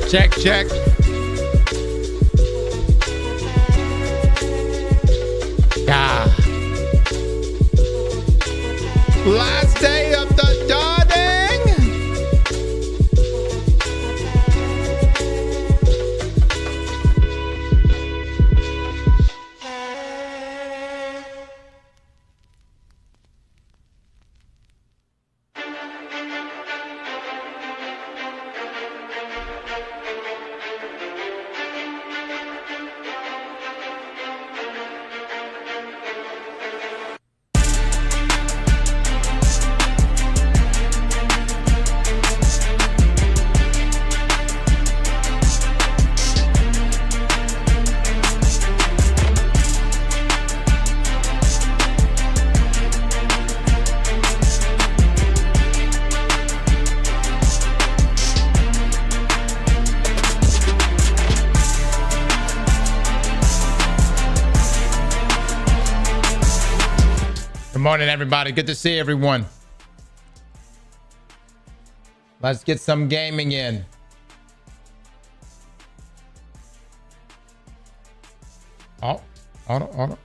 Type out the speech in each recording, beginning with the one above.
Check, check. Ah. Last day of the dawning. Good morning, everybody. Good to see everyone. Let's get some gaming in. Oh, hold on.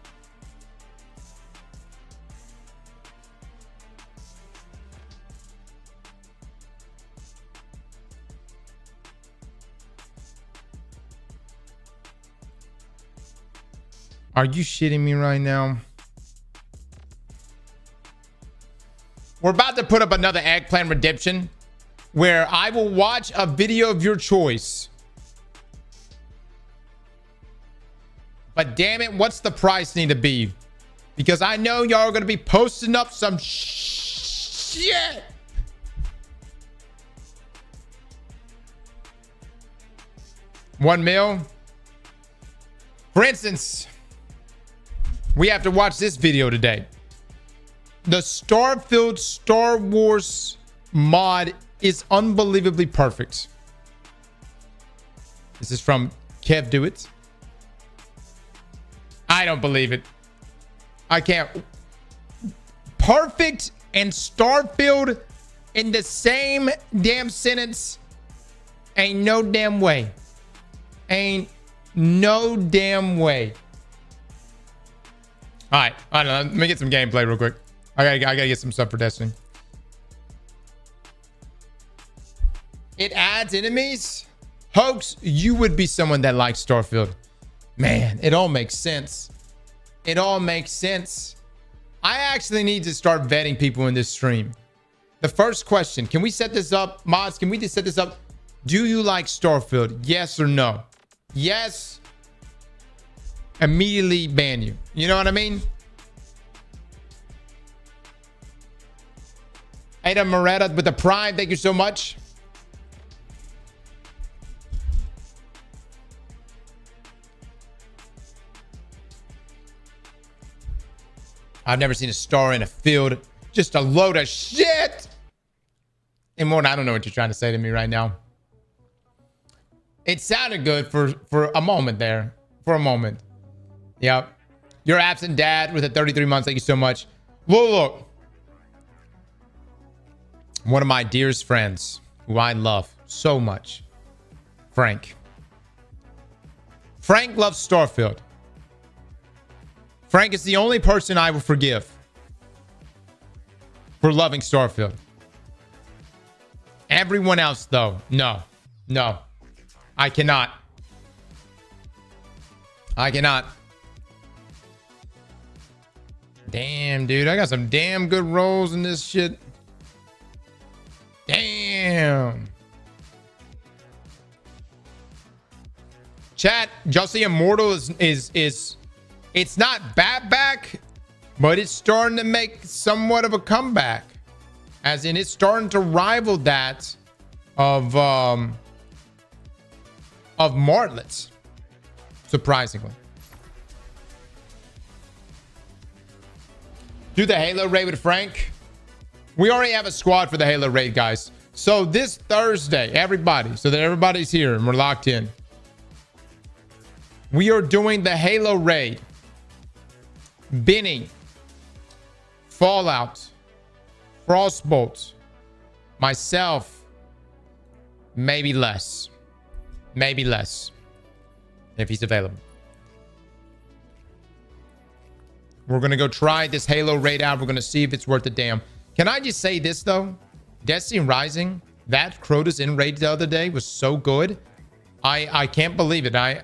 Are you shitting me right now? We're about to put up another Eggplant Redemption where I will watch a video of your choice. But damn it, what's the price need to be? Because I know y'all are going to be posting up some shit. $1 million. For instance, we have to watch this video today. The Starfield Star Wars mod is unbelievably perfect. This is from Kev Do It. I don't believe it. I can't. Perfect and Starfield in the same damn sentence. Ain't no damn way. Ain't no damn way. All right. Let me get some gameplay real quick. I gotta get some stuff for Destiny. It adds enemies. Hoax, you would be someone that likes Starfield. Man, it all makes sense. It all makes sense. I actually need to start vetting people in this stream. The first question, can we set this up? Mods, can we just set this up? Do you like Starfield? Yes or no? Yes. Immediately ban you. You know what I mean? Ada Moretta with the Prime. Thank you so much. I've never seen a star in a field. Just a load of shit. Immortal, I don't know what you're trying to say to me right now. It sounded good for a moment there. For a moment. Yep. Your absent dad with the 33 months. Thank you so much. Look. One of my dearest friends who I love so much. Frank. Frank loves Starfield. Frank is the only person I will forgive for loving Starfield. Everyone else, though, no. I cannot. Damn, dude. I got some damn good rolls in this shit. Damn. Chat, y'all see Immortal is it's not bad back, but it's starting to make somewhat of a comeback. As in, it's starting to rival that of Martlet's, surprisingly. Do the Halo raid with Frank. We already have a squad for the Halo raid, guys. So this Thursday, everybody, so that everybody's here and we're locked in, we are doing the Halo raid. Benny, Fallout, Frostbolt, myself, maybe less. Maybe less. If he's available. We're going to go try this Halo raid out. We're going to see if it's worth a damn. Can I just say this, though? Destiny Rising, that Crotus in raid the other day was so good. I can't believe it. I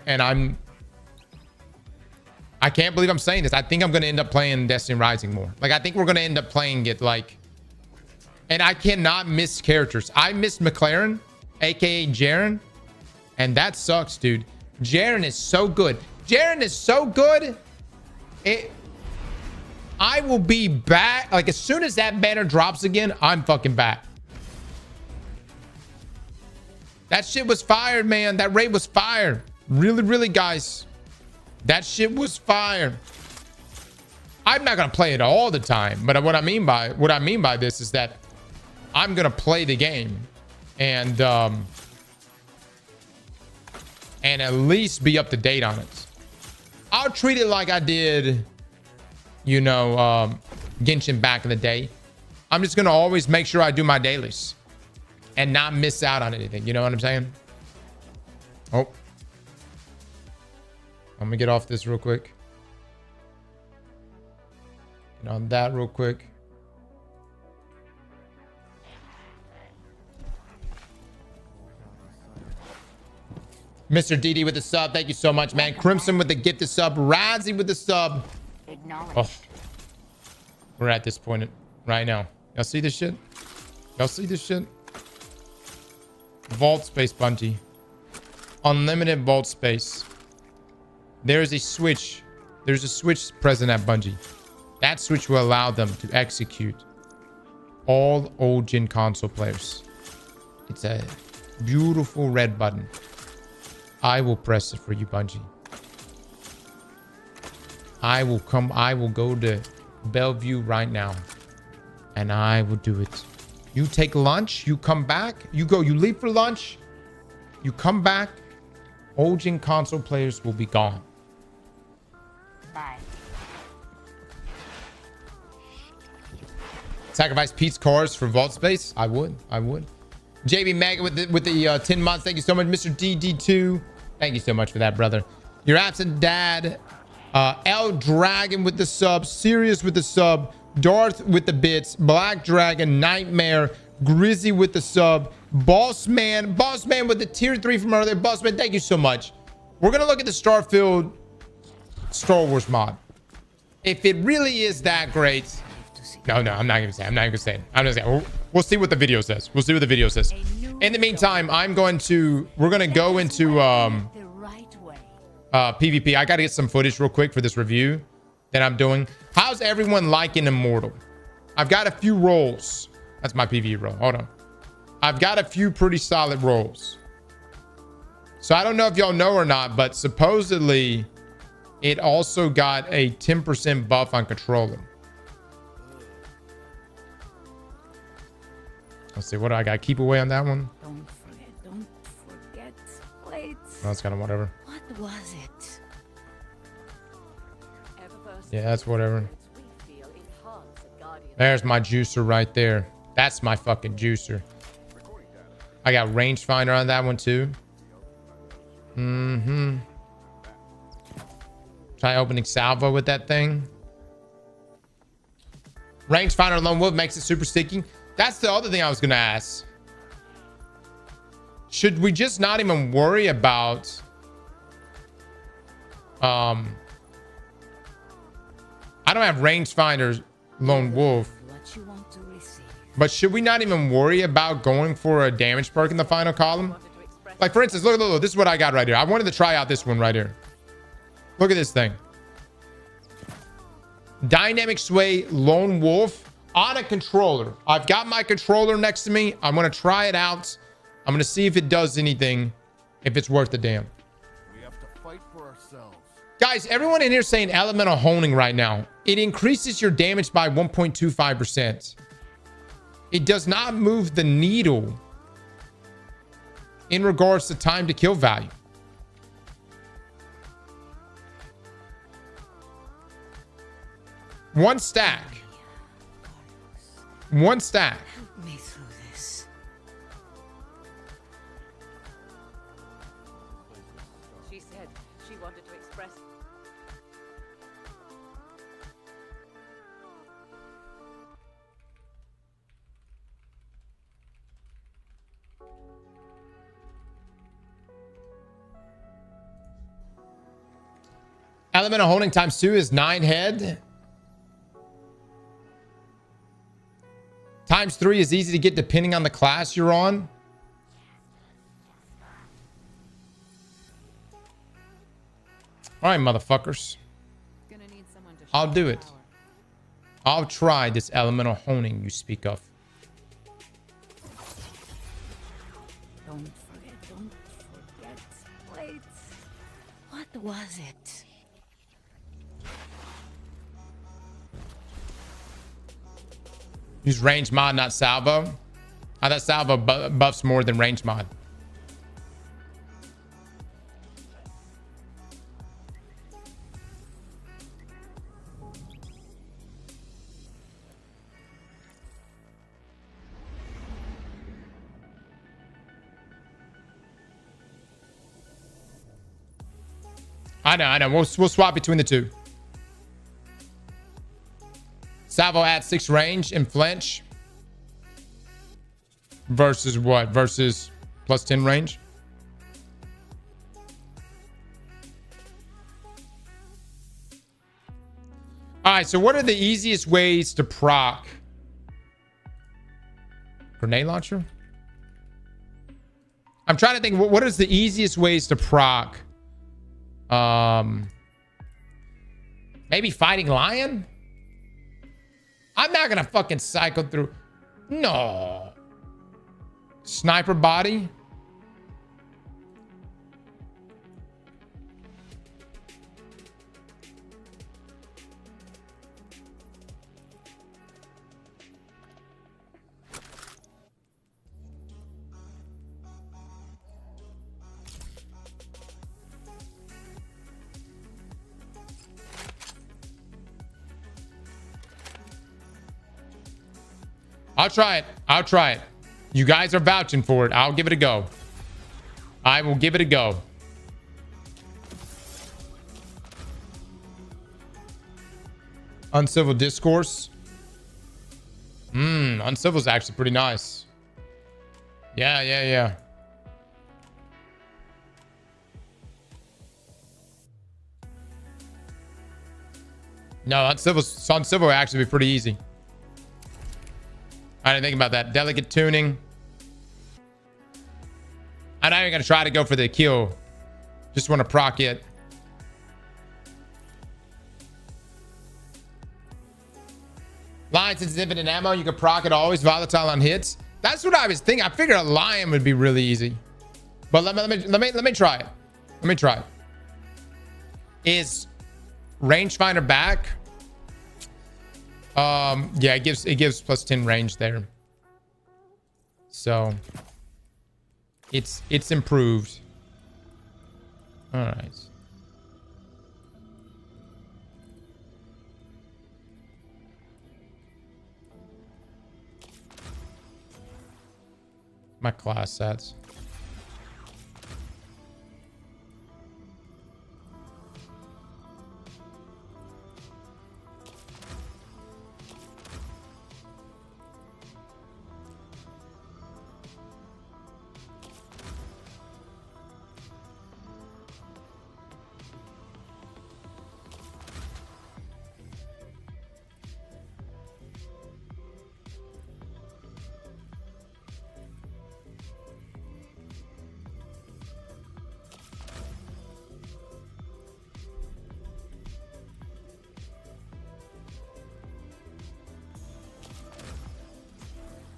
can't believe I'm saying this. I think I'm going to end up playing Destiny Rising more. Like, I think we're going to end up playing it, like... And I cannot miss characters. I missed McLaren, a.k.a. Jaren. And that sucks, dude. Jaren is so good. Jaren is so good. I will be back. Like, as soon as that banner drops again, I'm fucking back. That shit was fired, man. That raid was fired. Really, really, guys. That shit was fire. I'm not gonna play it all the time, but what I mean by this is that I'm gonna play the game and at least be up to date on it. I'll treat it like I did, you know, Genshin back in the day. I'm just gonna always make sure I do my dailies and not miss out on anything. You know what I'm saying? Oh. I'm gonna get off this real quick. Get on that real quick. Mr. DD with the sub. Thank you so much, man. Crimson with the gifted sub. Razzie with the sub. Oh. We're at this point right now. Y'all see this shit? Y'all see this shit? Vault space, Bungie. Unlimited vault space. There is a switch. There's a switch present at Bungie. That switch will allow them to execute all old gen console players. It's a beautiful red button. I will press it for you, Bungie. I will go to Bellevue right now. And I will do it. You take lunch, you come back, you leave for lunch, you come back, old gen console players will be gone. Bye. Sacrifice Pete's cars for vault space? I would. JB Mega with the 10 months. Thank you so much, Mr. DD2. Thank you so much for that, brother. Your absent dad. L Dragon with the sub. Sirius with the sub. Darth with the bits. Black Dragon. Nightmare. Grizzy with the sub. Bossman with the tier 3 from earlier. Bossman, thank you so much. We're going to look at the Starfield Star Wars mod. If it really is that great. No, I'm not going to say it. I'm just saying. We'll see what the video says. In the meantime, we're going to go into PvP. I got to get some footage real quick for this review that I'm doing. How's everyone liking Immortal? I've got a few roles. That's my PvE role. Hold on. I've got a few pretty solid roles. So I don't know if y'all know or not, but supposedly it also got a 10% buff on controller. Let's see. What do I got? Keep away on that one. Don't forget. Wait. Oh, that's kind of whatever. What was it? Yeah, that's whatever. There's my juicer right there. That's my fucking juicer. I got rangefinder on that one too. Try opening salvo with that thing. Rangefinder lone wolf makes it super sticky. That's the other thing I was gonna ask. Should we just not even worry about I don't have rangefinder lone wolf, but should we not even worry about going for a damage perk in the final column? Like, for instance, look, this is what I got right here. I wanted to try out this one right here. Look at this thing. Dynamic sway lone wolf on a controller. I've got my controller next to me. I'm going to try it out. I'm going to see if it does anything, if it's worth the damn. We have to fight for ourselves. Guys, everyone in here saying elemental honing right now. It increases your damage by 1.25%. It does not move the needle in regards to time to kill value. One stack. Help me through this. said she wanted to express. Elemental holding times 2 is 9 head. Times 3 is easy to get depending on the class you're on. All right, motherfuckers. Gonna need someone to I'll show do the it. power. I'll try this elemental honing you speak of. Don't forget. Wait. What was it? Use range mod, not salvo. I thought salvo buffs more than range mod. I know. We'll swap between the two. Salvo adds 6 range and flinch. Versus what? Versus plus 10 range. All right, so what are the easiest ways to proc? Grenade launcher? I'm trying to think, what is the easiest ways to proc? Maybe fighting lion? I'm not gonna fucking cycle through. No. Sniper body? I'll try it. You guys are vouching for it. I'll give it a go. I will give it a go. Uncivil discourse. Uncivil is actually pretty nice. Yeah. No, uncivil will actually be pretty easy. I didn't think about that. Delicate tuning. I'm not even going to try to go for the kill. Just want to proc it. Lion sensitivity and ammo. You can proc it always. Volatile on hits. That's what I was thinking. I figured a lion would be really easy. But let me try it. Let me try it. Is rangefinder back? Yeah, it gives plus 10 range there. So it's improved. All right. My class sets.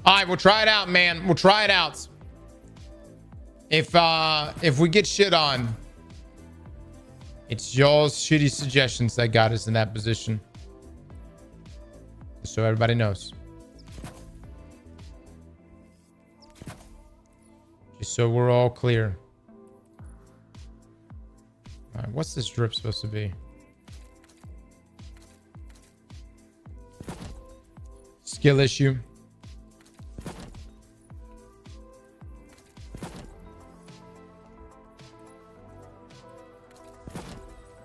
All right, we'll try it out, man. We'll try it out. If we get shit on, it's y'all's shitty suggestions that got us in that position. So everybody knows. Just so we're all clear. All right, what's this drip supposed to be? Skill issue.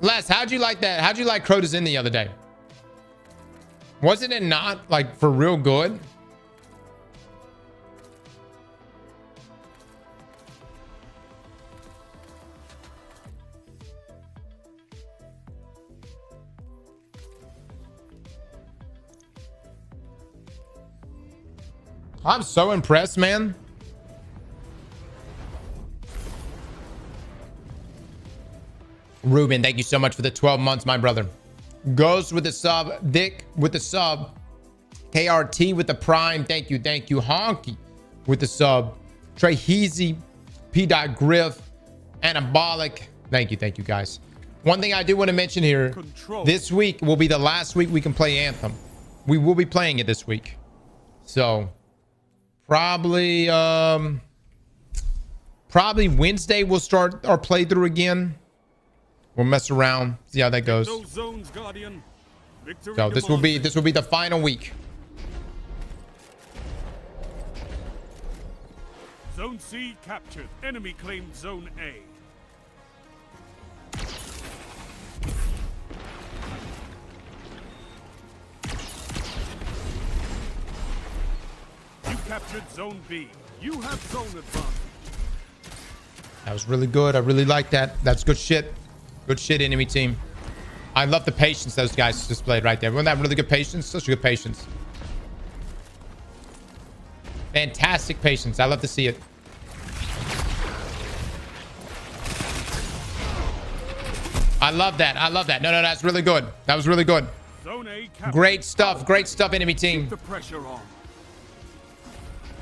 Les, how'd you like that? How'd you like Crota's in the other day? Wasn't it not like for real good? I'm so impressed, man. Ruben, thank you so much for the 12 months, my brother. Ghost with the sub. Dick with the sub. KRT with the prime. Thank you. Thank you. Honky with the sub. Treheezy, P. Griff, Anabolic. Thank you. Thank you, guys. One thing I do want to mention here. This week will be the last week we can play Anthem. We will be playing it this week. So probably Wednesday we'll start our playthrough again. We'll mess around, see how that goes. So this will be the final week. Zone C captured. Enemy claimed Zone A. You captured Zone B. You have zone advantage. That was really good. I really like that. That's good shit. Good shit, enemy team. I love the patience those guys displayed right there. Wasn't that really good patience? Such a good patience. Fantastic patience. I love to see it. I love that. I love that. No, that's really good. That was really good. Great stuff. Great stuff, enemy team. Keep the pressure on.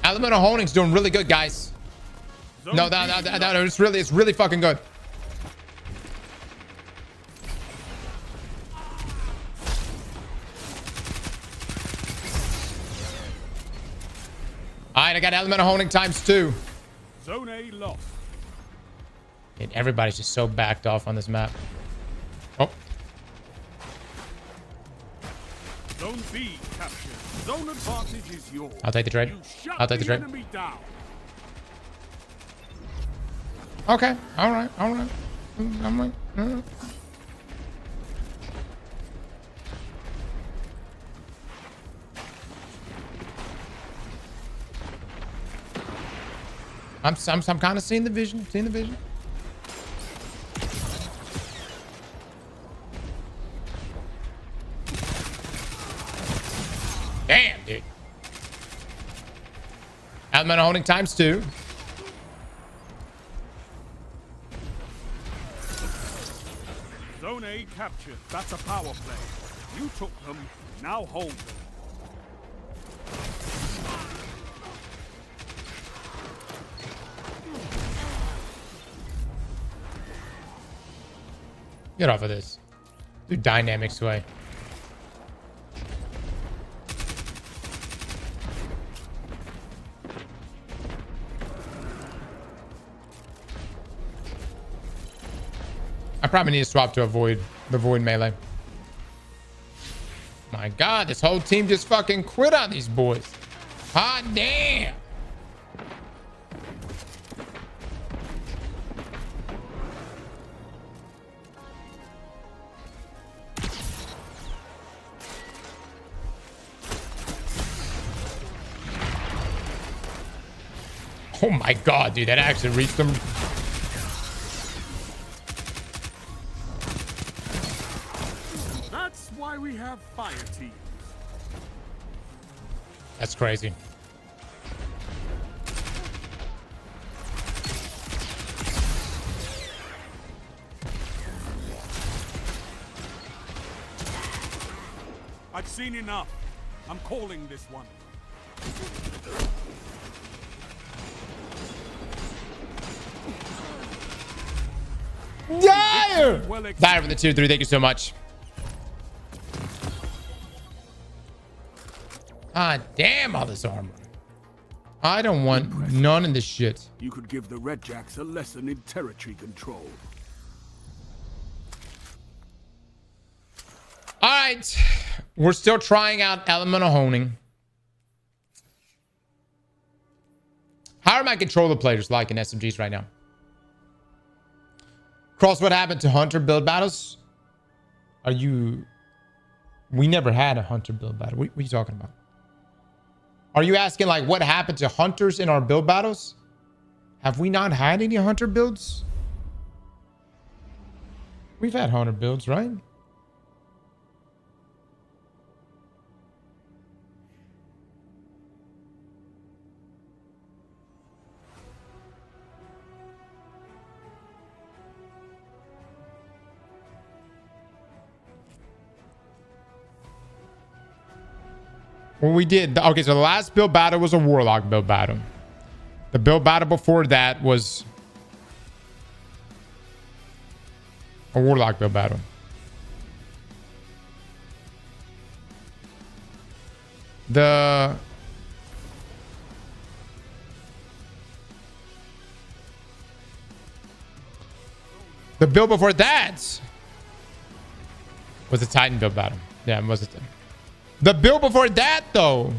Elemental Holding's doing really good, guys. No, it's really fucking good. All right, I got Elemental Holding ×2. Zone A lost. And everybody's just so backed off on this map. Oh. Zone B captured. Zone advantage is yours. I'll take the trade. I'll take the trade. Enemy down. Okay. All right. All right. I'm like, I'm kind of seeing the vision. Seeing the vision. Damn, dude. Elemental Holding ×2. Zone A captured. That's a power play. You took them. Now hold them. Get off of this. Do dynamic sway. I probably need to swap to avoid the void melee. My God, this whole team just fucking quit on these boys. Hot damn. Oh my God, dude, that actually reached them. That's why we have fire teams. That's crazy. I've seen enough. I'm calling this one. Dire! Dire for the tier 3. Thank you so much. Ah, damn all this armor. I don't want none of this shit. You could give the Red Jacks a lesson in territory control. All right. We're still trying out Elemental Honing. How are my controller players like in SMGs right now? Cross, what happened to Hunter build battles? Are you... We never had a hunter build battle. What are you talking about? Are you asking like what happened to hunters in our build battles? Have we not had any hunter builds? We've had hunter builds, right? Well, we did. Okay, so the last build battle was a warlock build battle. The build battle before that was a warlock build battle. The build before that was a Titan build battle. Yeah, it was a Titan. The build before that, though,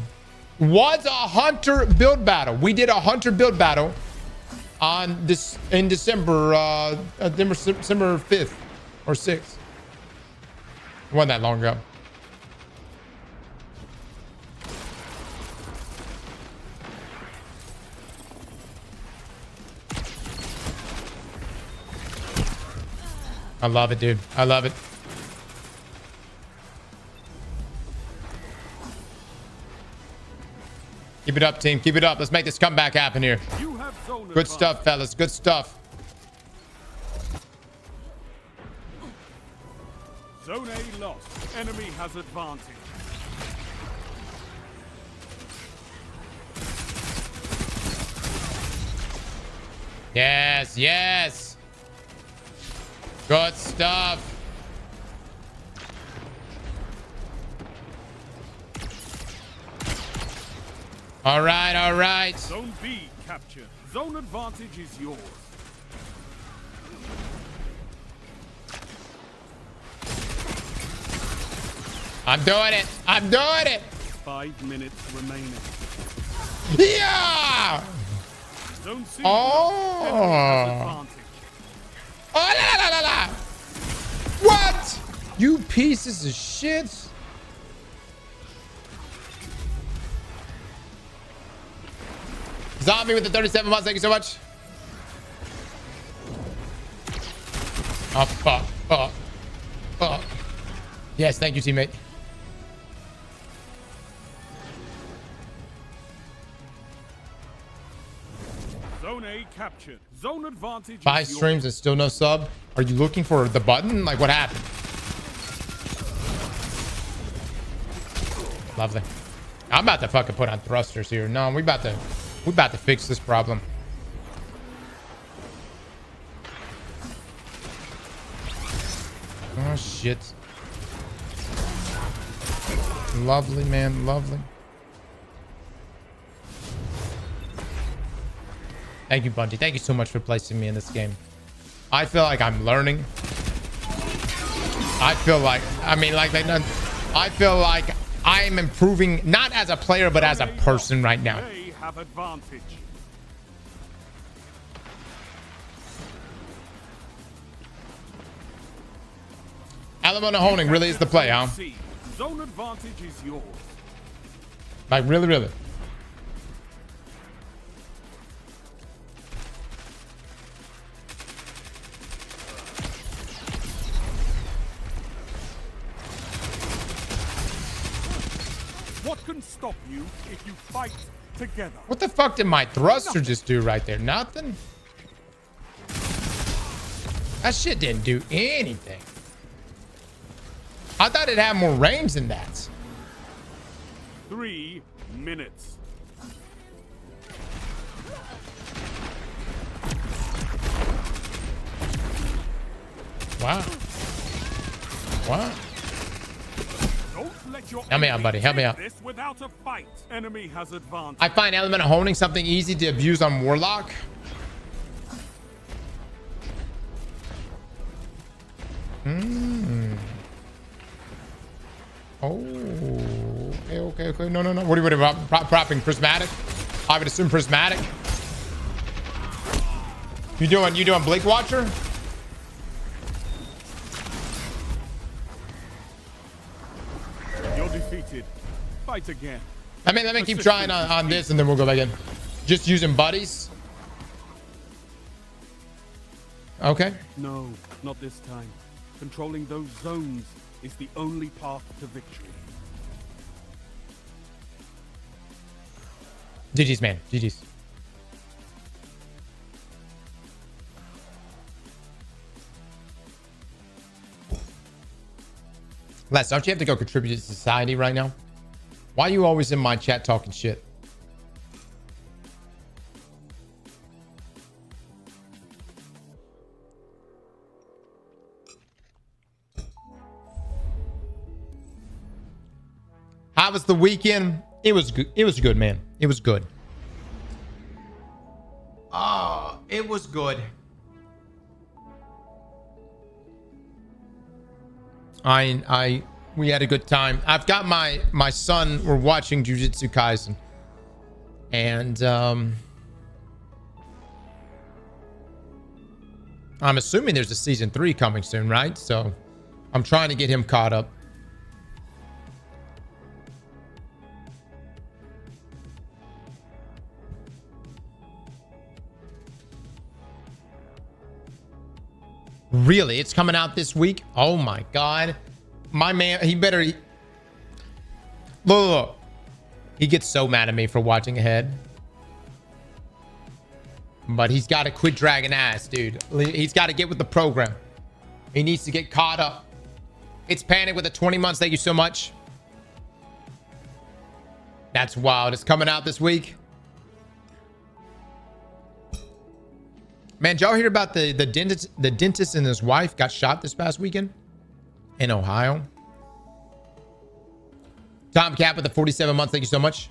was a hunter build battle. We did a hunter build battle on this in December 5th or 6th. It wasn't that long ago. I love it, dude. I love it. Keep it up, team. Keep it up. Let's make this comeback happen here. Good stuff, fellas. Good stuff. Zone A lost. Enemy has advantage. Yes, yes. Good stuff. All right, all right. Zone B captured. Zone advantage is yours. I'm doing it. I'm doing it. 5 minutes remaining. Yeah. Zone C. Oh. Enemy has advantage. Oh, la, la, la, la. What? You pieces of shit. Zombie with the 37 months. Thank you so much. Oh, fuck. Fuck. Fuck. Yes, thank you, teammate. Zone A captured. Zone advantage. 5 streams and still no sub. Are you looking for the button? Like, what happened? Lovely. I'm about to fucking put on thrusters here. No, we about to fix this problem. Oh shit. Lovely, man. Lovely. Thank you, Bungie. Thank you so much for placing me in this game. I feel like I'm learning. I feel like, I feel like I'm improving, not as a player, but as a person right now. They have advantage. Alimony holding really is the play, huh? Zone advantage is yours. Like, really, really. What can stop you if you fight together? What the fuck did my thruster just do right there? Nothing? That shit didn't do anything. I thought it had more range than that. 3 minutes. Wow. Wow. Don't let your Help me out, buddy. Help me out. this without a fight. Enemy has advantage. I find element of honing something easy to abuse on Warlock. Oh, okay. No. What are you about? Propping prismatic? I would assume prismatic. You doing Blink Watcher? defeated. Fight again. Let me keep trying on this, and then we'll go back in. Just using buddies. Okay. No, not this time. Controlling those zones is the only path to victory. GG's, man. GG's. Les, don't you have to go contribute to society right now? Why are you always in my chat talking shit? How was the weekend? It was good. It was good, man. It was good. Oh, it was good. We had a good time. I've got my son. We're watching Jujutsu Kaisen, and I'm assuming there's a season 3 coming soon, right? So I'm trying to get him caught up. Really? It's coming out this week? Oh my God. My man, he better... Look. He gets so mad at me for watching ahead. But he's got to quit dragging ass, dude. He's got to get with the program. He needs to get caught up. It's Panic with the 20 months. Thank you so much. That's wild. It's coming out this week. Man, did y'all hear about the dentist and his wife got shot this past weekend in Ohio? Tom Cap with the 47 months. Thank you so much.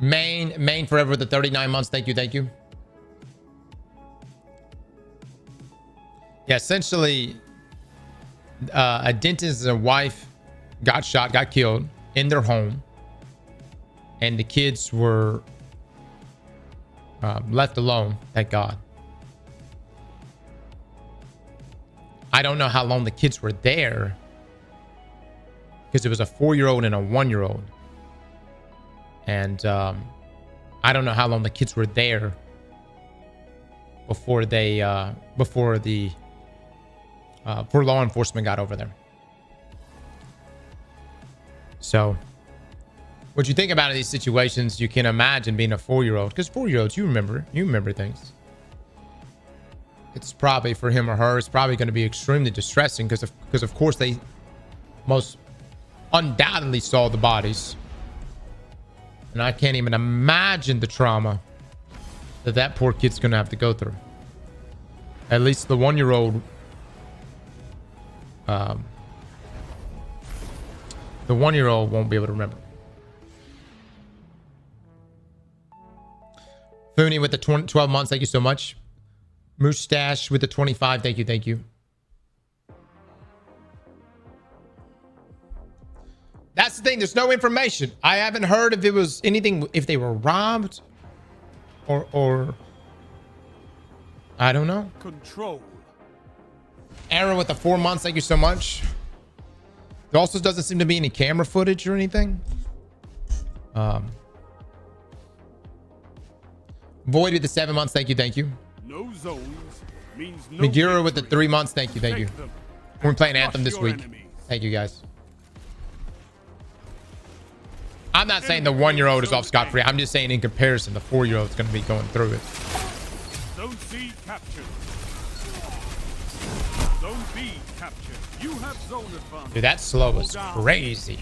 Maine forever with the 39 months. Thank you. Thank you. Yeah, essentially, a dentist and a wife got shot, got killed in their home, and the kids were left alone. Thank God. I don't know how long the kids were there, because it was a 4-year-old and a 1-year-old, and I don't know how long the kids were there before law enforcement got over there. So what you think about in these situations, you can imagine being a 4-year-old, because 4-year-olds, you remember things. It's probably, for him or her, it's probably going to be extremely distressing, because of course they most undoubtedly saw the bodies, and I can't even imagine the trauma that poor kid's going to have to go through. At least the 1-year-old, the 1-year-old won't be able to remember. Fooney with the 12 months. Thank you so much. Mustache with the 25. Thank you. Thank you. That's the thing. There's no information. I haven't heard if it was anything, if they were robbed or I don't know. Control. Arrow with the 4 months. Thank you so much. There also doesn't seem to be any camera footage or anything. Void with the 7 months. Thank you. Thank you. No zones means no Megura with the victory. 3 months. Thank you. Thank you. We're playing Anthem this week. Thank you, guys. I'm not saying the 1-year-old is off scot-free. I'm just saying in comparison, the 4-year-old is going to be going through it. Zone C captured. Zone B captured. You have zone advantage. Dude, that slow was crazy.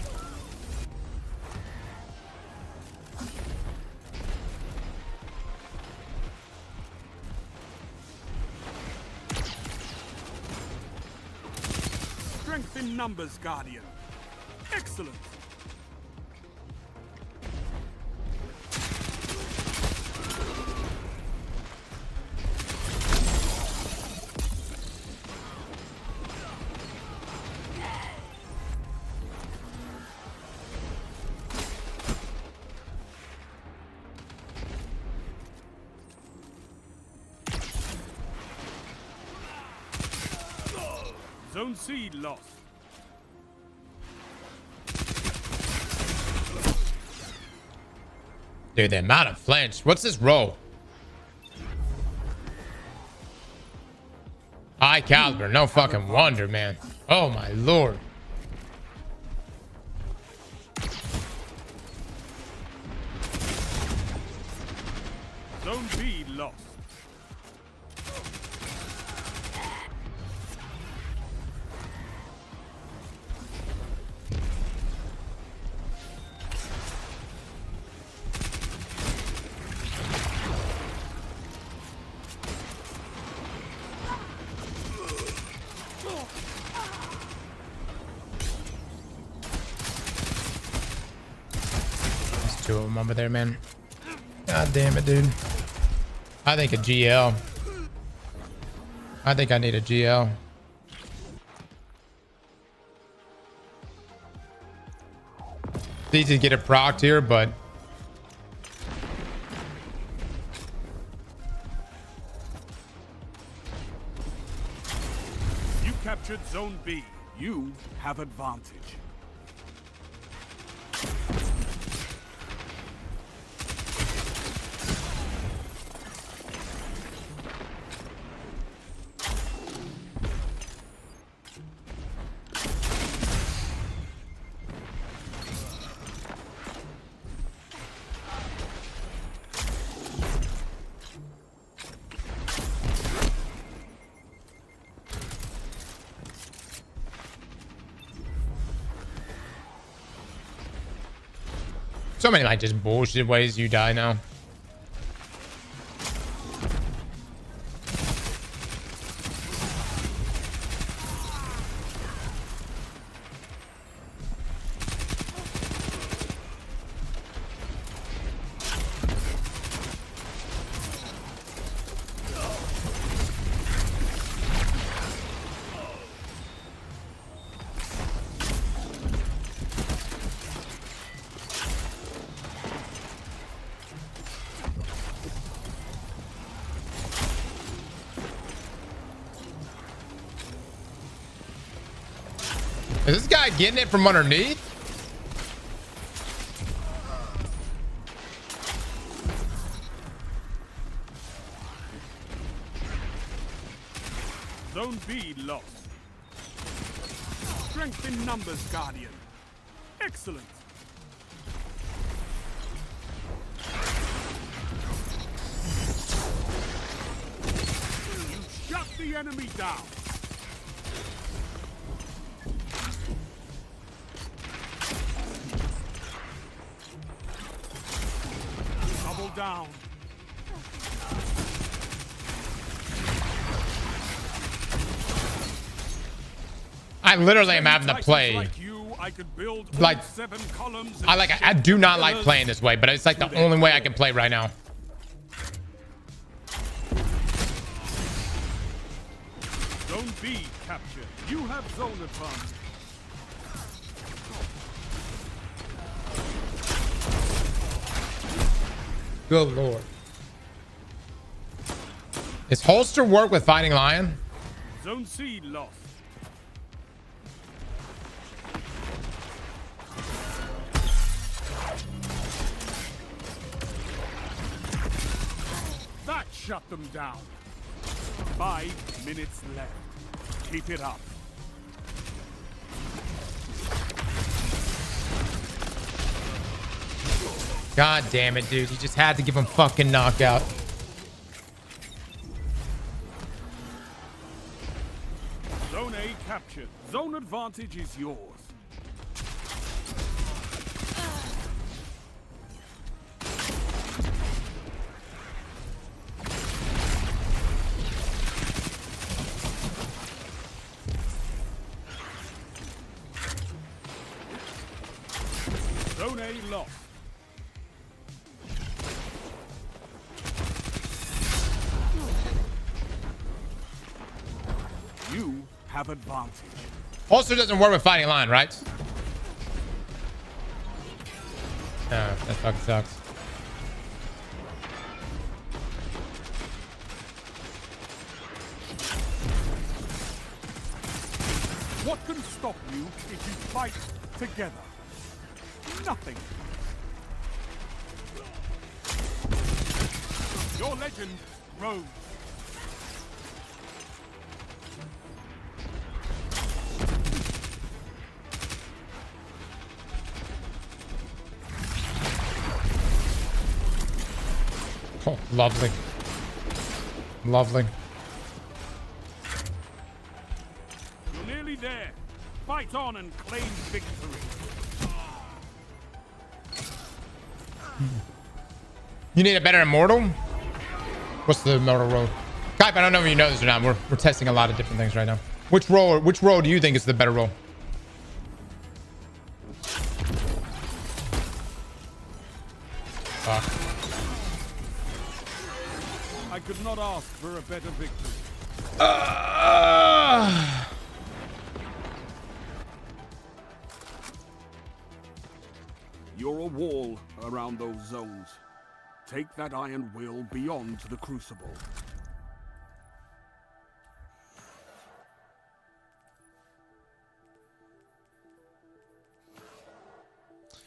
Strength in numbers, Guardian. Excellent. Zone C lost. Dude, the amount of flinch. What's this roll? High caliber. No fucking wonder, man. Oh my lord. Zone B lost. There's two of them over there, man. God damn it, dude. I think a GL. I think I need a GL. It's easy to get it procced here, but You captured Zone B. You have advantage. so many like just bullshit ways you die now. Is this guy getting it from underneath? Zone B lost. Strength in numbers, Guardian. Excellent. You shut the enemy down. Double down. I literally am having to Titans play. like you, I could build Like, 7 columns and I do not like playing this way, but it's like the only way I can play right now. Zone B captured. You have zone advantage. Good lord. Is holster work with Fighting Lion? Zone C lost. That shut them down. 5 minutes left. Keep it up. God damn it, dude. You just had to give him fucking knockout. Zone A captured. Zone advantage is yours. Zone A lost. You have advantage. Holster doesn't work with Fighting Lion, right? No, that fucking sucks. What can stop you if you fight together? Nothing. Your legend grows. Oh, lovely. Lovely. You're nearly there. Fight on and claim victory. You need a better Immortal? What's the Immortal role? Kype, I don't know if you know this or not. We're testing a lot of different things right now. Which role do you think is the better role? I could not ask for a better victory. You're a wall around those zones. Take that iron will beyond the crucible.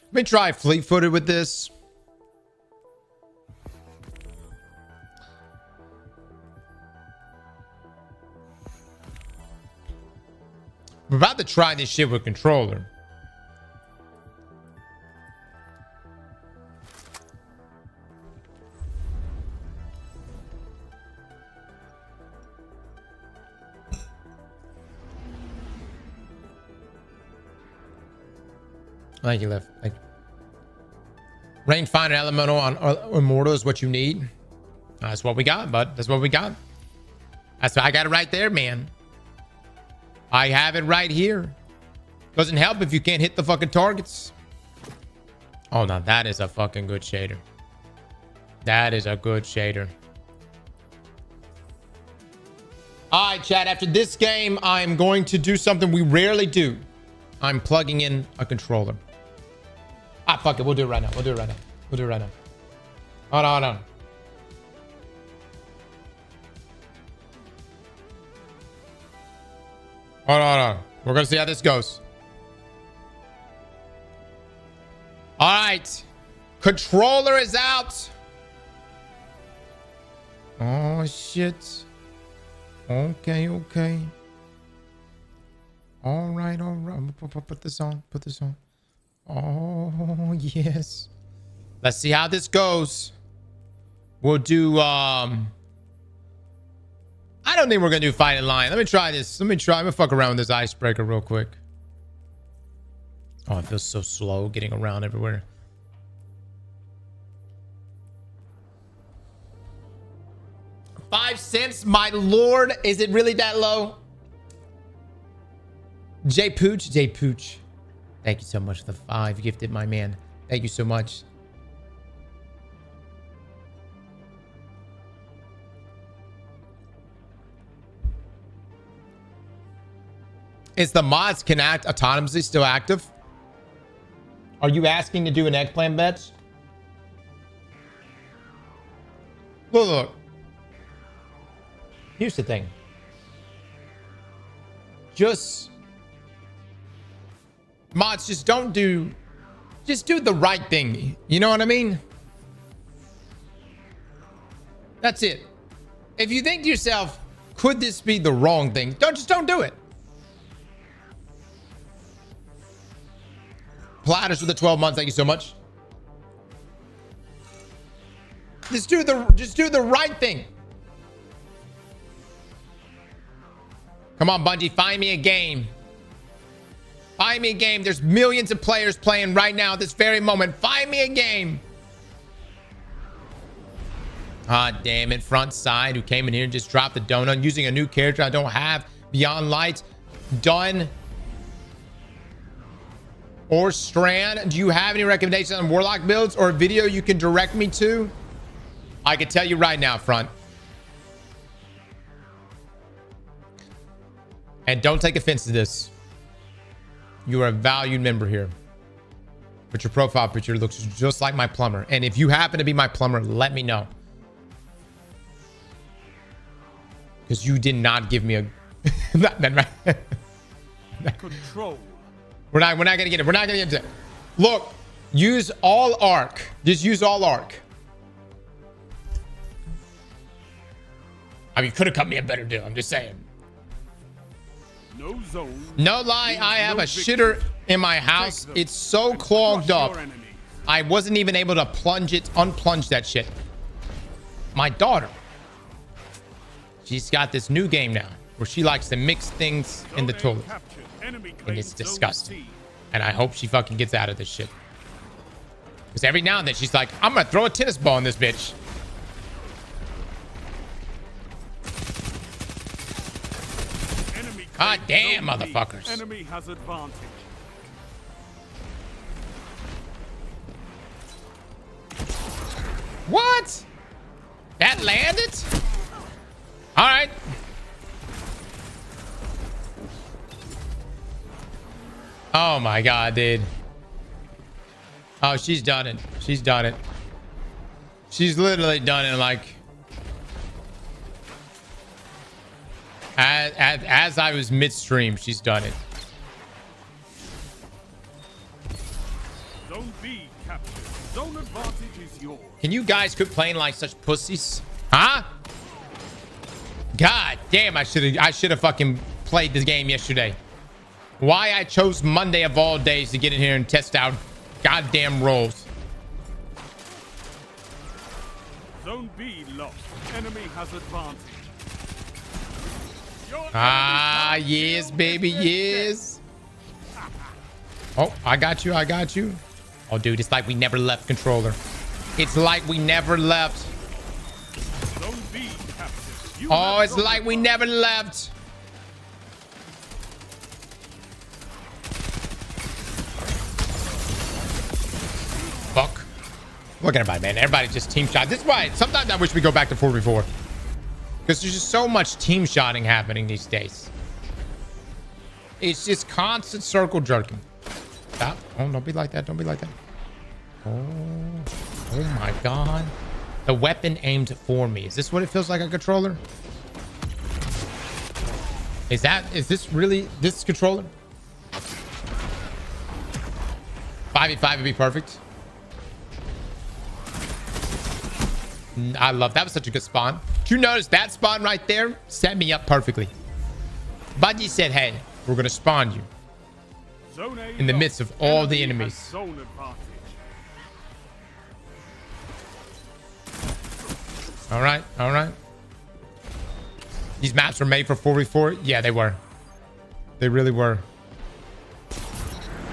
Let me try fleet-footed with this. We're about to try this shit with controller. Thank you, Liv. Thank you. Range finder elemental on Immortal is what you need. That's what we got, bud. That's what we got. That's I got it right there, man. I have it right here. Doesn't help if you can't hit the fucking targets. Oh, now that is a fucking good shader. That is a good shader. All right, chat. After this game, I'm going to do something we rarely do. I'm plugging in a controller. Ah, fuck it. We'll do it right now. We'll do it right now. We'll do it right now. Hold on, hold on. Hold on, hold on. We're going to see how this goes. All right. Controller is out. Oh, shit. Okay, okay. All right, all right. Put this on. Put this on. Oh, yes. Let's see how this goes. We'll do, I don't think we're going to do fighting lion. Let me try this. Let me fuck around with this icebreaker real quick. Oh, it feels so slow getting around everywhere. $0.05, my lord. Is it really that low? J Pooch. Thank you so much for the 5 gifted, my man. Thank you so much. Is the mods can act autonomously still active? Are you asking to do an eggplant bet? Look. Here's the thing. Mods, just do the right thing. You know what I mean? That's it. If you think to yourself, could this be the wrong thing? Don't do it. Platters for the 12 months. Thank you so much. Just do the right thing. Come on, Bungie, find me a game. Find me a game. There's millions of players playing right now at this very moment. Find me a game. Ah, damn it. Front side who came in here and just dropped the donut using a new character I don't have. Beyond Light. Done. Or Strand. Do you have any recommendations on Warlock builds or a video you can direct me to? I can tell you right now, Front. And don't take offense to this. You are a valued member here. But your profile picture looks just like my plumber. And if you happen to be my plumber, let me know. Because you did not give me a... Control. We're not gonna get it. We're not gonna get it. Look, use all arc. Just use all arc. I mean, could have cut me a better deal. I'm just saying. No zone. No lie, I have no a shitter in my house. It's so clogged up. I wasn't even able to unplunge that shit. My daughter, she's got this new game now where she likes to mix things in the toilet. And it's disgusting. And I hope she fucking gets out of this shit. Because every now and then she's like, I'm gonna throw a tennis ball in this bitch. God damn, motherfuckers. Enemy has advantage. What? That landed? All right. Oh my God, dude. Oh, she's done it. She's done it. She's literally done it like... As I was midstream, she's done it. Zone B captured. Zone advantage is yours. Can you guys quit playing like such pussies? Huh? God damn, I should have fucking played this game yesterday. Why I chose Monday of all days to get in here and test out goddamn roles. Zone B lost. Enemy has advantage. Ah, yes, baby, yes. Oh, I got you. I got you. Oh, dude, it's like we never left controller. It's like we never left. Zone B captured. Oh, it's like we never left. Fuck. Look at everybody, man. Everybody just team shot. This is why sometimes I wish we go back to 4v4. Because there's just so much team shotting happening these days. It's just constant circle jerking. Stop. Oh, don't be like that. Don't be like that. Oh my God. The weapon aimed for me. Is this what it feels like, a controller? Is this really this controller? 5v5 would be perfect. I love that. Was such a good spawn. Did you notice that spawn right there set me up perfectly? Bungie said, hey, we're going to spawn you in the midst of all the enemies. Zone advantage. All right. All right. These maps were made for 4v4. Yeah, they were. They really were.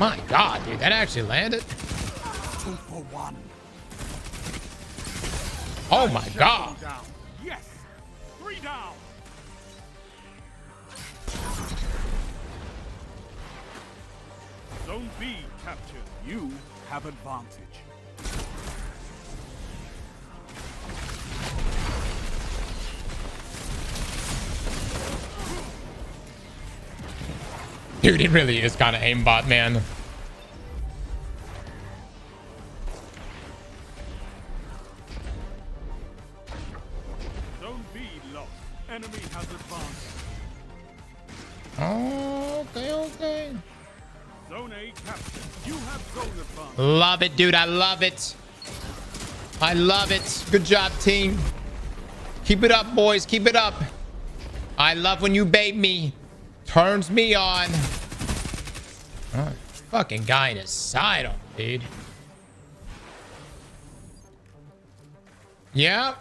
My God, dude, that actually landed. 2 for 1. Oh my God. Down. Yes. 3 down. Zone B captured. You have advantage. Dude, it really is kind of aimbot, man. Zone B lost. Enemy has advantage. Oh, okay. Zone A captured. You have zone advantage. Love it, dude. I love it. I love it. Good job, team. Keep it up, boys. Keep it up. I love when you bait me. Turns me on. Oh, fucking guy in his side on, dude. Yep.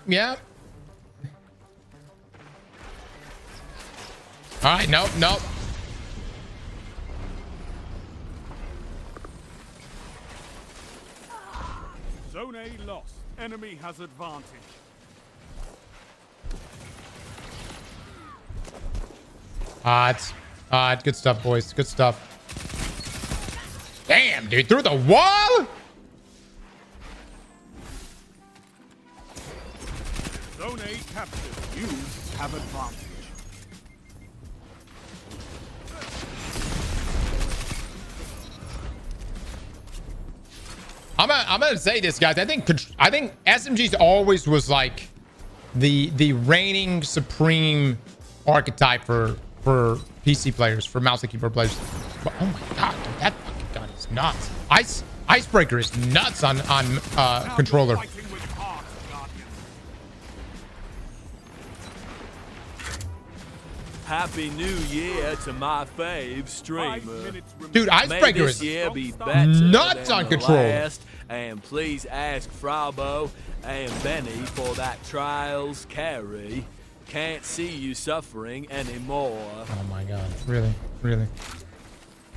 All right, nope. Zone A lost. Enemy has advantage. Good stuff, boys. Good stuff. Damn, dude, through the wall? Zone A captured. You have advantage. I'm gonna say this, guys. I think SMGs always was like the reigning supreme archetype for PC players, for mouse and keyboard players. But, oh my god, dude, that fucking gun is nuts. Icebreaker is nuts on controller. Fighting with heart, Guardian. Happy New Year to my fave 5 streamer. minutes remaining. Dude, May Icebreaker this is year be better nuts than on the control. last, and please ask Fraubo and Benny for that trials carry. Can't see you suffering anymore. Oh my god, really? Really?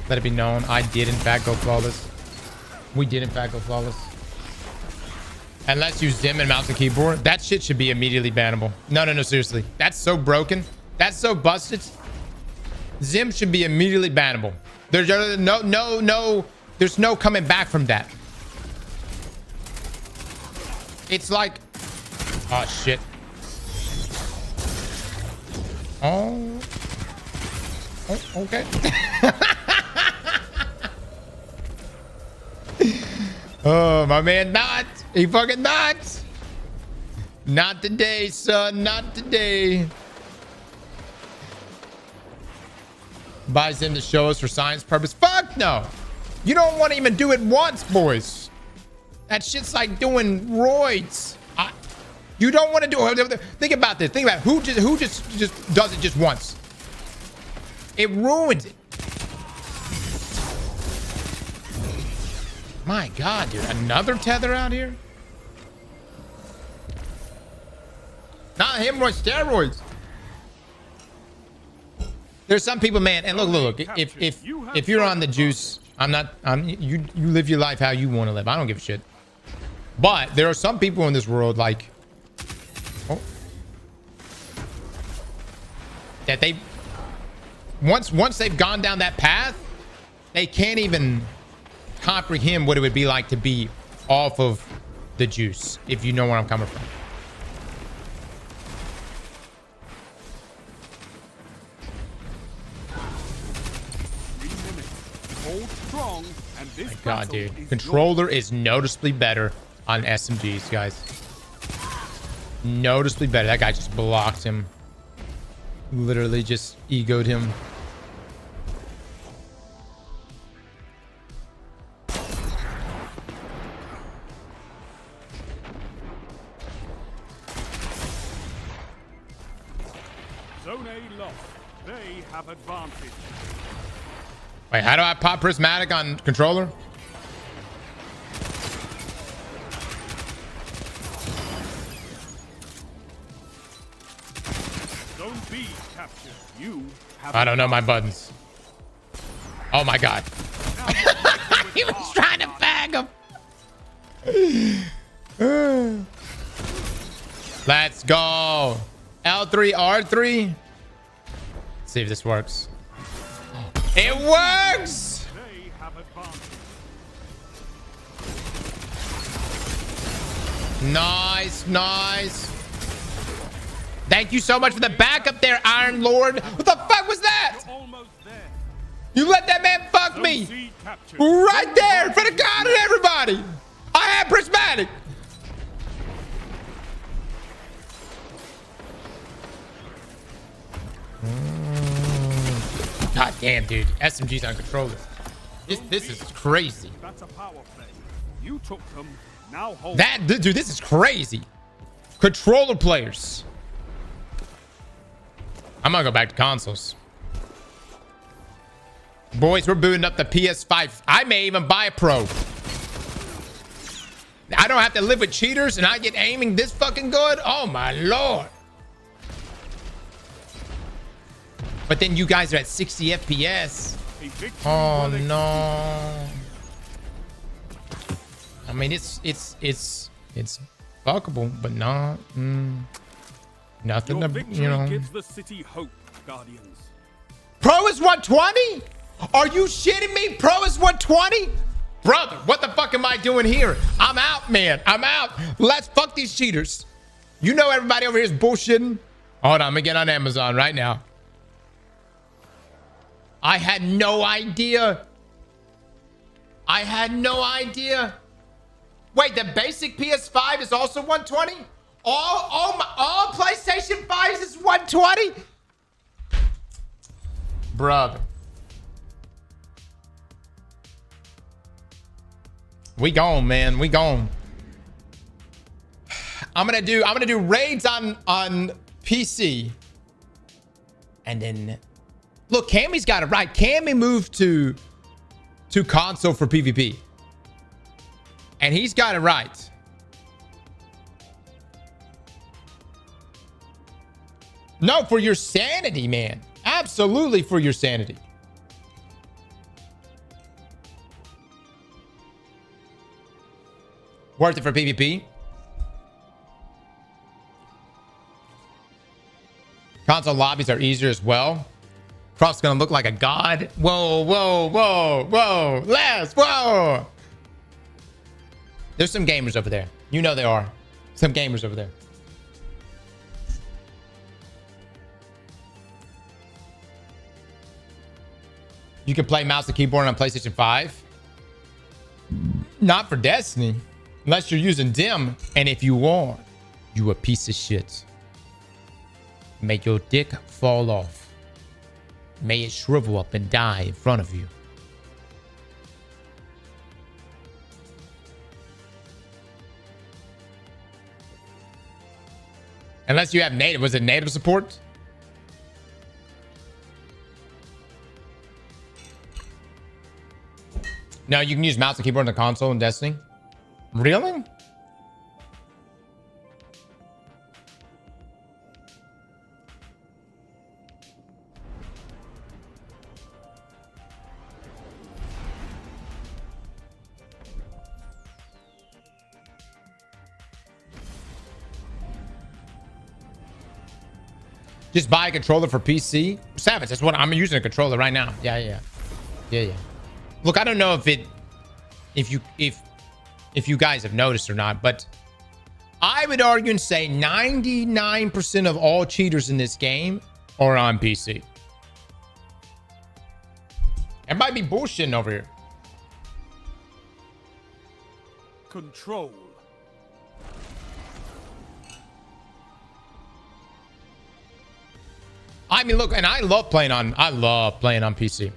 Let it be known, I did in fact go flawless. We did in fact go flawless. And let's use Zim and mouse and keyboard. That shit should be immediately bannable. No, seriously. That's so broken. That's so busted. Zim should be immediately bannable. There's there's no coming back from that. It's like, oh shit. Oh, okay. Oh, my man, not. He fucking not. Not today, son. Not today. Buys him to show us for science purpose. Fuck no. You don't want to even do it once, boys. That shit's like doing roids. You don't want to do it. Think about this. Think about it. Who just does it just once. It ruins it. My god, dude. Another tether out here? Not hemorrhoid steroids. There's some people, man, and look. If you're on the juice, you live your life how you want to live. I don't give a shit. But there are some people in this world like, that they once they've gone down that path, they can't even comprehend what it would be like to be off of the juice, if you know where I'm coming from. Hold strong, and this My god, battle dude. is Controller is noticeably better on SMGs, guys. Noticeably better. That guy just blocked him. Literally just egoed him. Zone A lost. They have advantage. Wait, how do I pop prismatic on controller? Zone B captured. You have I don't know my buttons. Oh my god. He was trying to bag him. Let's go. L3, R3. Let's see if this works. It works. They have advantage. Nice. Thank you so much for the backup there, Iron Lord. What the fuck was that? Almost there. You let that man fuck Zone me. C captured. Right there in front of God and everybody. I had prismatic. God damn, dude. SMG's on controller. This is crazy. That's a power play. You took them. Now hold. Dude, this is crazy. Controller players. I'm gonna go back to consoles. Boys, we're booting up the PS5. I may even buy a Pro. I don't have to live with cheaters and I get aiming this fucking good. Oh my lord. But then you guys are at 60 FPS. Oh no. I mean, it's fuckable, but not nothing Your to, victory you know. gives the city hope, Guardians. Pro is 120? Are you shitting me? Pro is 120? Brother, what the fuck am I doing here? I'm out, man. I'm out. Let's fuck these cheaters. You know everybody over here is bullshitting. Hold on, I'm gonna get on Amazon right now. I had no idea. I had no idea. Wait, the basic PS5 is also 120? All PlayStation 5s is 120? brother. We gone, man. We gone. I'm gonna do raids on PC. And then look, Cammy's got it right. Cammy moved to console for PvP. And he's got it right. No, for your sanity, man. Absolutely for your sanity. Worth it for PvP. Console lobbies are easier as well. Cross is gonna look like a god. Whoa, whoa, whoa, whoa. Les, whoa. There's some gamers over there. You know there are. Some gamers over there. You can play mouse and keyboard on PlayStation 5. Not for Destiny. Unless you're using DIM. And if you are, you a piece of shit. May your dick fall off. May it shrivel up and die in front of you. Unless you have native. Was it native support? No, you can use mouse and keyboard on the console in Destiny. Really? Just buy a controller for PC. Savage, that's what I'm using, a controller right now. Yeah. Look, I don't know if you guys have noticed or not, but I would argue and say 99% of all cheaters in this game are on PC. It might be bullshitting over here. Control. I mean, look, and I love playing on PC.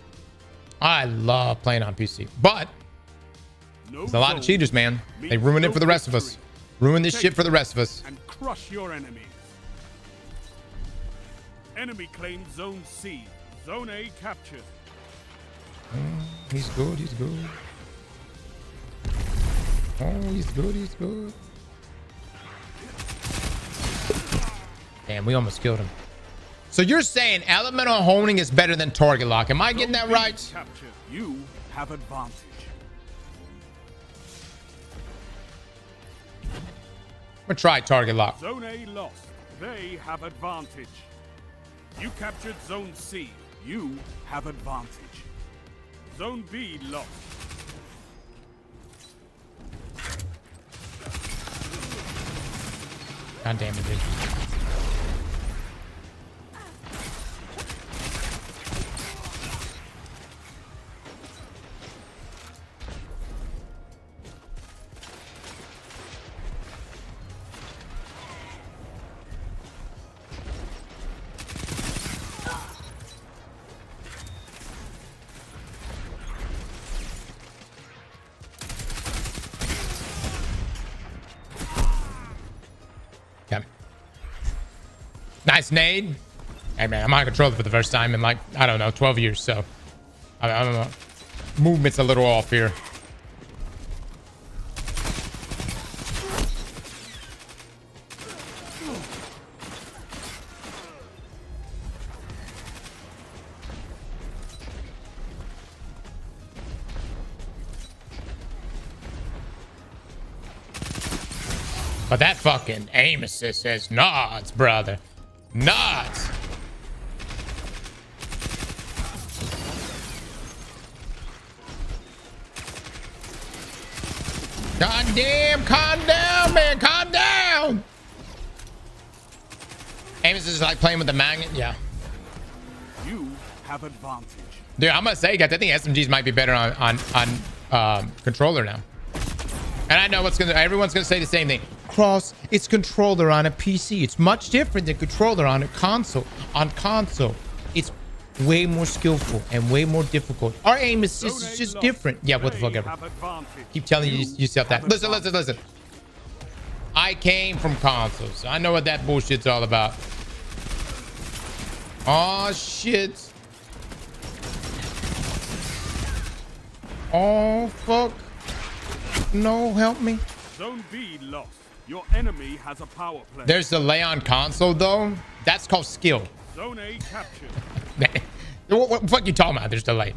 I love playing on PC. But there's a lot of cheaters, man. They ruin it for the rest of us. Ruin this shit for the rest of us. And crush your enemies. Enemy claimed Zone C. Zone A captured. He's good. He's good. Oh, he's good. He's good. Damn, we almost killed him. So you're saying elemental honing is better than target lock. Am I getting that right? Capture. You have advantage. I'm gonna try target lock. Zone A lost. They have advantage. You captured Zone C. You have advantage. Zone B lost. God damn it, dude. Nice nade. Hey man, I'm on controller for the first time in like, I don't know, 12 years, so I don't know. Movement's a little off here. But that fucking aim assist is nuts, brother. Nuts. God damn, calm down, man. Calm down. Aim assist is like playing with the magnet. Yeah. You have advantage. Dude, I'm gonna say, guys, I think SMGs might be better on controller now. And I know everyone's gonna say the same thing. Cross, it's controller on a PC. It's much different than controller on a console. On console, it's way more skillful and way more difficult. Our aim is Zone A just lost. different. Yeah, what the fuck They ever. have advantage. Keep telling yourself that. have Listen. advantage. I came from consoles. I know what that bullshit's all about. Oh shit. Oh fuck. No, help me. Zone B lost. Your enemy has a power play. There's delay on console though. That's called skill. Zone A captured. What the fuck you talking about? There's delay.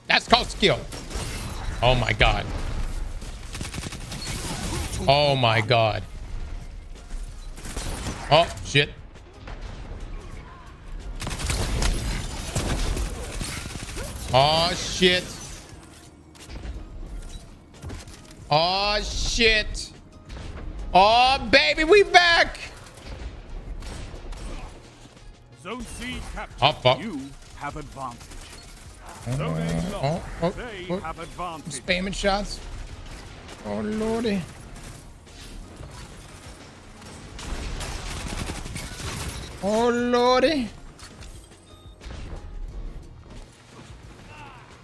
That's called skill. Oh my god. Oh my god. Oh shit. Oh shit. Oh shit. Oh baby, we back. Zone C captured. Oh, fuck. You have advantage. Zone A lost. They have advantage. Spamming shots. Oh lordy. Oh lordy.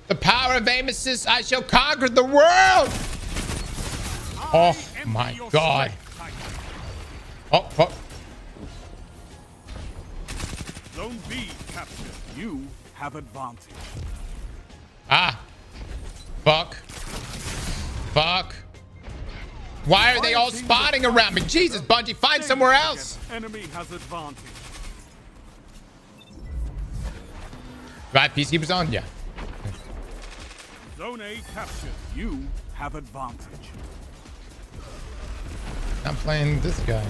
The power of aim assist, I shall conquer the world. Oh my god. Oh fuck. Zone B captured. You have advantage. Ah. Fuck. Fuck. Why are they all spawning around me? Jesus, Bungie, find somewhere else. Enemy has advantage. Right, peacekeepers on? Yeah. Zone A captured. You have advantage. I'm playing this guy.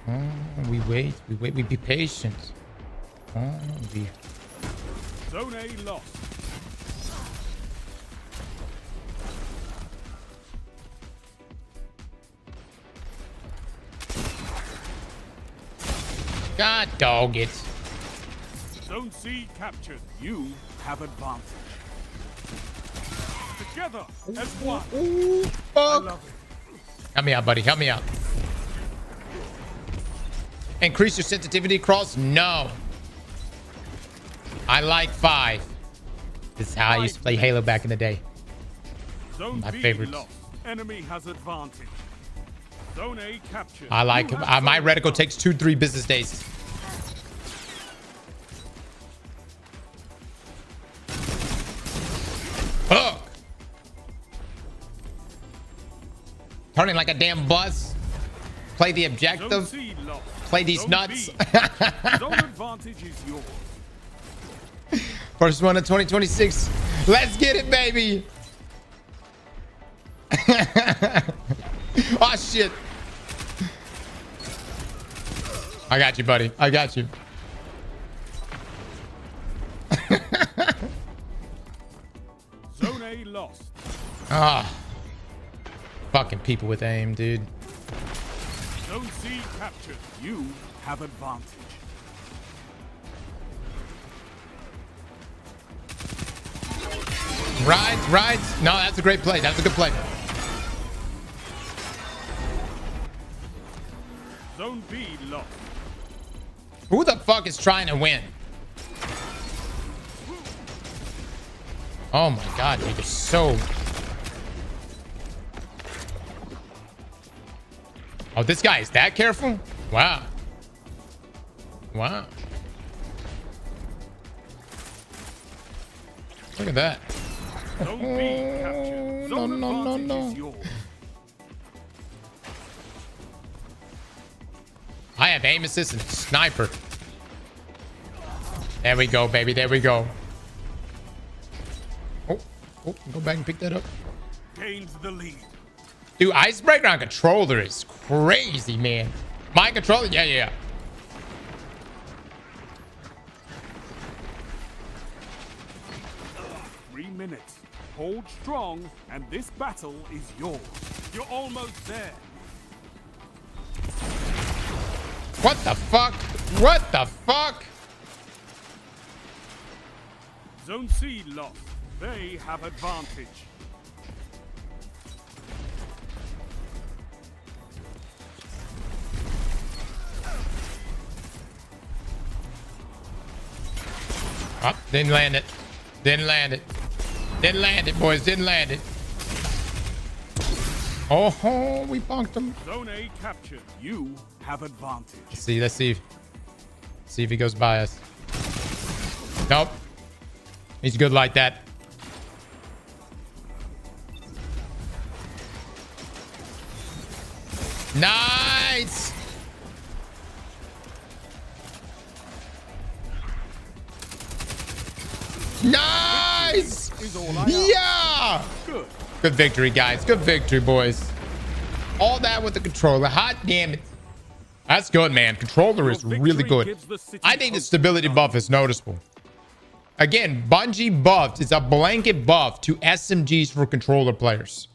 Oh, we wait, we be patient. Oh, we... Zone A lost. God dog it. Zone C captured. You have advantage. Together as one. Ooh, I fuck. love it. Help me out, buddy. Help me out. Increase your sensitivity, Cross? No. I like 5. This is how I used to play Halo back in the day. Zone My B favorites. lost. Enemy has advantage. Zone A captured. I like You have my zone reticle advantage. takes 2-3 business days. Fuck. Turning like a damn bus. Play the Zone objective. C lost. Play these Zone nuts. B. Zone advantage is yours. First one of 2026. Let's get it, baby. Oh shit. I got you, buddy. I got you. Zone A lost. Ah. Fucking people with aim, dude. Zone C captured. You have advantage. Right. No, that's a great play. That's a good play. Zone B lost. Who the fuck is trying to win? Oh my god, dude, you're so... Oh, this guy is that careful? Wow. Wow. Look at that. Zone B captured. Zone advantage is yours. I have aim assist and sniper. There we go, baby. There we go. Oh, go back and pick that up. Gains the lead. Dude, Icebreaker on controller is crazy, man. My controller, yeah. 3 minutes. Hold strong, and this battle is yours. You're almost there. What the fuck? What the fuck? Zone C lost. They have advantage. Oh, didn't land it. Didn't land it. Didn't land it, boys. Didn't land it. Oh, we bunked him. Zone A captured. You have advantage. Let's see. See if he goes by us. Nope. He's good like that. Nice. Nice. Is all I Yeah. Good. Good victory, guys. Good victory, boys. All that with the controller. Hot damn it. That's good, man. Controller is really good. I think the stability buff is noticeable. Again, Bungie buffed. It's a blanket buff to SMGs for controller players.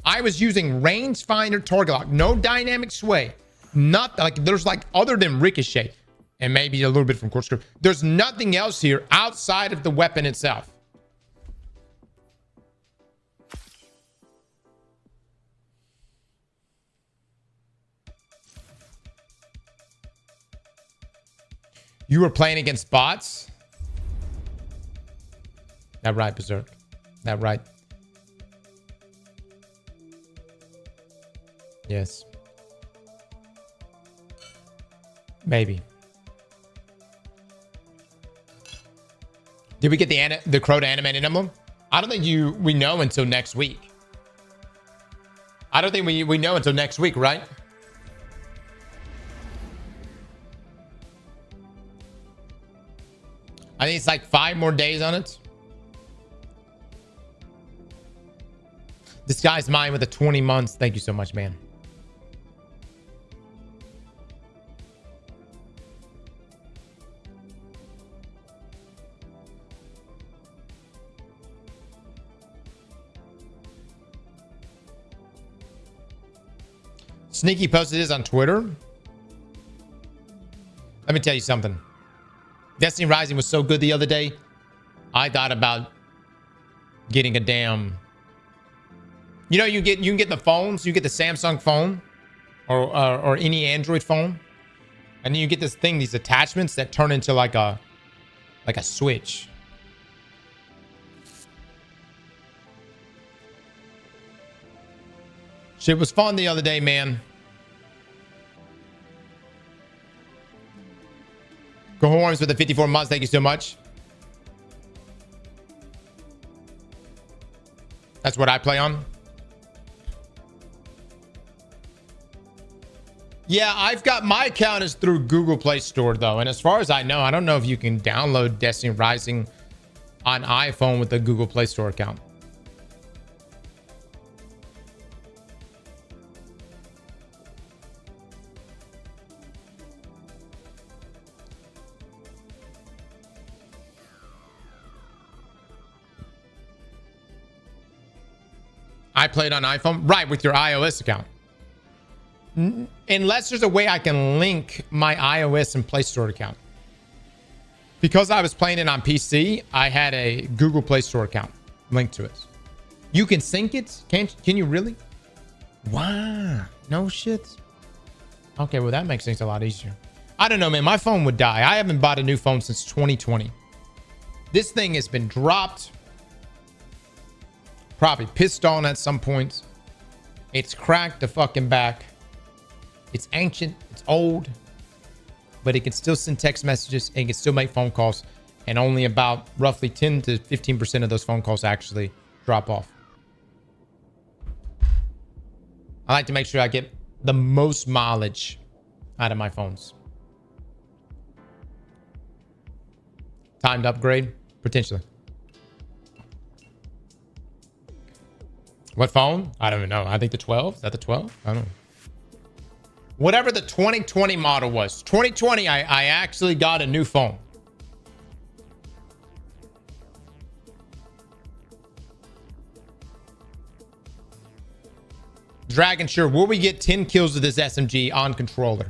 I was using rangefinder target lock. No dynamic sway. Not like there's like other than ricochet. And maybe a little bit from corkscrew. There's nothing else here outside of the weapon itself. You were playing against bots? That right, Berserk. That right. Yes. Maybe. Did we get the Crota animated emblem? I don't think we know until next week. I don't think we know until next week, right? I think it's like 5 more days on it. This guy's mine with the 20 months. Thank you so much, man. Sneaky posted this on Twitter. Let me tell you something. Destiny Rising was so good the other day. I thought about getting a damn. You know, you can get the phones. You get the Samsung phone, or any Android phone, and then you get this thing, these attachments that turn into like a switch. Shit was fun the other day, man. Go Horns with the 54 months. Thank you so much. That's what I play on. Yeah, I've got my account is through Google Play Store though, and as far as I know, I don't know if you can download Destiny Rising on iPhone with the Google Play Store account. I played on iPhone, right, with your iOS account. Unless there's a way I can link my iOS and Play Store account. Because I was playing it on PC, I had a Google Play Store account linked to it. You can sync it? Can you really? Wow. No shit. Okay, well, that makes things a lot easier. I don't know, man. My phone would die. I haven't bought a new phone since 2020. This thing has been dropped. Probably pissed on at some point. It's cracked the fucking back. It's ancient. It's old. But it can still send text messages and it can still make phone calls. And only about roughly 10 to 15% of those phone calls actually drop off. I like to make sure I get the most mileage out of my phones. Timed upgrade? Potentially. What phone? I don't even know. I think the 12. Is that the 12? I don't know. Whatever the 2020 model was. 2020, I actually got a new phone. Dragon, sure. Will we get 10 kills with this SMG on controller?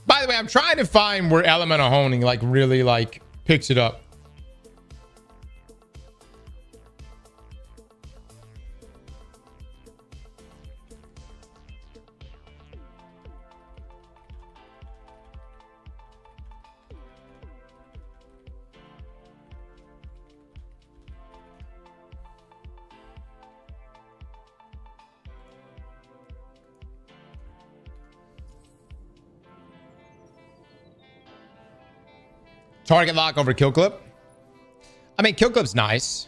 By the way, I'm trying to find where elemental honing like really like picks it up. Target lock over kill clip. I mean, kill clip's nice.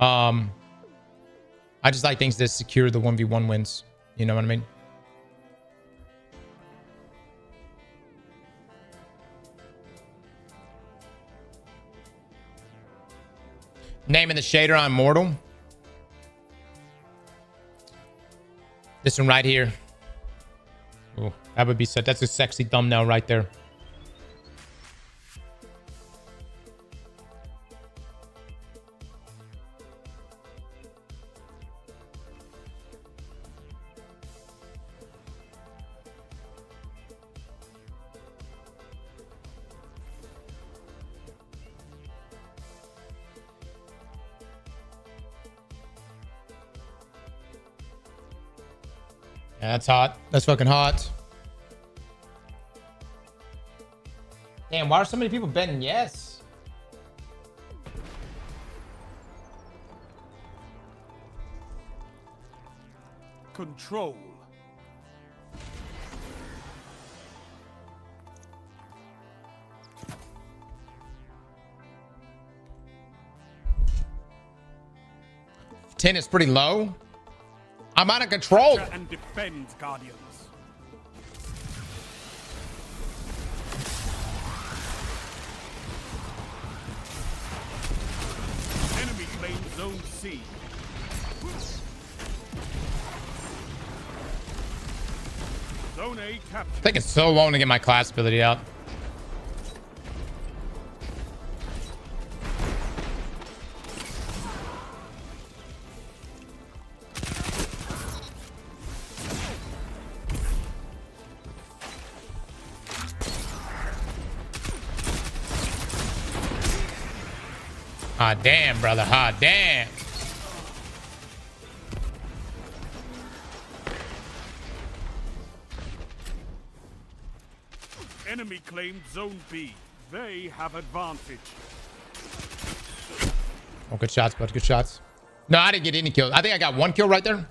I just like things that secure the 1v1 wins. You know what I mean? Naming the shader on Immortal. This one right here. Ooh, that would be set. That's a sexy thumbnail right there. Yeah, that's hot. That's fucking hot. Damn, why are so many people betting yes? Control. Ten is pretty low. I'm out of control. And defend, Guardians. Enemy claims Zone C. Zone A captured. Taking so long to get my class ability out. Ah, damn, brother. Ah, damn. Enemy claimed Zone B. They have advantage. Oh, good shots, bud. Good shots. No, I didn't get any kills. I think I got one kill right there.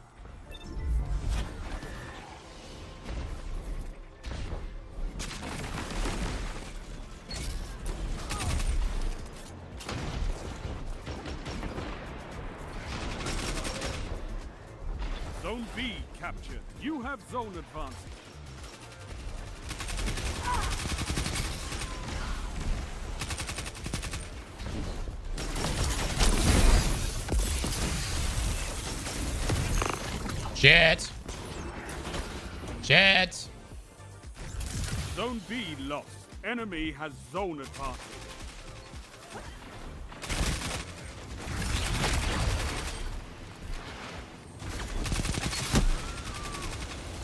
Zone B captured. You have zone advantage. Shit. Shit. Zone B lost. Enemy has zone advantage.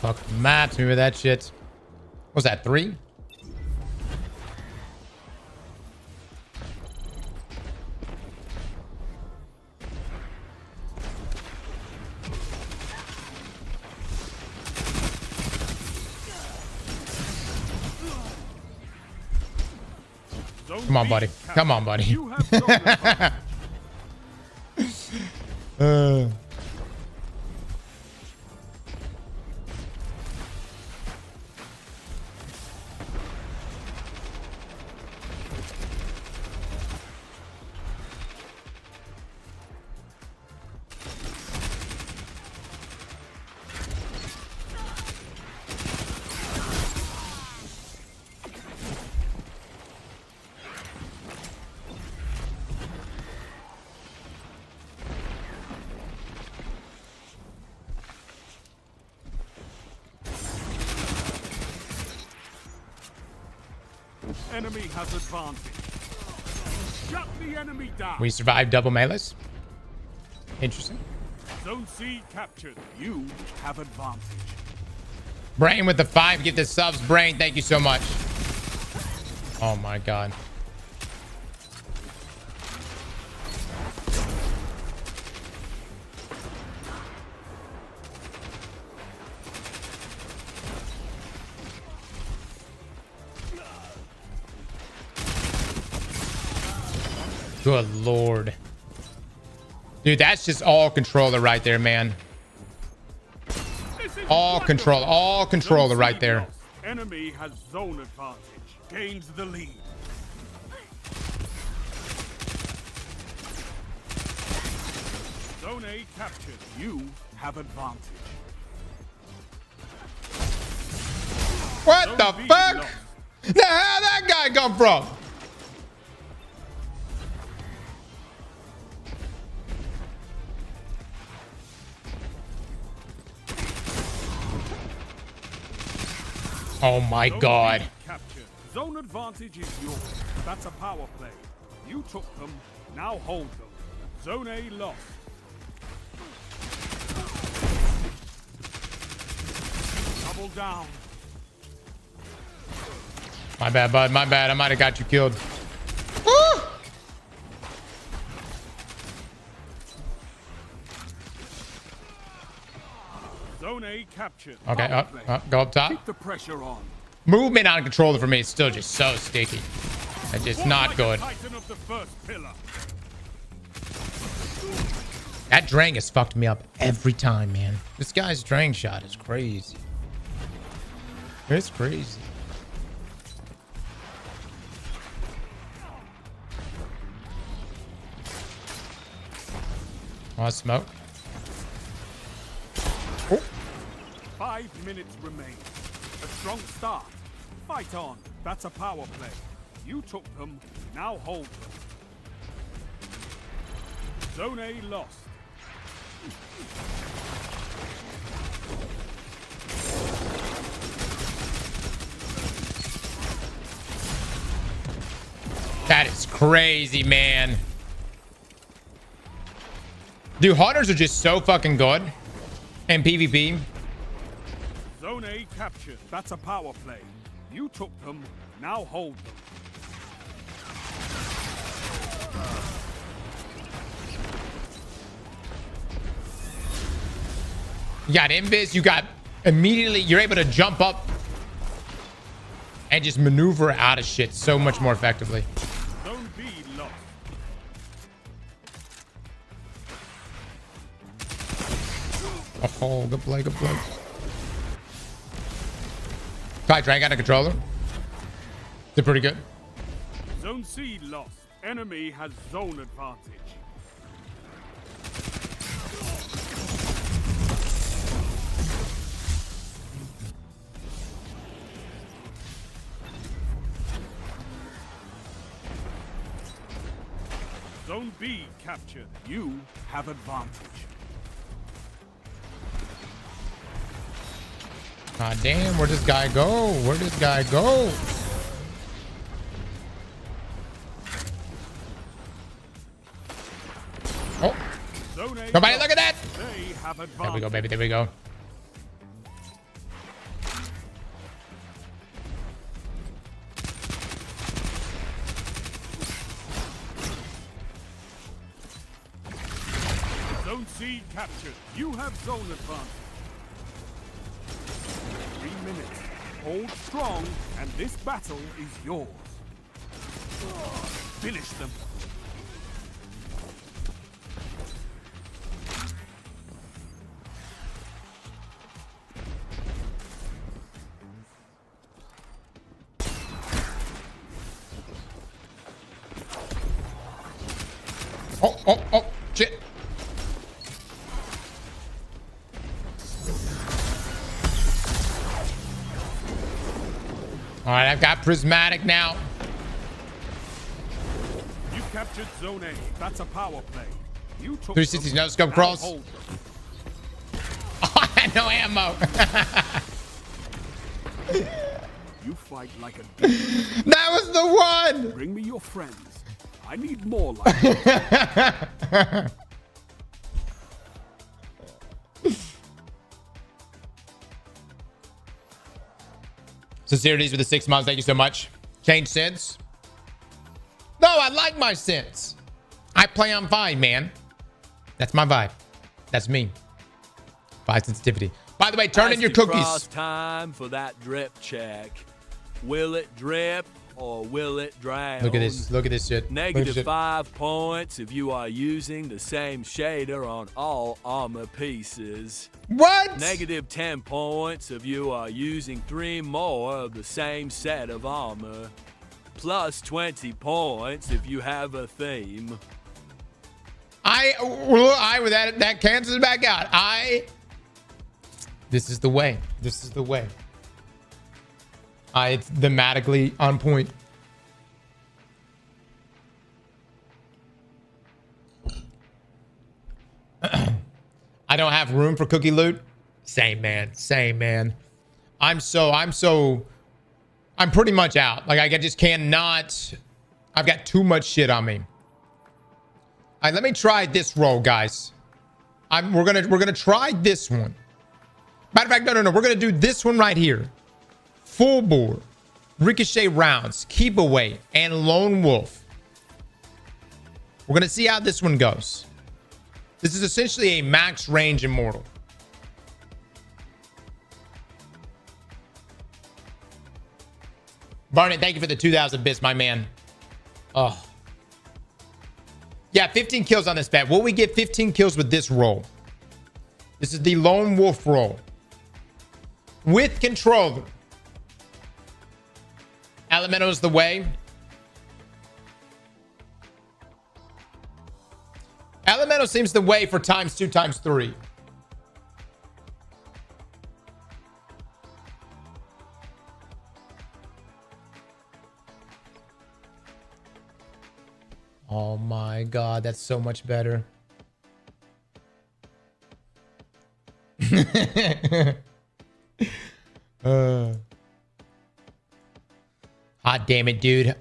Fuck, maps me with that shit. What was that, 3? Zone Come on, B buddy. captured. Come on, buddy. You have zone advantage. Enemy has advantage. Shut the enemy down. We survived double melees. Interesting. Zone C captured. You have advantage. Brain with the 5. Get the subs, Brain. Thank you so much. Oh my god. Good lord. Dude, that's just all controller right there, man. All controller right there. Enemy has zone advantage. Gains the lead. Zone A captured. You have advantage. What Zone the B fuck? lost. The hell that guy come from? Oh my Zone god. B captured. Zone advantage is yours. That's a power play. You took them. Now hold them. Zone A lost. Double down. My bad, bud. My bad. I might have got you killed. Woo! Zone A captured. Okay, Power up, play. go up top. Keep the pressure on. Movement on controller for me is still just so sticky. It's just Walk not like good. a titan of the first pillar. That Drang has fucked me up every time, man. This guy's Drang shot is crazy. It's crazy. Oh, smoke. Oh. 5 minutes remain. A strong start. Fight on. That's a power play. You took them. Now hold them. Zone A lost. That is crazy, man. Dude, hunters are just so fucking good in PvP. Zone A captured. That's a power play. You took them. Now hold them. You got invis, you got immediately, you're able to jump up and just maneuver out of shit so much more effectively. Zone B lost. Oh, good play, good play. Try Drang out a controller. They're pretty good. Zone C lost. Enemy has zone advantage. Zone B captured. You have advantage. God damn, where'd this guy go? Where'd this guy go? Oh, Zone A nobody lost. look at that. They have advantage. There we go, baby. There we go. Zone C captured. You have zone advantage. 3 minutes. Hold strong, and this battle is yours. Finish them. Oh, shit. All right, I've got prismatic now. You captured Zone A. That's a power play. You took 360 them. no scope Now cross. hold them. Oh, I had no ammo. You fight like a demon. That was the one. Bring me your friends. I need more like that. Sincerities with the 6 months. Thank you so much. Change sense? No, I like my sense. I play on 5, man. That's my vibe. That's me. 5 sensitivity. By the way, turn in your Aztecross cookies. Time for that drip check. Will it drip or will it drown? Look at this. Look at this shit. Look at this Negative shit. 5 points if you are using the same shader on all armor pieces. What? Negative 10 points if you are using 3 more of the same set of armor. Plus 20 points if you have a theme. I with that cancels back out. This is the way. This is the way. It's thematically on point. I don't have room for cookie loot. Same, man. Same, man. I'm pretty much out. Like, I just cannot. I've got too much shit on me. All right, let me try this roll, guys. We're gonna try this one. Matter of fact, no. We're gonna do this one right here. Full bore, ricochet rounds, keep away, and lone wolf. We're gonna see how this one goes. This is essentially a max range immortal. Barnett, thank you for the 2,000 bits, my man. Oh. Yeah, 15 kills on this bet. Will we get 15 kills with this roll? This is the lone wolf roll. With controller. Elemental is the way. Elemental seems the way for ×2 ×3. Oh my god, that's so much better. Hot damn it, dude.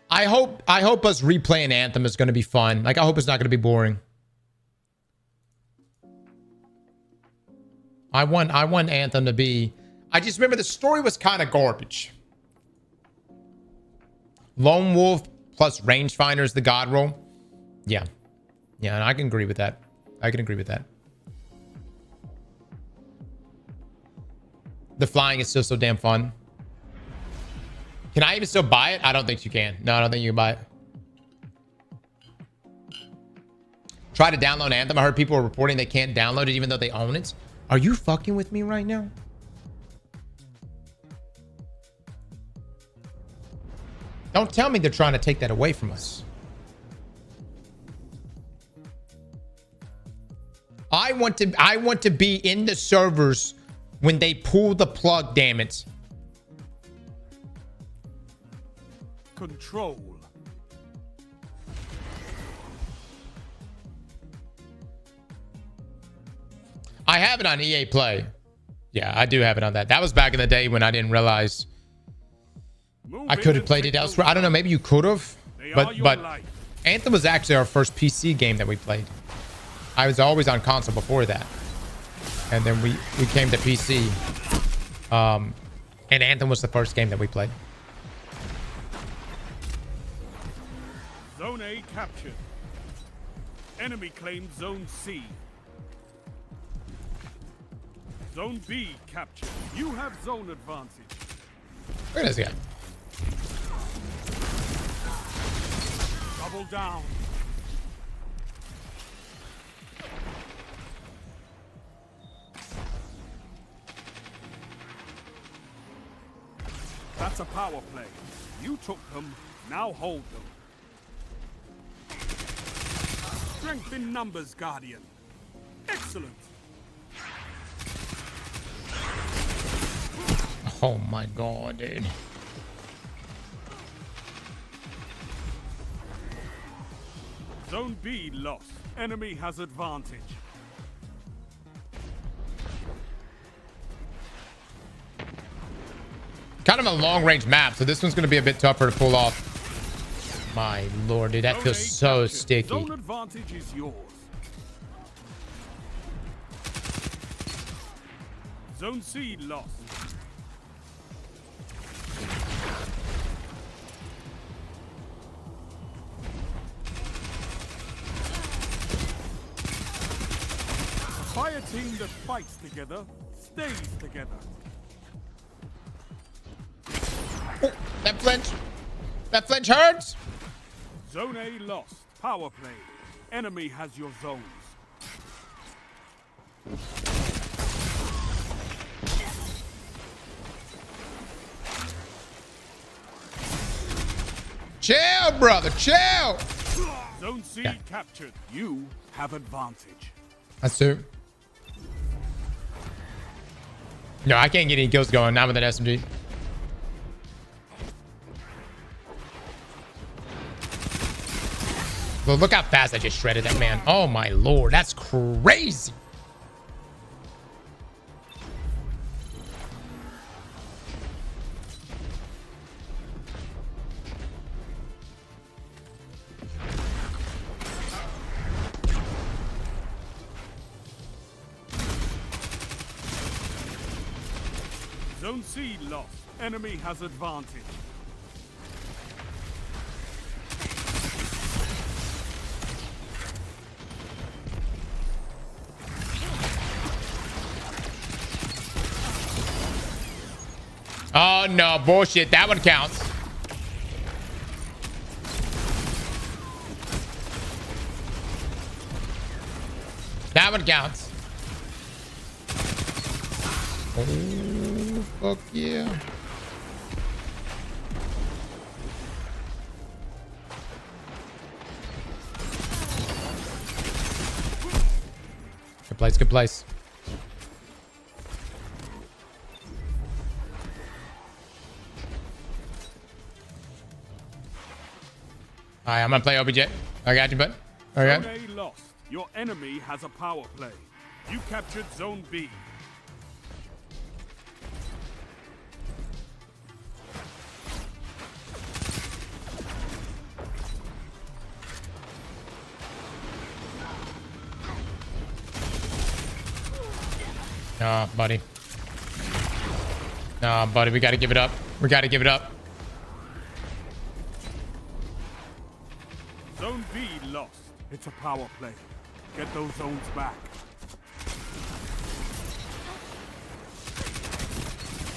I hope us replaying Anthem is going to be fun. Like, I hope it's not going to be boring. I want Anthem to be... I just remember the story was kind of garbage. Lone Wolf plus Rangefinder is the god roll. Yeah. Yeah, and I can agree with that. I can agree with that. The flying is still so damn fun. Can I even still buy it? I don't think you can. No, I don't think you can buy it. Try to download Anthem. I heard people are reporting they can't download it even though they own it. Are you fucking with me right now? Don't tell me they're trying to take that away from us. I want to be in the servers when they pull the plug, damn it. Control. I have it on EA Play. Yeah, I do have it on that. That was back in the day when I didn't realize I could have played it elsewhere. I don't know, maybe you could have. But Anthem was actually our first PC game that we played. I was always on console before that. And then we came to PC. And Anthem was the first game that we played. Zone A captured. Enemy claimed Zone C. Zone B captured. You have zone advantage. Where is he at? Double down. That's a power play. You took them, now hold them. Strength in numbers, Guardian. Excellent. Oh my god, dude. Zone B lost. Enemy has advantage. Kind of a long-range map, so this one's going to be a bit tougher to pull off. My lord, dude, that feels so sticky. Zone advantage is yours. Zone C lost. Fire team that fights together stays together. Oh, that flinch hurts. Zone A lost. Power play. Enemy has your zones. Chill, brother, chill. Zone C captured. You have advantage. That's two. No, I can't get any kills going. Not with that SMG. Well, look how fast I just shredded that man. Oh my lord, that's crazy. Zone C lost. Enemy has advantage. Oh no, bullshit. That one counts. That one counts. Oh, fuck yeah. Good place, good place. All right, I'm gonna play OBJ. I got you, bud. Okay. Zone A lost. Your enemy has a power play. You captured Zone B. Nah, buddy. Nah, buddy. We gotta give it up. We gotta give it up. Zone B lost. It's a power play. Get those zones back.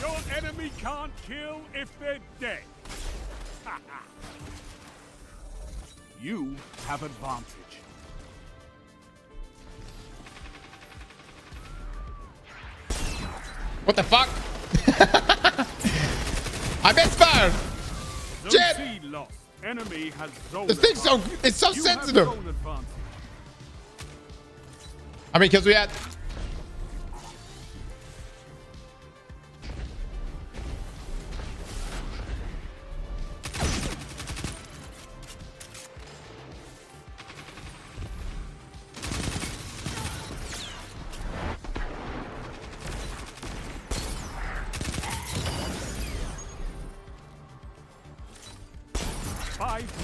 Your enemy can't kill if they're dead. You have advantage. What the fuck? I misfired. Zone Shit. C lost. Enemy has zone This thing's so, it's so You sensitive. have zone advantage. How many kills we had?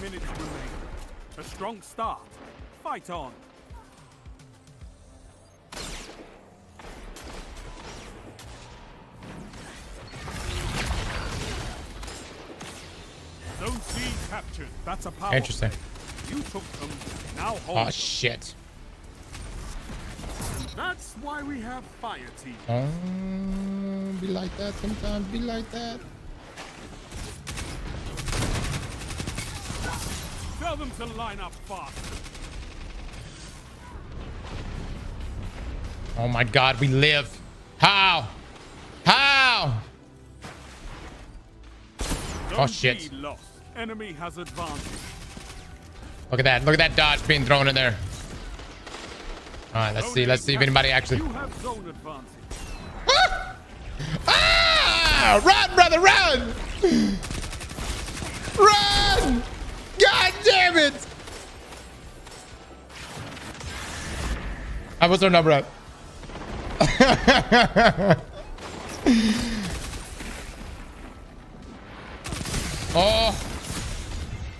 Minutes remain. A strong start. Fight on. Zone C captured. That's a power. Interesting. play. You took them. Now hold. Oh shit. That's why we have fire team. Oh, be like that sometimes. Be like that. Tell them to line up fast. Oh my god, we live. How? How? Zone shit. B lost. Enemy has advantage. Look at that. Look at that dodge being thrown in there. All right, let's see. Let's see if anybody actually. You have zone advantage. Ah! Ah! Run, brother, run! Run! God damn it! What's our number at? Oh,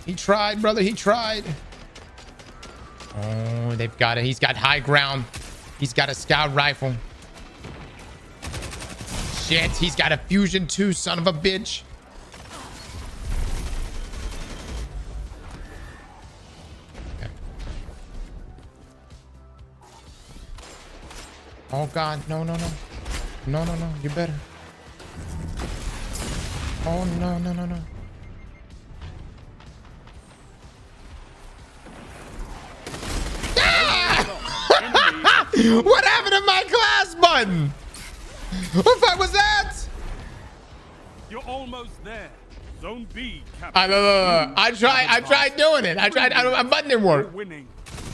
he tried, brother. He tried. Oh, they've got it. He's got high ground. He's got a scout rifle. Shit, he's got a fusion too, son of a bitch. Okay. Oh god, no, no, no. No, no, no, you better. Oh no, no, no, no. What happened to my class button? What the fuck was that? You're almost there. Zone B captured. I tried doing it. I tried. My button didn't work. You're winning.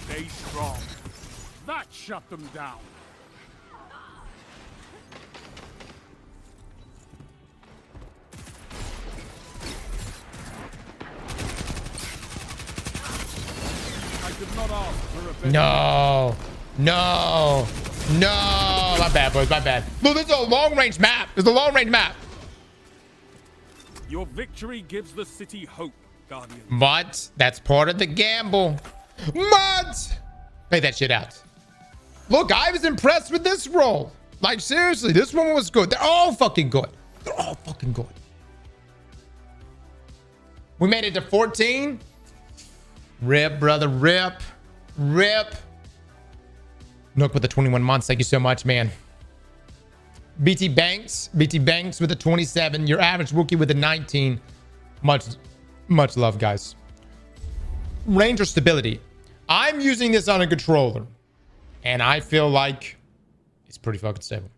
Stay strong. That shut them down. I did not ask for a better. No. No. No. My bad, boys. My bad. Look, this is a long-range map. This is a long-range map. Your victory gives the city hope, Guardian. But that's part of the gamble. But play that shit out. Look, I was impressed with this roll. Like, seriously, this one was good. They're all fucking good. They're all fucking good. We made it to 14. Rip, brother. Rip. Rip. Nook with the 21 months. Thank you so much, man. BT Banks with a 27. Your average rookie with a 19. Much love, guys. Ranger stability. I'm using this on a controller, and I feel like it's pretty fucking stable.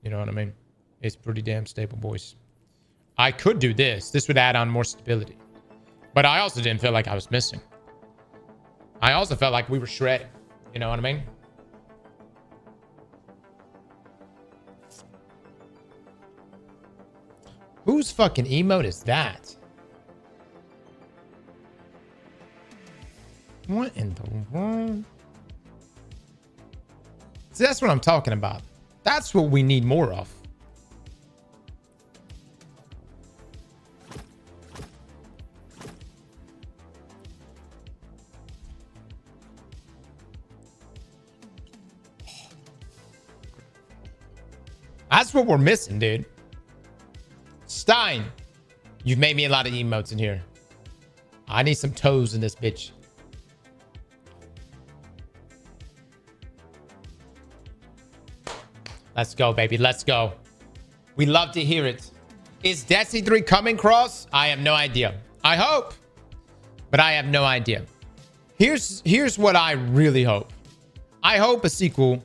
You know what I mean? It's pretty damn stable, boys. I could do this. This would add on more stability. But I also didn't feel like I was missing. I also felt like we were shredding. You know what I mean? Whose fucking emote is that? What in the world? See, that's what I'm talking about. That's what we need more of. That's what we're missing, dude. Stein, you've made me a lot of emotes in here. I need some toes in this bitch. Let's go, baby. Let's go. We love to hear it. Is Destiny 3 coming, Cross? I have no idea. I hope, but I have no idea. Here's what I really hope. I hope a sequel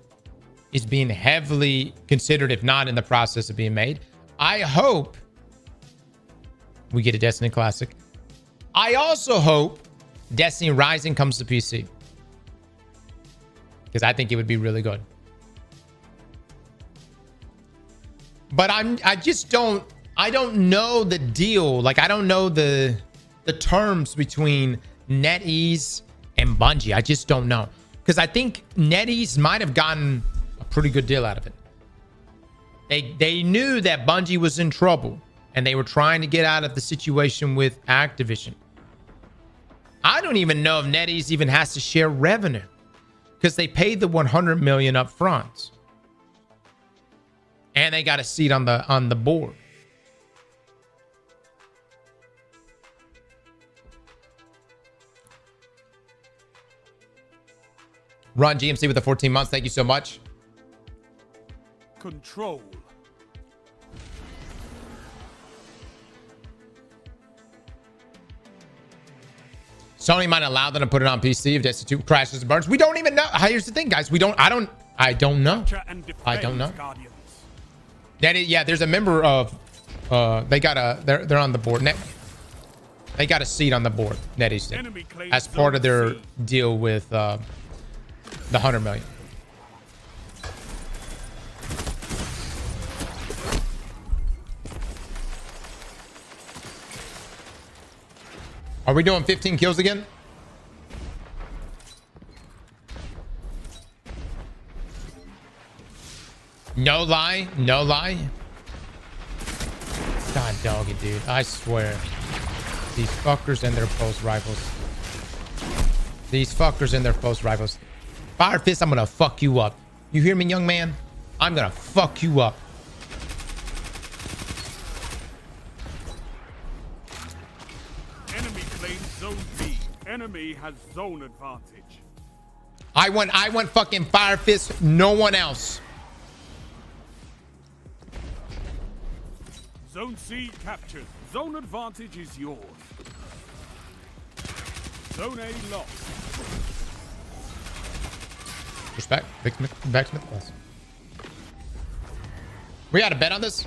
is being heavily considered, if not in the process of being made. I hope we get a Destiny Classic. I also hope Destiny Rising comes to PC, because I think it would be really good. But I don't know the deal. Like, I don't know the terms between NetEase and Bungie. I just don't know. Because I think NetEase might have gotten a pretty good deal out of it. They knew that Bungie was in trouble, and they were trying to get out of the situation with Activision. I don't even know if NetEase even has to share revenue, because they paid the $100 million up front. And they got a seat on the board. Run GMC with the 14 months. Thank you so much. Control. Sony might allow them to put it on PC if Destiny 2 crashes and burns. We don't even know. Here's the thing, guys. I don't know. I don't know. Yeah, there's a member of they're on the board. They got a seat on the board, NetEase did, as part of their deal with the 100 million. Are we doing 15 kills again? No lie. No lie. God dog it, dude. I swear. These fuckers and their pulse rifles. These fuckers and their pulse rifles. Fire Fist, I'm gonna fuck you up. You hear me, young man? I'm gonna fuck you up. Enemy claims zone B. Enemy has zone advantage. I want fucking Fire Fist, no one else. Zone C captured. Zone advantage is yours. Zone A lost. Respect. Back to Smith. We got a bet on this?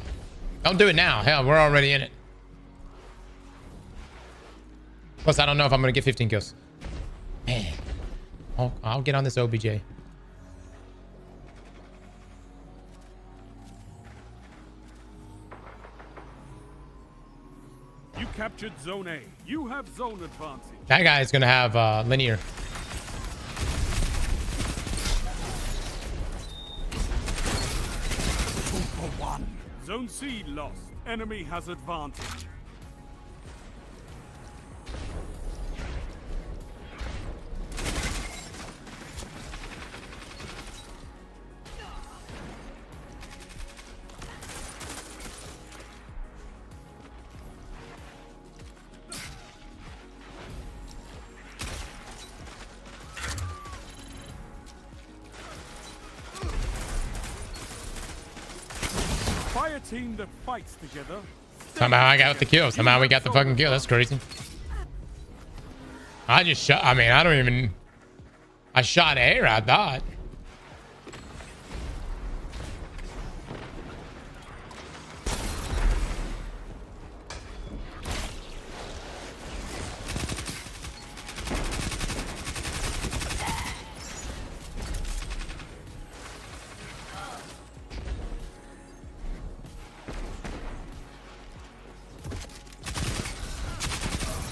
Don't do it now. Hell, we're already in it. Plus, I don't know if I'm going to get 15 kills. Man. I'll get on this OBJ. captured Zone A. You have zone advantage. That guy is gonna have linear. Zone C lost. Enemy has advantage. Fire team that fights together. Somehow I got the kill. Somehow we got the fucking kill. That's crazy. I just shot. I mean, I don't even. I shot air, I thought.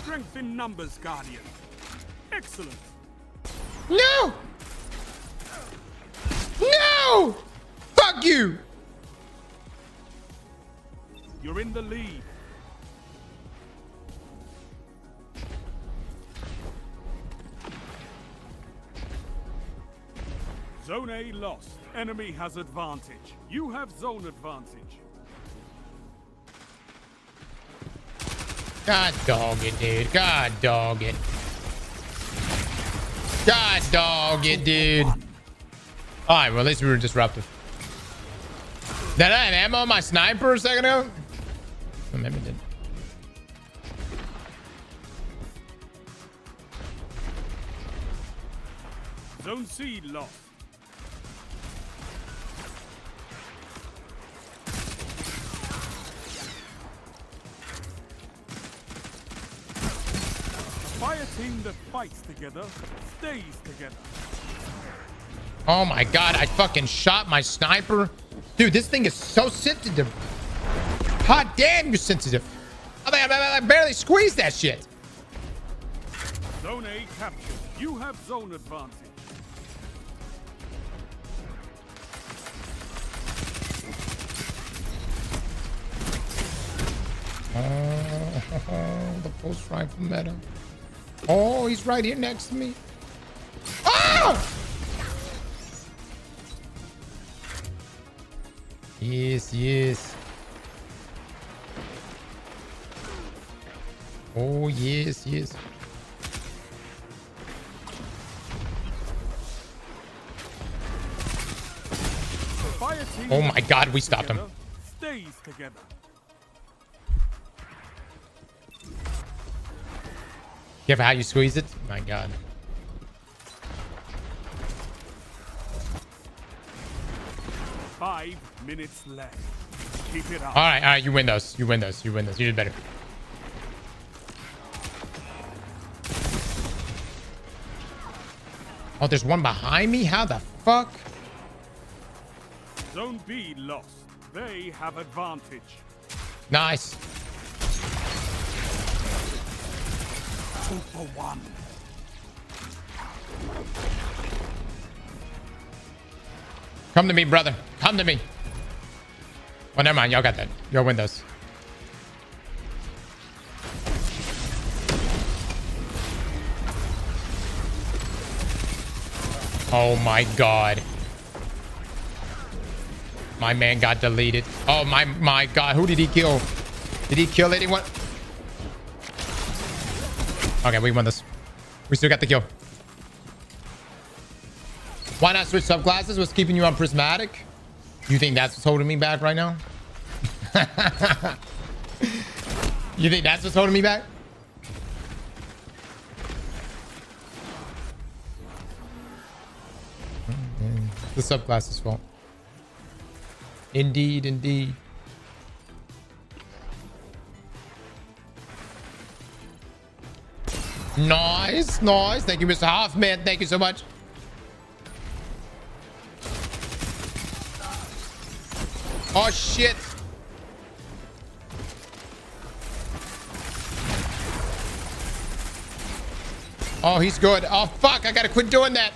Strength in numbers, Guardian. Excellent. No! No! Fuck you! You're in the lead. Zone A lost. Enemy has advantage. You have zone advantage. God dog it, dude. God dog it. God dog it, dude. Alright, well, at least we were disruptive. Did I have ammo on my sniper a second ago? Oh, maybe it did. Zone C lost. Fire team that fights together stays together. Oh my god, I fucking shot my sniper. Dude, this thing is so sensitive. Hot damn, you're sensitive. I barely squeezed that shit. Zone A captured. You have zone advantage. Oh, the post rifle meta. Oh, he's right here next to me. Oh! Yes, yes. Oh, yes, yes. Fire team Oh my god, we stopped him. together stays together. Careful how you squeeze it. My god. Five minutes left. Keep it up. All right, you win those. You win those. You win those. You did better. Oh, there's one behind me? How the fuck? Zone B lost. They have advantage. Nice. 2 for 1. Come to me, brother. Come to me. Oh, never mind. Y'all got that. Y'all win those. Oh my god. My man got deleted. Oh my god. Who did he kill? Did he kill anyone? Okay, we won this. We still got the kill. Why not switch subclasses? What's keeping you on prismatic? You think that's what's holding me back right now? You think that's what's holding me back? The subclass's fault. Indeed, indeed. Nice, nice. Thank you, Mr. Hoffman. Thank you so much. Oh, shit. Oh, he's good. Oh, fuck. I gotta quit doing that.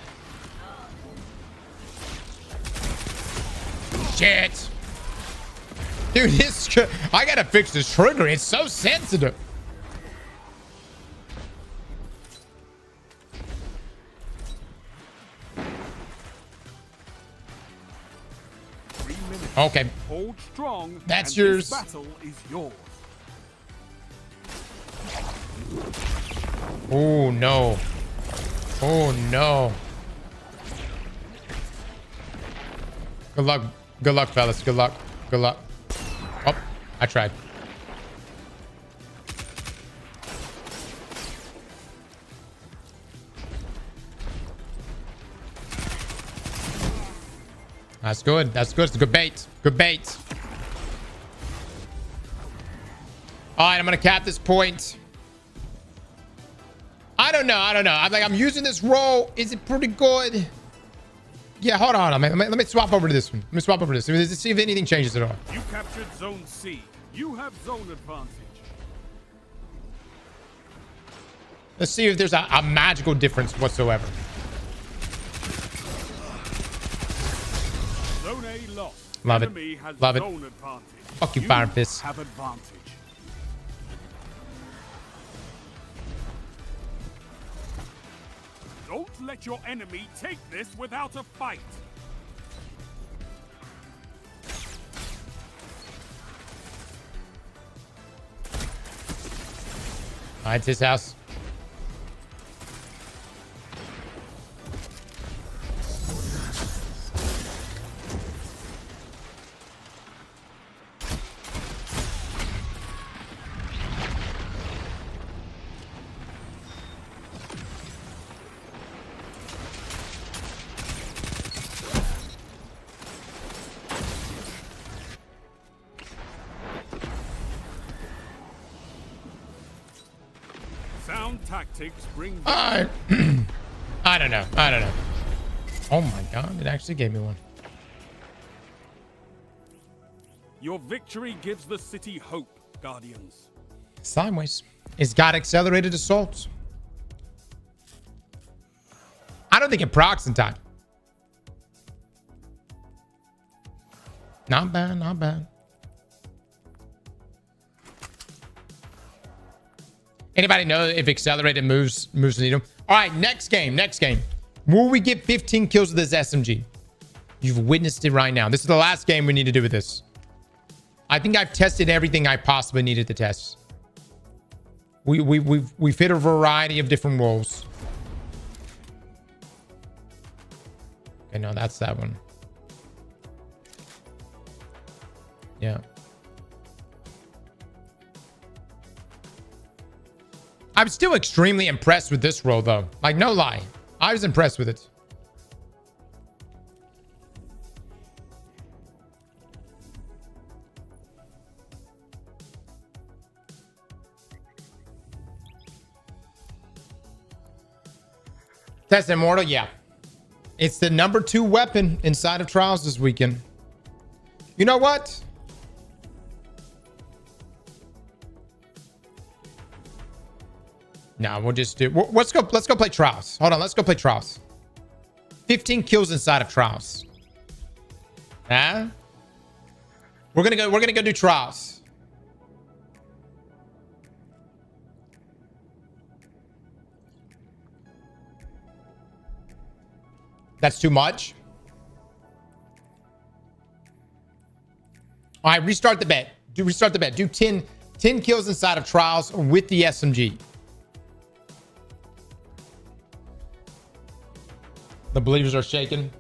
Shit. Dude, I gotta fix this trigger. It's so sensitive. Okay. Hold strong. That's and yours. This battle is yours. Oh, no. Oh, no. Good luck. Good luck, fellas. Good luck. Good luck. Oh, I tried. That's good. That's good. It's a good bait. Good bait. All right, I'm going to cap this point. I don't know. I'm using this roll. Is it pretty good? Yeah, hold on. Let me swap over to this one. Let me swap over to this. Let's see if anything changes at all. You captured Zone C. You have zone advantage. Let's see if there's a magical difference whatsoever. Zone A lost. Love it. Enemy has Love it. zone advantage. Fuck you, Fire Fist. Have advantage. Don't let your enemy take this without a fight. All right, it's his house. Sound tactics bring. I don't know. Oh my god, it actually gave me one. Your victory gives the city hope, Guardians. Sideways. It's got accelerated assaults. I don't think it procs in time. Not bad, not bad. Anybody know if accelerated moves need them? All right, next game. Will we get 15 kills with this SMG? You've witnessed it right now. This is the last game we need to do with this. I think I've tested everything I possibly needed to test. We've hit a variety of different roles. Okay, no, that's that one. Yeah. I'm still extremely impressed with this role, though. Like, no lie. I was impressed with it. Test Immortal, yeah. It's the number 2 weapon inside of Trials this weekend. You know what? No, we'll just do. Let's go play Trials. Hold on, let's go play Trials. 15 kills inside of Trials. Huh? We're gonna go do Trials. That's too much. All right, restart the bet. Restart the bet. Do 10 kills inside of Trials with the SMG. The believers are shaking.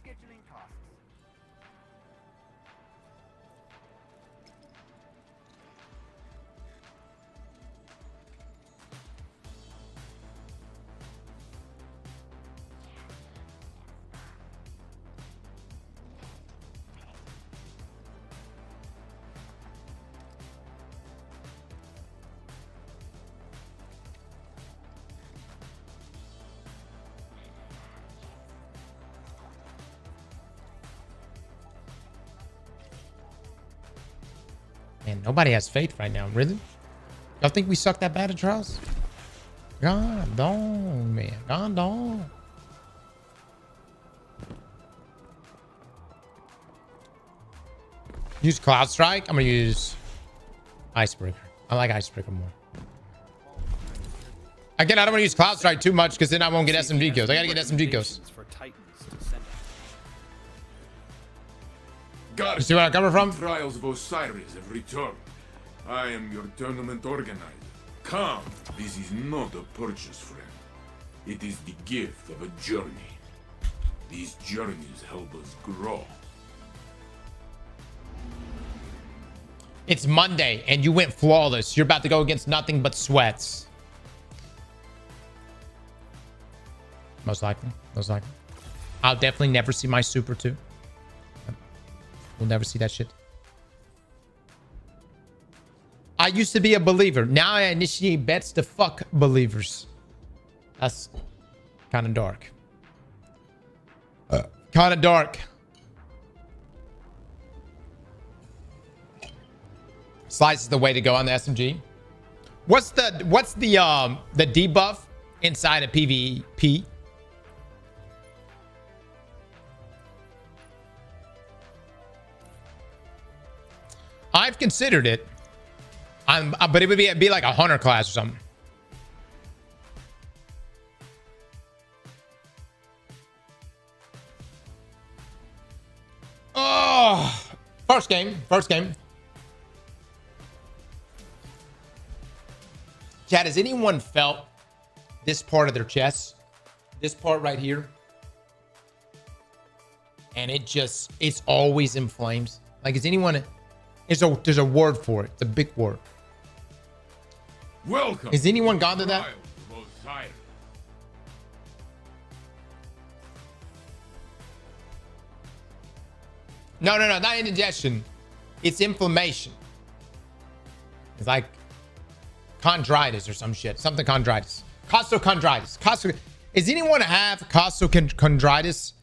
Scheduling tasks. Man, nobody has faith right now. Really? Y'all think we suck that bad at trials? God dong, man. God dong. Use Cloud Strike. I'm gonna use Icebreaker. I like Icebreaker more. Again, I don't want to use Cloud Strike too much because then I won't get SMG kills. I gotta get SMG kills. For Titans to send out. You see where I'm coming from? Trials of Osiris have returned. I am your tournament organizer. Come, this is not a purchase, friend. It is the gift of a journey. These journeys help us grow. It's Monday and you went flawless. You're about to go against nothing but sweats. Most likely. Most likely. I'll definitely never see my super 2. We'll never see that shit. I used to be a believer. Now I initiate bets to fuck believers. That's kind of dark. Kind of dark. Slice is the way to go on the SMG. What's the debuff inside of PvP? I've considered it. But it'd be like a hunter class or something. Oh, first game. Chat, has anyone felt this part of their chest? This part right here? And it's always in flames. Like, is anyone... There's a word for it. It's a big word. Welcome. Has anyone gone to that? No, not indigestion. It's inflammation. It's like chondritis or some shit. Something chondritis. Costochondritis. Is anyone have costochondritis?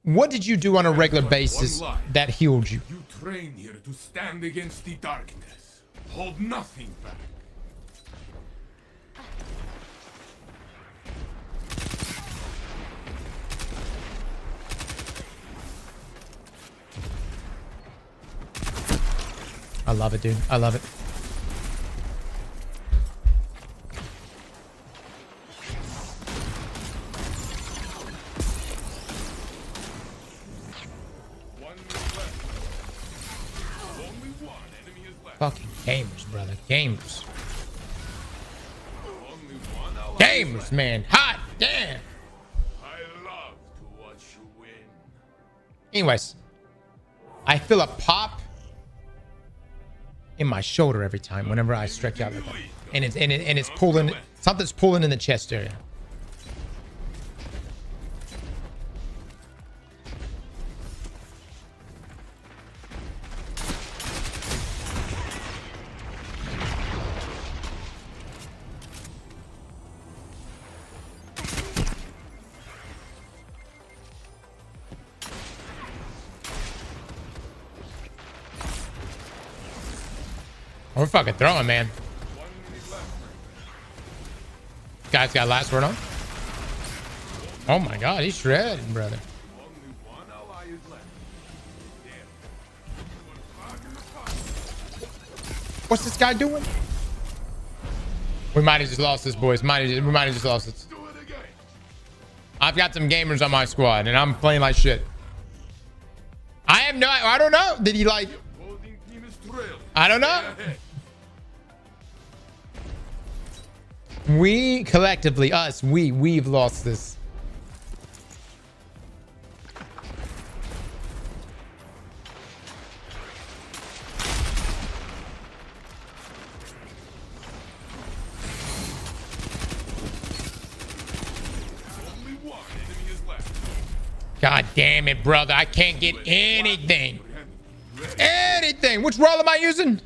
What did you do on a regular basis that healed you? You train here to stand against the darkness. Hold nothing back. I love it, dude. I love it. Fucking gamers, brother. Gamers. Gamers, man. Hot damn. I love to watch you win. Anyways, I feel a pop in my shoulder every time whenever I stretch out like that. And it's pulling, something's pulling in the chest area. We're fucking throwing, man. Guy's got last word on. Oh my god, he's shredding, brother. What's this guy doing? We might have just lost this, boys. We might have just lost it. I've got some gamers on my squad, and I'm playing like shit. I don't know. Did he like... I don't know. We collectively, we've lost this. God damn it, brother. I can't get anything. Anything. Which roll am I using?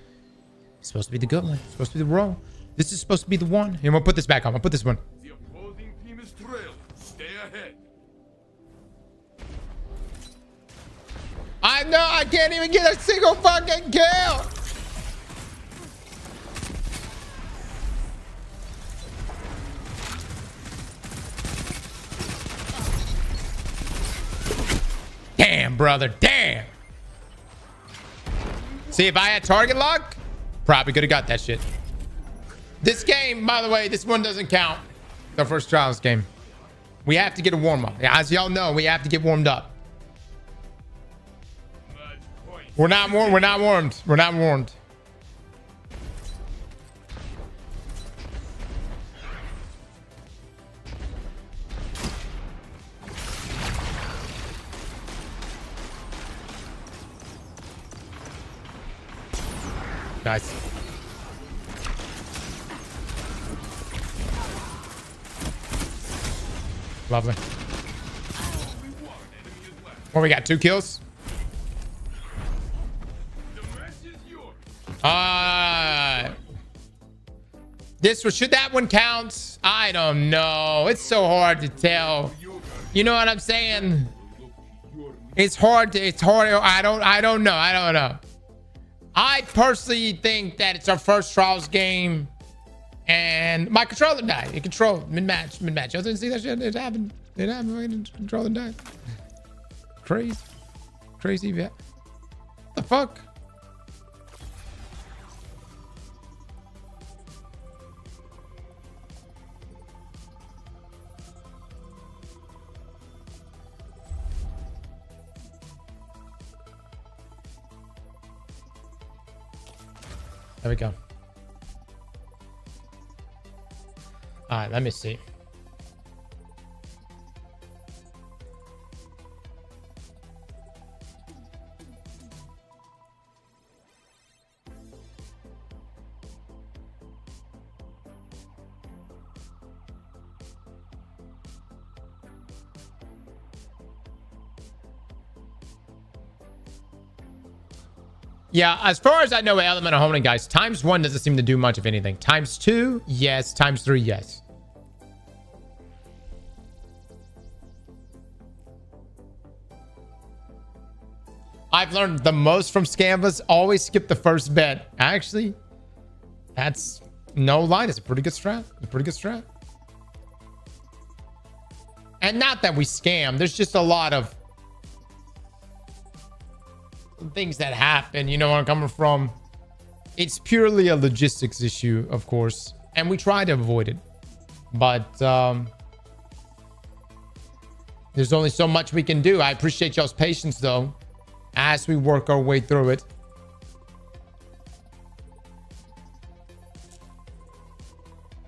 It's supposed to be the good one. It's supposed to be the roll. This is supposed to be the one. Here, I'm gonna put this back on. I'm gonna put this one. The opposing team is trailing. Stay ahead. I know I can't even get a single fucking kill. Damn, brother. Damn. See, if I had target lock, probably could have got that shit. This game, by the way, this one doesn't count. The first trials game. We have to get a warm up. As y'all know, we have to get warmed up. We're not warm. We're not warmed. We're not warmed. Nice. Lovely. What, we got 2 kills? This one, should that one count? I don't know. It's so hard to tell. You know what I'm saying? It's hard. I don't know. I personally think that it's our first trials game, and my controller died. It controlled mid-match. Y'all didn't see that shit? It happened. Controller died. Crazy. Yeah. What the fuck? There we go. All right, let me see. Yeah, as far as I know, Elemental Homing, guys, ×1 doesn't seem to do much of anything. ×2, yes. ×3, yes. I've learned the most from Scamvas. Always skip the first bet. Actually, that's no lie. It's a pretty good strat. And not that we scam. There's just a lot of things that happen, you know where I'm coming from. It's purely a logistics issue, of course, and we try to avoid it, but there's only so much we can do. I appreciate y'all's patience though as we work our way through it.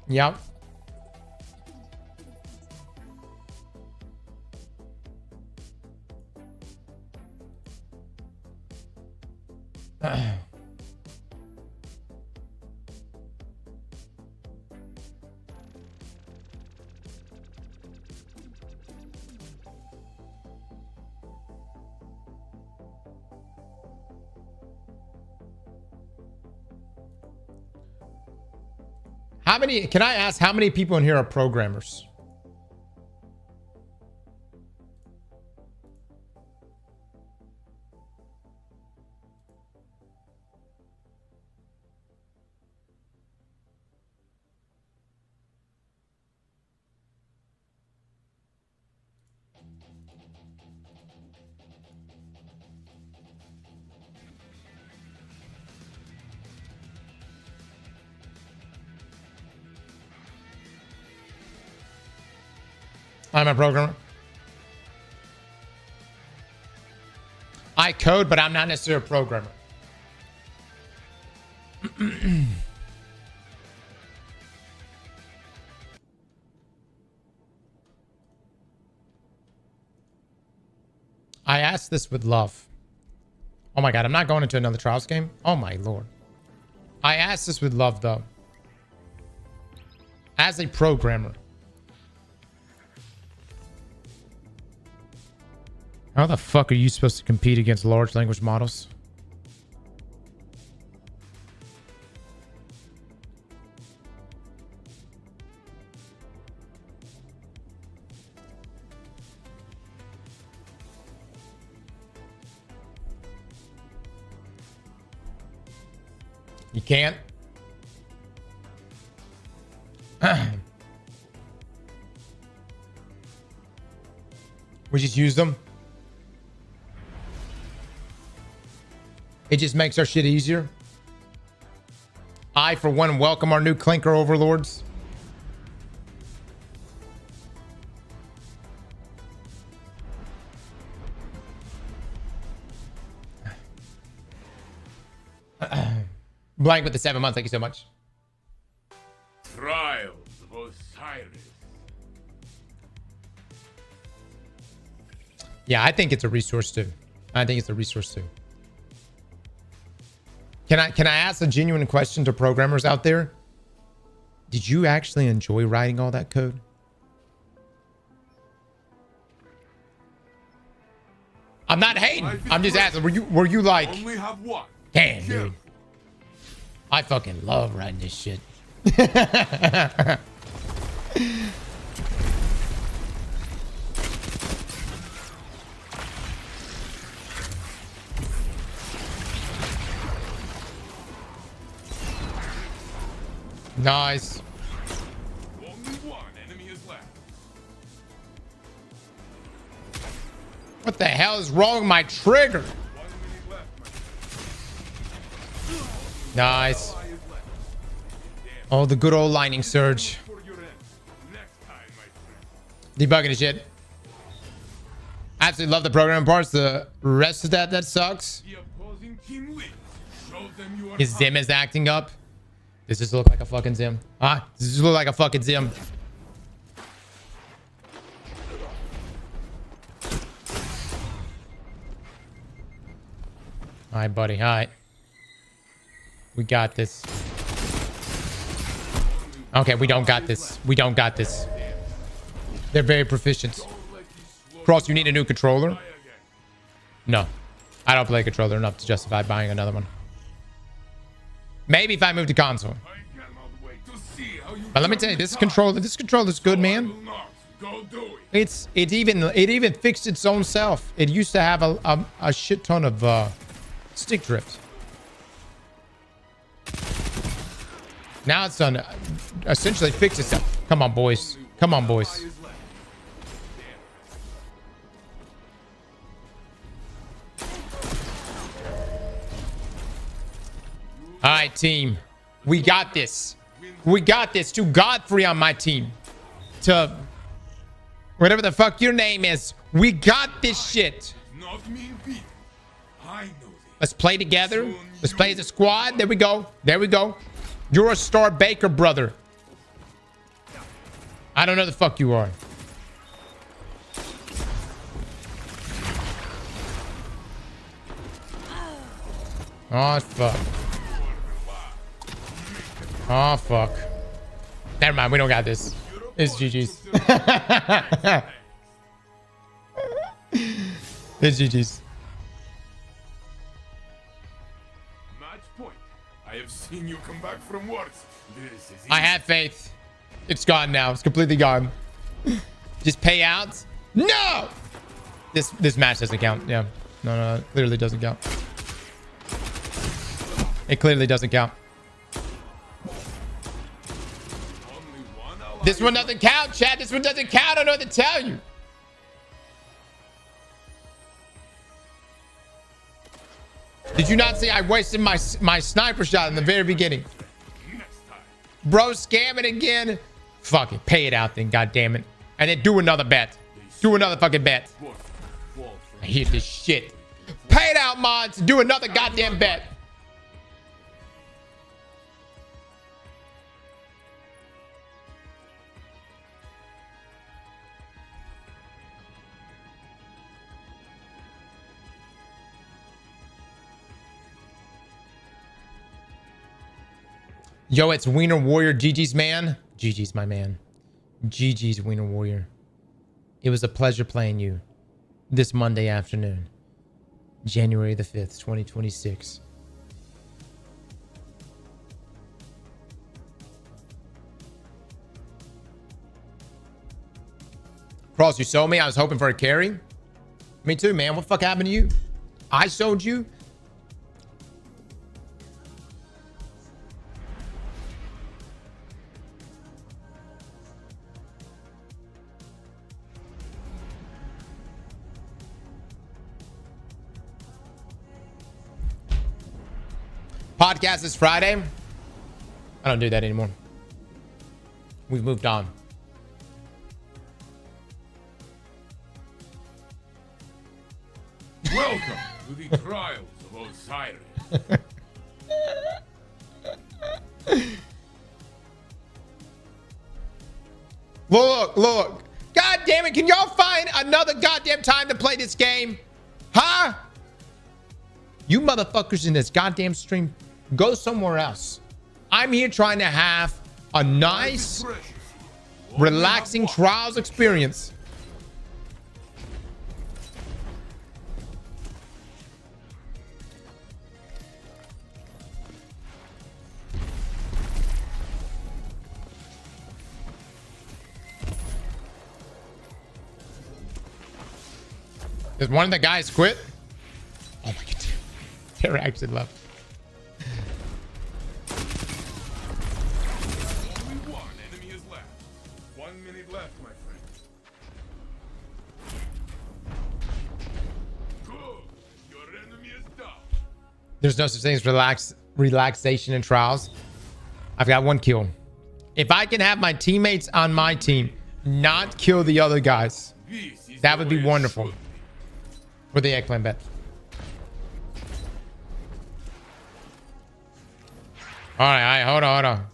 Yep. Can I ask how many people in here are programmers? I'm a programmer. I code, but I'm not necessarily a programmer. I asked this with love. Oh my God, I'm not going into another Trials game. Oh my Lord. I asked this with love though. As a programmer. How the fuck are you supposed to compete against large language models? You can't. We just use them. It just makes our shit easier. I, for one, welcome our new clinker overlords. Blank with the 7 months. Thank you so much. Trials of Osiris. Yeah, I think it's a resource too. I think it's a resource too. Can I ask a genuine question to programmers out there? Did you actually enjoy writing all that code? I'm not hating. I'm just asking. Were you like, Only have one. damn, dude? I fucking love writing this shit. Nice. Only one enemy is left. What the hell is wrong with my trigger? 1 minute left, my friend. Nice. Ally is left. Oh, the good old lightning surge. For your end. Next time, my friend. Debugging the shit. Absolutely love the programming parts. The rest of that sucks. The opposing team leads. Show them you are His Zim is acting up. Does this look like a fucking Zim? Huh? Does this look like a fucking Zim? All right, buddy. All right. We got this. Okay, we don't got this. We don't got this. They're very proficient. Cross, you need a new controller? No. I don't play controller enough to justify buying another one. Maybe if I move to console. I cannot wait to see how you But let me tell you, this controller's good, man. will not go do it. It even fixed its own self. It used to have a shit ton of stick drift. Now it's done essentially fixed itself. Come on, boys. Come on, boys. All right, team. We got this. We got this. To Godfrey on my team. To whatever the fuck your name is. We got this shit. Not me, Pete. I know this. Let's play together. Let's play as a squad. There we go. There we go. You're a Star Baker, brother. I don't know the fuck you are. Oh, fuck. Oh, fuck. Never mind. We don't got this. It's GG's. It's GG's. Match point. I have seen you come back from worse. This is I had faith. It's gone now. It's completely gone. Just pay out. No! This match doesn't count. Yeah. No, it clearly doesn't count. It clearly doesn't count. This one doesn't count, Chad. This one doesn't count. I don't know what to tell you. Did you not see I wasted my sniper shot in the very beginning? Bro, scam it again. Fuck it. Pay it out then, god damn it. And then do another bet. Do another fucking bet. I hate this shit. Pay it out, mods. Do another goddamn bet. Yo, it's Wiener Warrior. GG's, man. GG's, my man. GG's, Wiener Warrior. It was a pleasure playing you. this Monday afternoon, January the 5th, 2026. Cross, you sold me. I was hoping for a carry. Me too, man. What the fuck happened to you? I sold you? Podcast is Friday. I don't do that anymore. We've moved on. Welcome to the trials of Osiris. Look. God damn it. Can y'all find another goddamn time to play this game? Huh? You motherfuckers in this goddamn stream, go somewhere else. I'm here trying to have a nice, relaxing trials experience. Did one of the guys quit? Oh my god. They're actually left. Only one enemy is left. 1 minute left, my friend. Good. Your enemy is down. There's no such thing as relaxation in trials. I've got 1 kill. If I can have my teammates on my team not kill the other guys, that would be wonderful. For the eggplant bet. All right, hold on.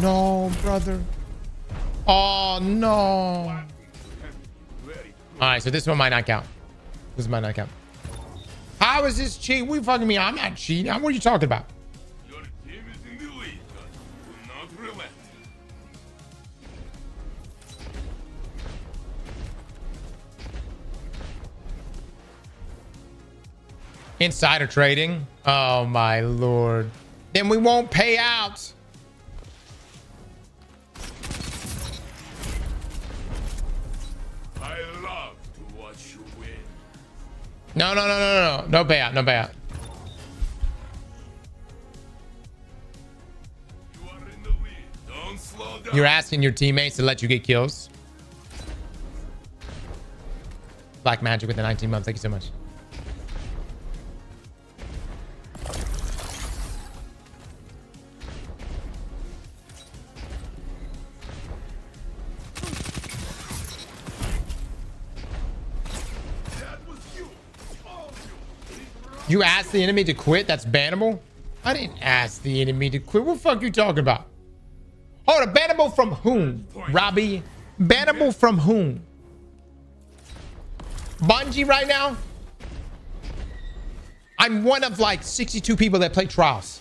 No, brother. Oh, no. All right, so this one might not count. This might not count. How is this cheat? What are you fucking me? I'm not cheating. What are you talking about? Your team is in the lead, but do not relent. Insider trading. Oh my lord. Then we won't pay out. I love to watch you win. No. No payout. No payout. You are in the lead. Don't slow down. You're asking your teammates to let you get kills. Black Magic with the 19 months. Thank you so much. You asked the enemy to quit? That's bannable? I didn't ask the enemy to quit. What the fuck are you talking about? Oh, the bannable from whom? Robbie? Bannable from whom? Bungie right now? I'm one of like 62 people that play trials.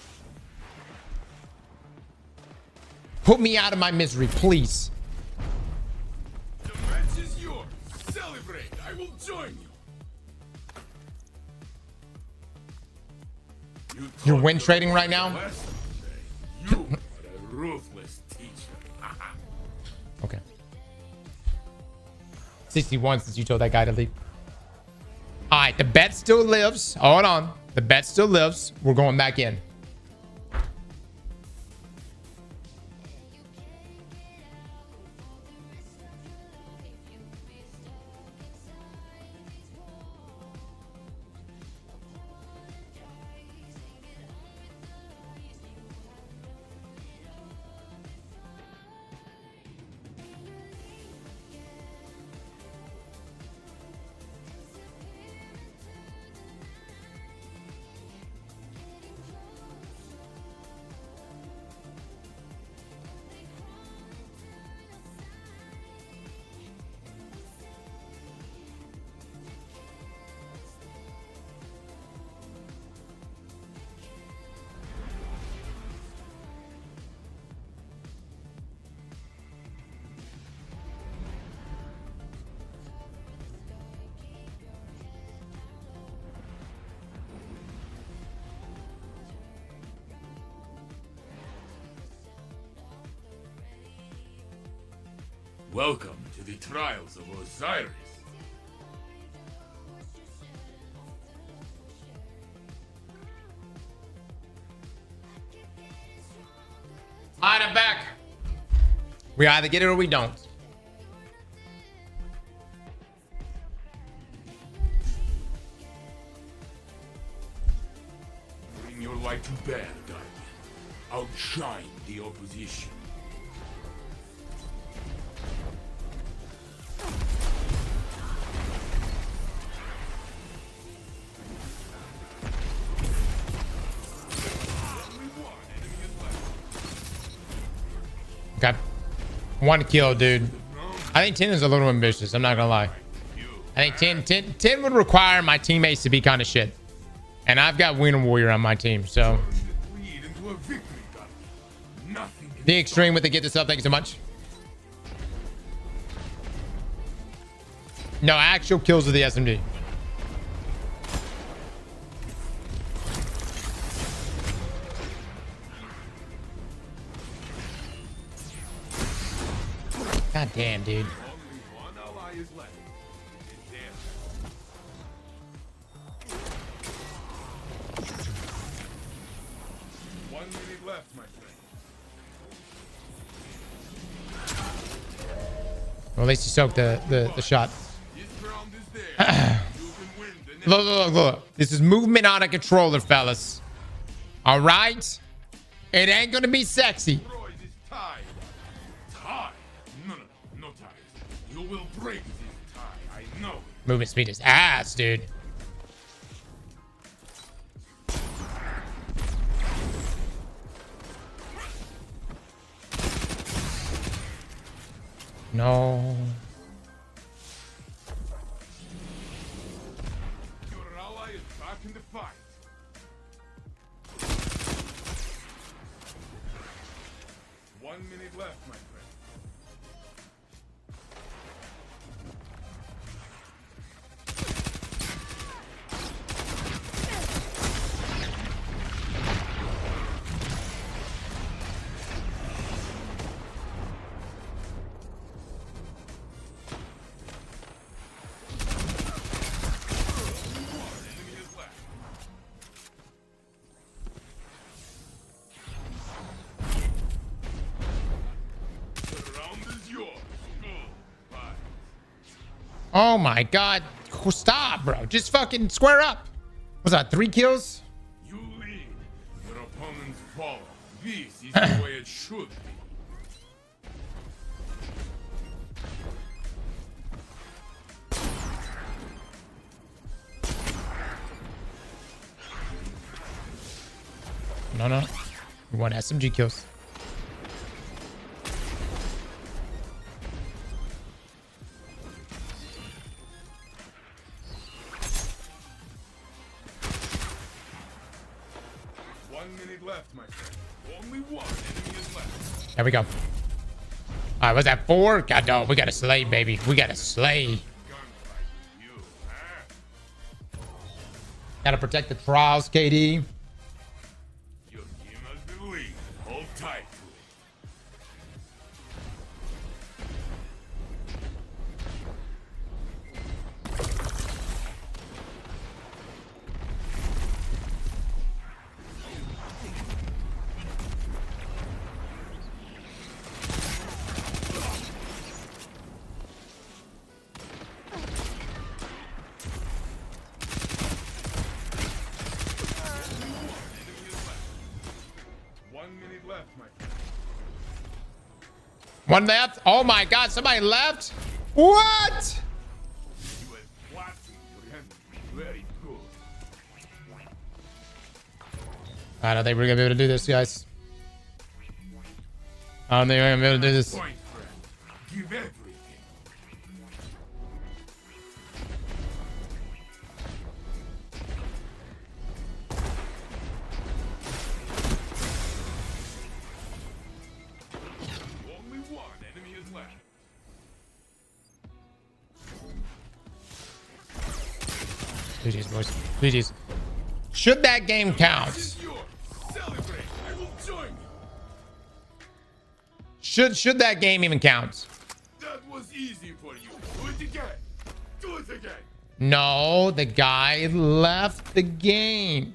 Put me out of my misery, please. The match is yours. Celebrate. I will join you. You're win trading right now? You are a ruthless teacher. Okay. 61 since you told that guy to leave. All right, the bet still lives. Hold on. The bet still lives. We're going back in. Welcome to the trials of Osiris. Alright, I'm back. We either get it or we don't. Bring your light to bear, Guardian. Outshine the opposition. Okay. One kill, dude. I think 10 is a little ambitious. I'm not gonna lie. I think 10 would require my teammates to be kind of shit. And I've got Winter Warrior on my team, so. The extreme with the get this up. Thank you so much. No, actual kills with the SMG. God damn, dude. Only one ally is left. It's there. One minute left, my friend. Well, at least he soaked the shot. This round is there. You can win the next. Look. This is movement on a controller, fellas. All right? It ain't gonna be sexy. Destroy this tie. Tie? No ties. You will break this tie. I know. Movement speed is ass, dude. No. Your ally is back in the fight. One minute left, my friend. Enemy is left. The round is yours. Go. Bye. Oh my god. Stop, bro. Just fucking square up. What's that? 3 kills? You lead. Your opponents follow. This is the way it should be. No. We want SMG kills. One minute left, my friend. Only one enemy is left. There we go. All right, what's that? 4? God, no. We got to slay, baby. We got to slay. Gunfight with you, huh? Got to protect the trials, KD. Your team has the lead. Hold tight to it. One minute left, my friend. One left. Oh my god, somebody left? What? You have flattened your enemy. Very good. I don't think we're gonna be able to do this, guys. I don't think we're gonna be able to do this. Point, friend. Give everything. Only one enemy is left. GG's, boys. GG's. Should that game count? This is yours. Celebrate. I will join you. Should that game even count? That was easy for you. Do it again. Do it again. No, the guy left the game.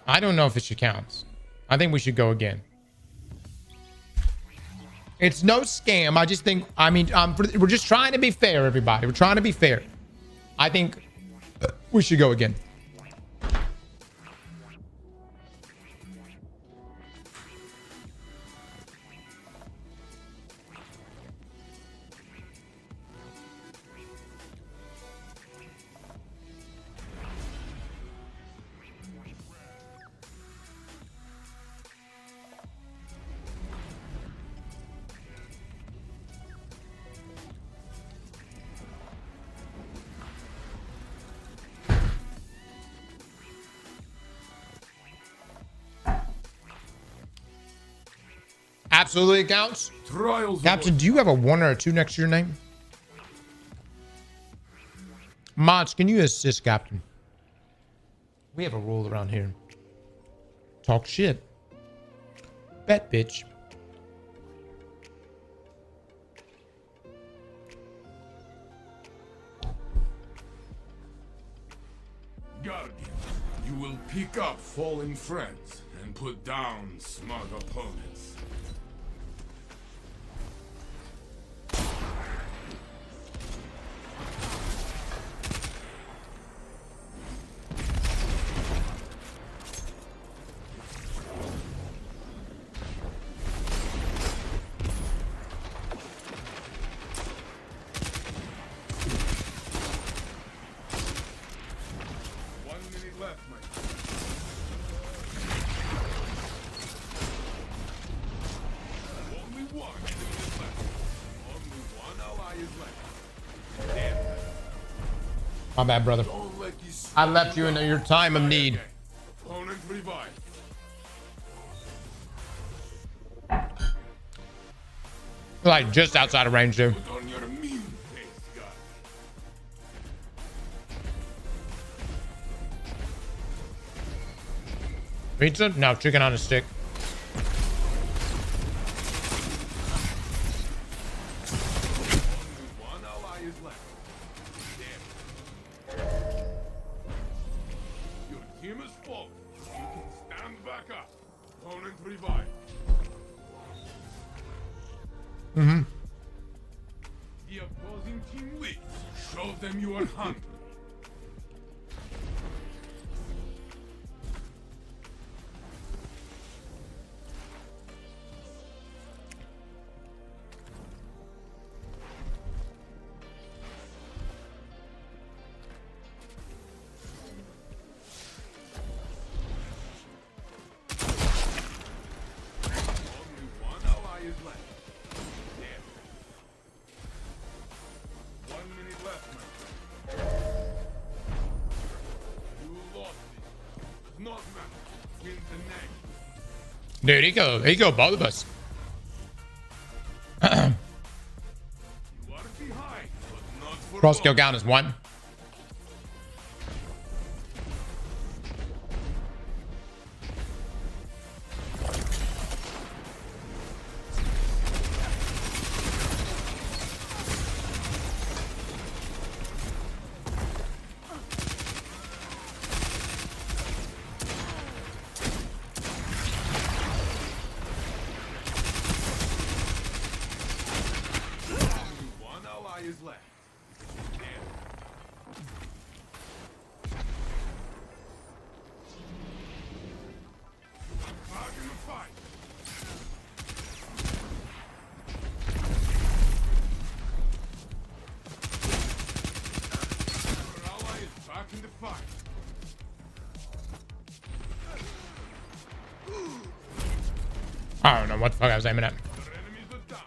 I don't know if it should count. I think we should go again. It's no scam. I just think, I mean, we're just trying to be fair, everybody. We're trying to be fair. I think we should go again. Absolutely it counts. Trials. Captain, do you have a 1 or a 2 next to your name? Mods, can you assist Captain? We have a rule around here. Talk shit. Bet, bitch. Guardian, you will pick up fallen friends and put down smug opponents. My bad, brother. I left you in your time of need. Opponent revived. Like just outside of range, dude. Put on your mean face, guy. Pizza? No, chicken on a stick. One ally is left. Your team is full. You can stand back up. Opponent revived. Mm-hmm. The opposing team leads. Show them you are hungry. Only one ally is left. Damn. 1 minute left, my friend. You lost it. Does not matter. Win the next. Dude, he go both of us. You are behind, but not for Cross long. kill count is 1. One ally is left. Damn. Back in the fight. Your ally is back in the fight. I don't know what the fuck I was aiming at. Your enemies are down.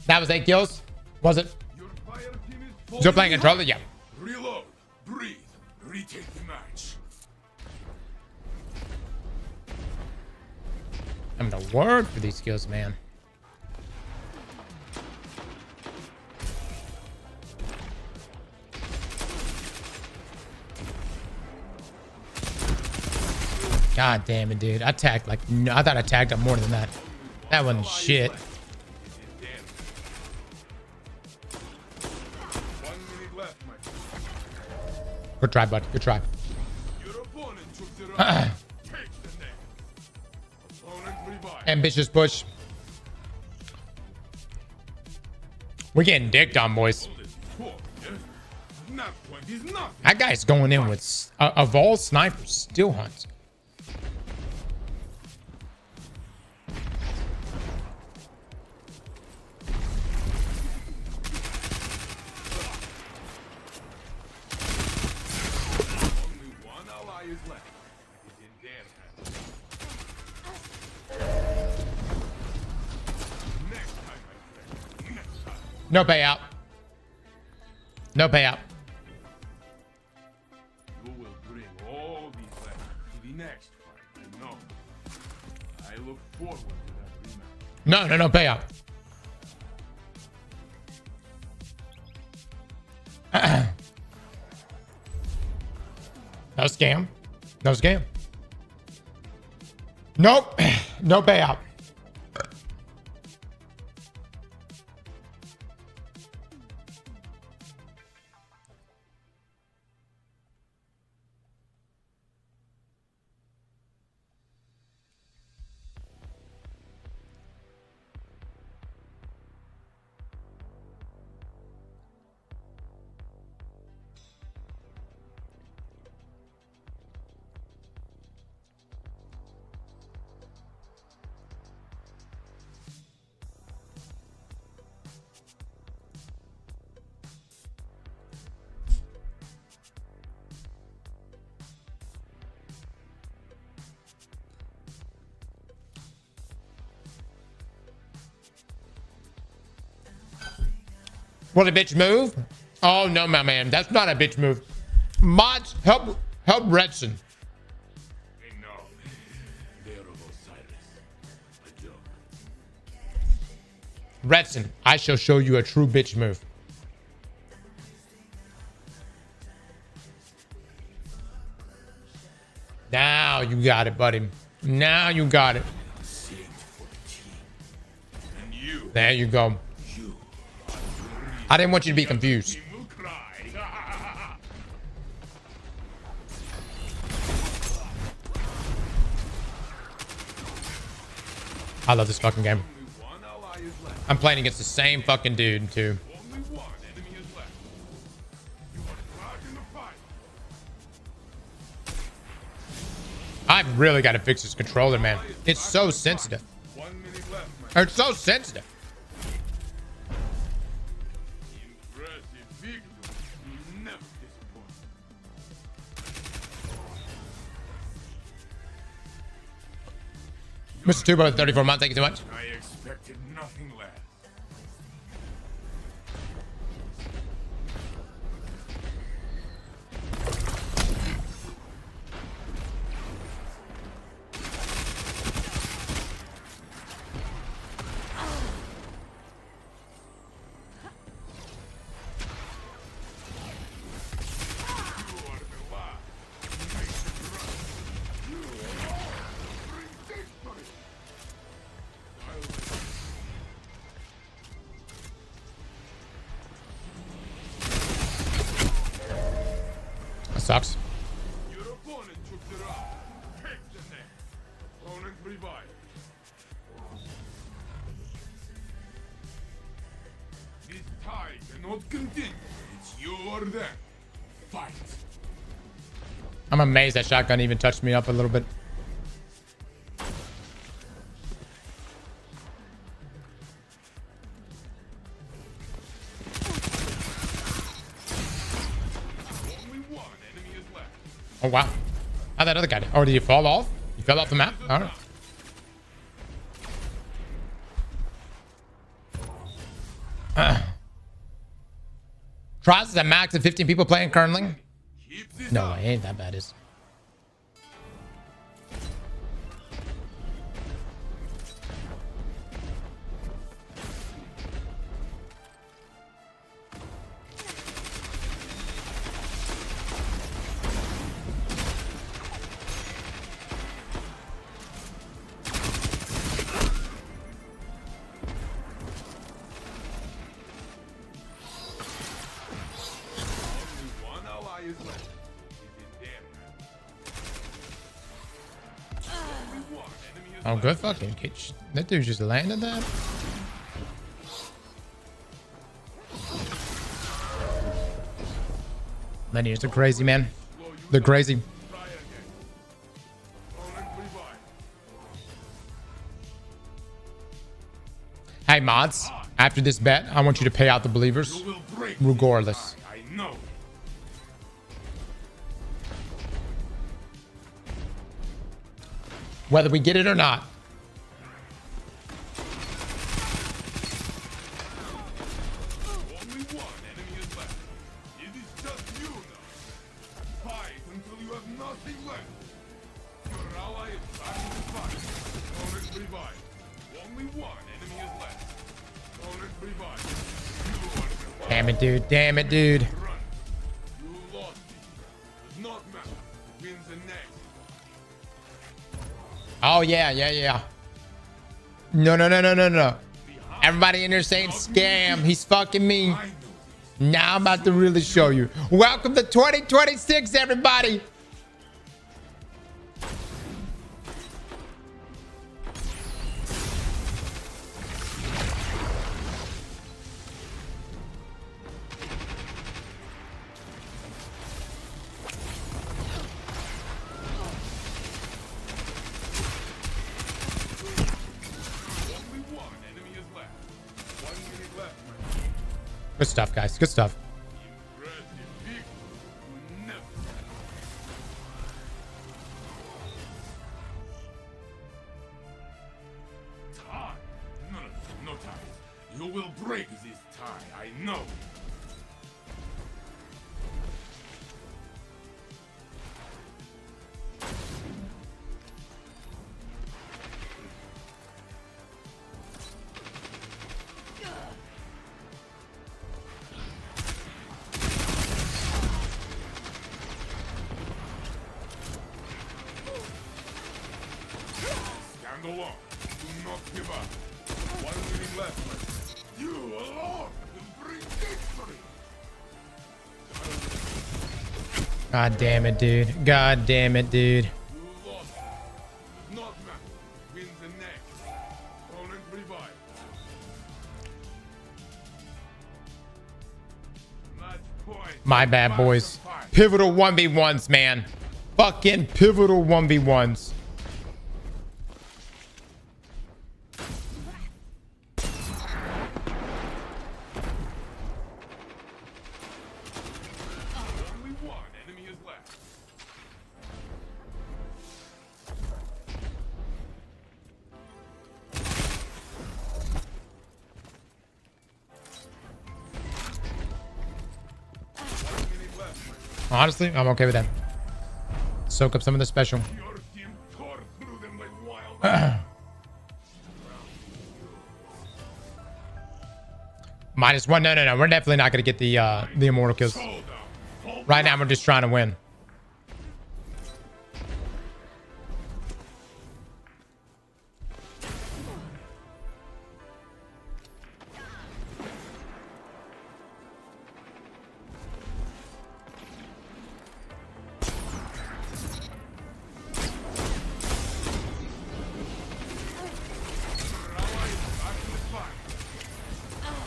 That was 8 kills? Was it? Your fire team is Still playing falling controller? Yeah. behind. Reload. Breathe. Retake the match. I'm the word for these kills, man. God damn it, dude. I tagged like, no, I thought I tagged up more than that. That wasn't shit. 1 minute left, my friend. Good try, bud. Good try. Your opponent took the round. Take the neck. Opponent revived. Ambitious push. We're getting dicked on, boys. Not point is nothing. That guy's going in with, of all snipers, still hunts. Only one ally is left. It is in their hands. Next time, my friend. Next time. No payout. No payout. You will bring all these left to the next fight. I know. I look forward to that rematch. No payout. No scam. No scam. Nope. No payout. What a bitch move? Oh no, my man, that's not a bitch move. Mods, help Redson. I know. They are of Osiris. A joke. Redson, I shall show you a true bitch move. Now you got it, buddy. Now you got it. Saint 14. And you. There you go. You. I didn't want you to be confused. He will cry. I love this fucking game. Only one ally is left. I'm playing against the same fucking dude, too. Only one enemy is left. You are caught in the fight. I've really got to fix this controller, man. It's so sensitive. 1 minute left, my It's so sensitive. impressive victory. You never disappoint. Mr. Tubo, 34 months. Thank you so much. I expected nothing less. You are the last. Make it right. You are ridiculous. That sucks. Your opponent took the round. Take the neck. Opponent revived. This tie cannot continue. It's you or them. Fight. I'm amazed that shotgun even touched me up a little bit. Only one enemy is left. Oh, wow. How'd that other guy do? Oh, did he fall off? He fell off the map? All right. Trials is at max of 15 people playing currently? Keep this No, up. it ain't that bad, is it? Oh, good fucking catch. That dude just landed that. Linears are crazy, man. They're crazy. Hey, mods. After this bet, I want you to pay out the believers. Regardless. I know. Whether we get it or not. Only one enemy is left. It is just you now. Fight until you have nothing left. Your ally is back in the fight. Opponent revived. Only one enemy is left. Opponent revived. You are the Damn it, dude. Damn it, dude. run. You lost it. Does not matter. Wins the next. Oh, yeah, yeah, yeah. No, no, no, no, no, no. Everybody in there saying scam. He's fucking me. I know this. Now I'm about to really show you. Welcome to 2026, everybody. Only one enemy is left. 1 minute left, my friend. Good stuff, guys. Good stuff. Impressive people who never tie. No, no, no ties. You will break this tie. I know. Stand alone. Do not give up. 1 minute left, my friend. You alone will bring victory. God damn it, dude. God damn it, dude. You lost. Does not matter. Wins the next. Opponent revived. Match point. My bad, boys. Pivotal 1v1s, man. Fucking pivotal 1v1s. Only one enemy is left. Honestly, I'm okay with that. Soak up some of the special. Your team tore through them like wild. -1. No, no, no. We're definitely not going to get the immortal kills. Hold up. Hold Right now, we're just trying to win.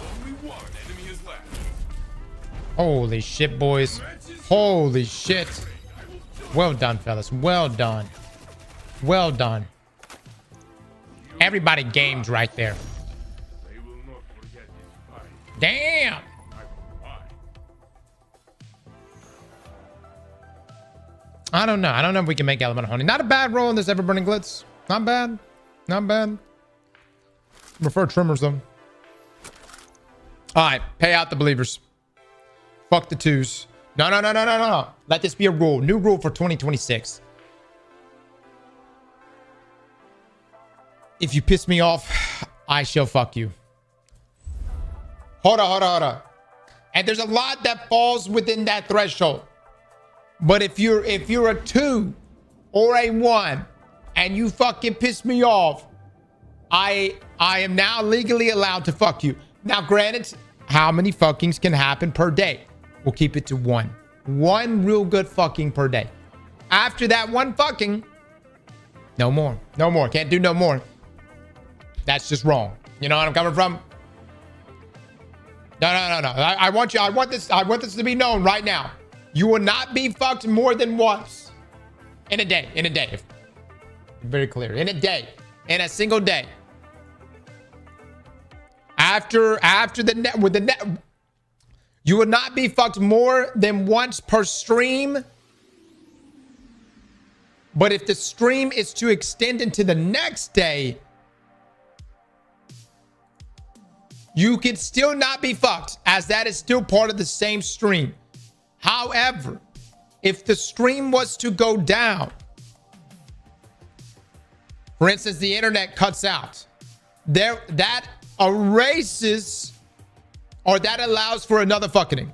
Only one enemy is left. Holy shit, boys. Holy shit. Well done, fellas. Well done. Well done. Everybody games right there. They will not forget this fight. Damn. I will lie. I don't know. I don't know if we can make Elemental Honey. Not a bad roll in this Ever-Burning Glitz. Not bad. Not bad. Prefer Trimmers, though. All right. Pay out the believers. Fuck the twos. No, no, no, no, no, no. Let this be a rule. New rule for 2026. If you piss me off, I shall fuck you. Hold on, hold on, hold on. And there's a lot that falls within that threshold. But if you're a 2 or a 1 and you fucking piss me off, I am now legally allowed to fuck you. Now, granted, how many fuckings can happen per day? We'll keep it to 1. 1 real good fucking per day. After that 1 fucking, No more. No more. Can't do no more. That's just wrong. You know what I'm coming from? No. I want this to be known right now. You will not be fucked more than once in a day. In a day. Very clear. In a day. In a single day. After the net with the net, you will not be fucked more than once per stream. But if the stream is to extend into the next day, you can still not be fucked, as that is still part of the same stream. However, if the stream was to go down, for instance, the internet cuts out, that erases, or that allows for another fucking.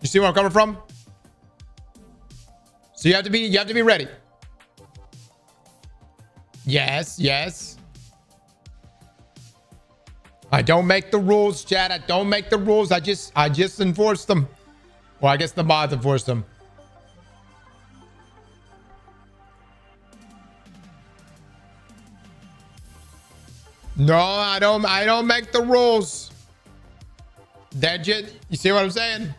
You see where I'm coming from? So you have to be ready. Yes. I don't make the rules, chat. I don't make the rules. I just enforce them. Well, I guess the mods enforce them. No, I don't make the rules. They're just, you see what I'm saying?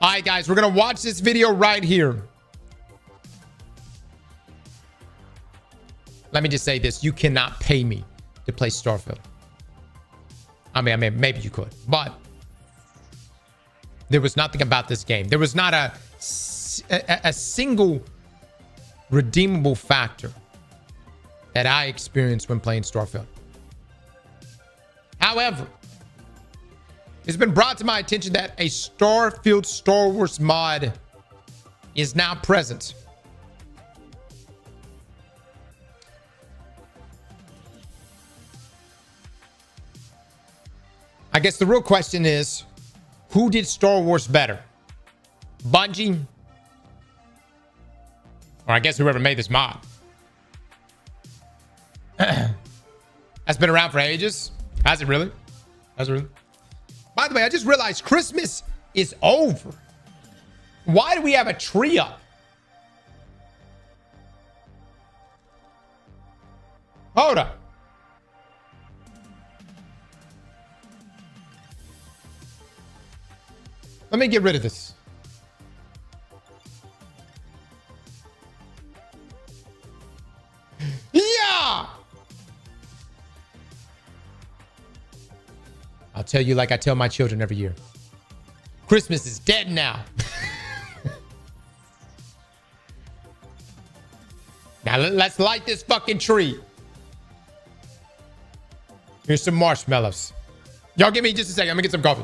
All right, guys, we're gonna watch this video right here. Let me just say this: you cannot pay me to play Starfield. I mean, maybe you could, but there was nothing about this game. There was not a single redeemable factor that I experienced when playing Starfield. However, it's been brought to my attention that a Starfield Star Wars mod is now present. I guess the real question is, who did Star Wars better? Bungie? Or I guess whoever made this mod. That's been around for ages. Has it really? Has it really? By the way, I just realized Christmas is over. Why do we have a tree up? Hold up. Let me get rid of this. Yeah! I'll tell you like I tell my children every year. Christmas is dead now. Now let's light this fucking tree. Here's some marshmallows. Y'all give me just a second. I'm gonna get some coffee.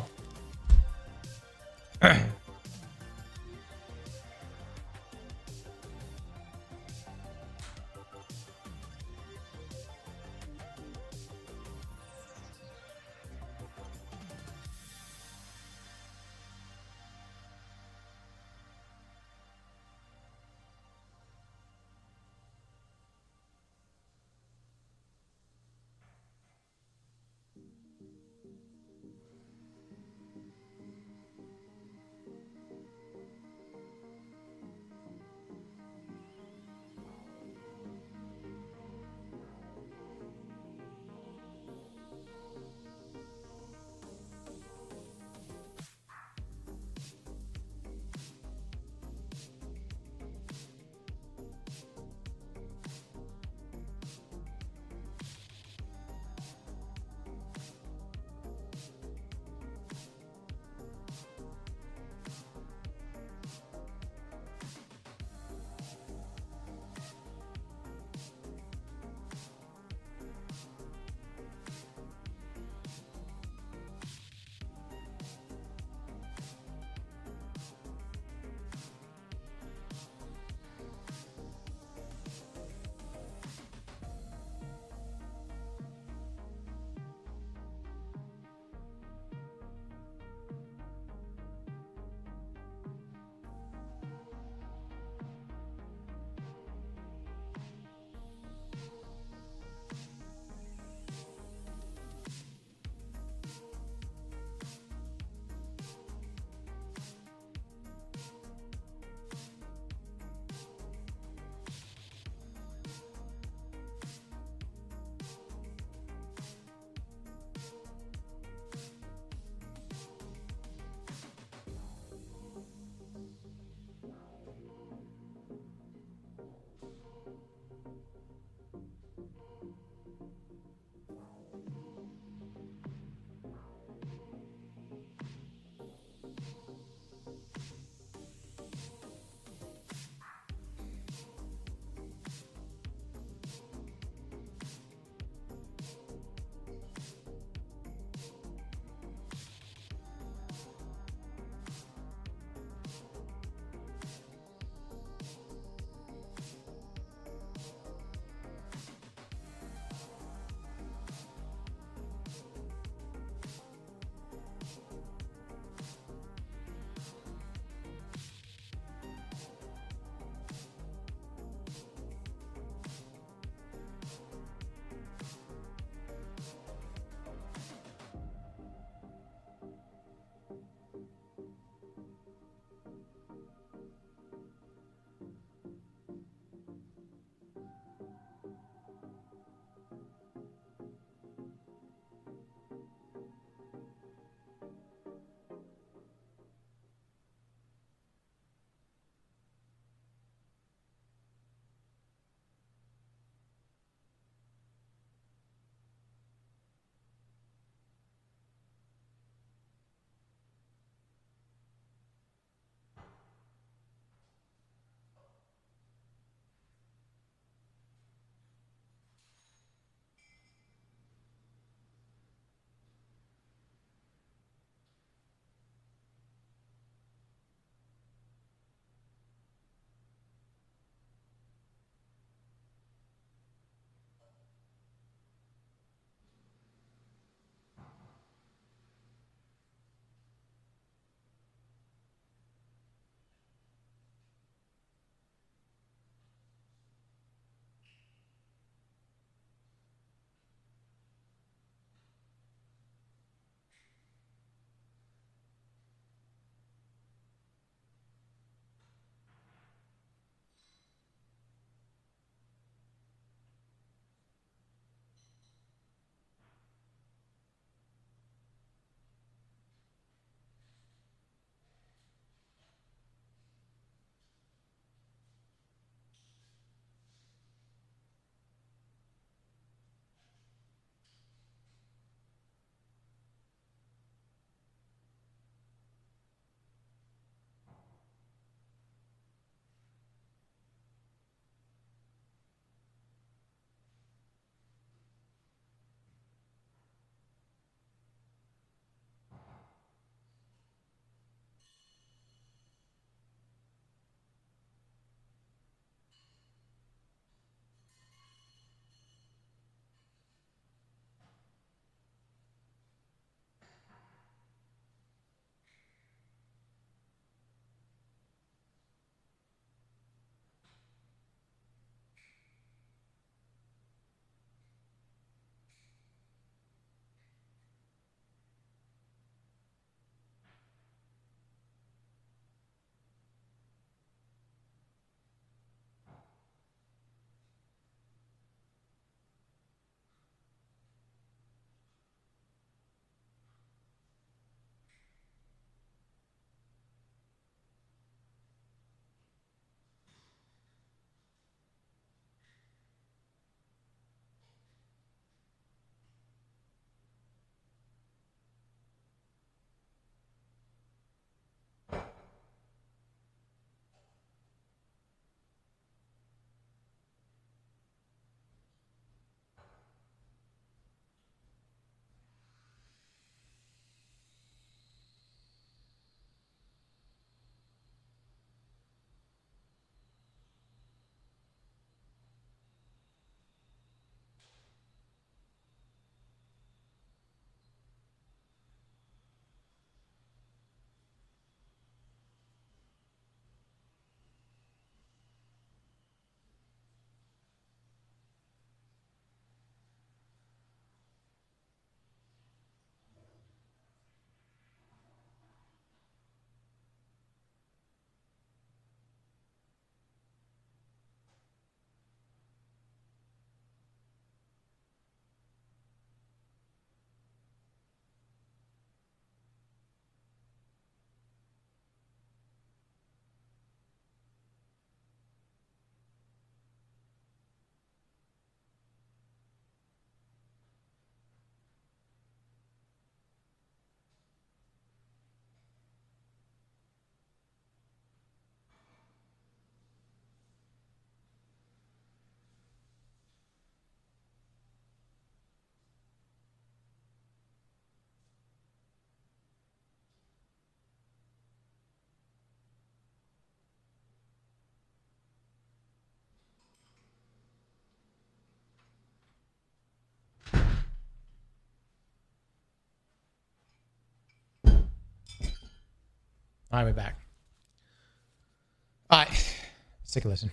All right, we're back. All right, let's take a listen.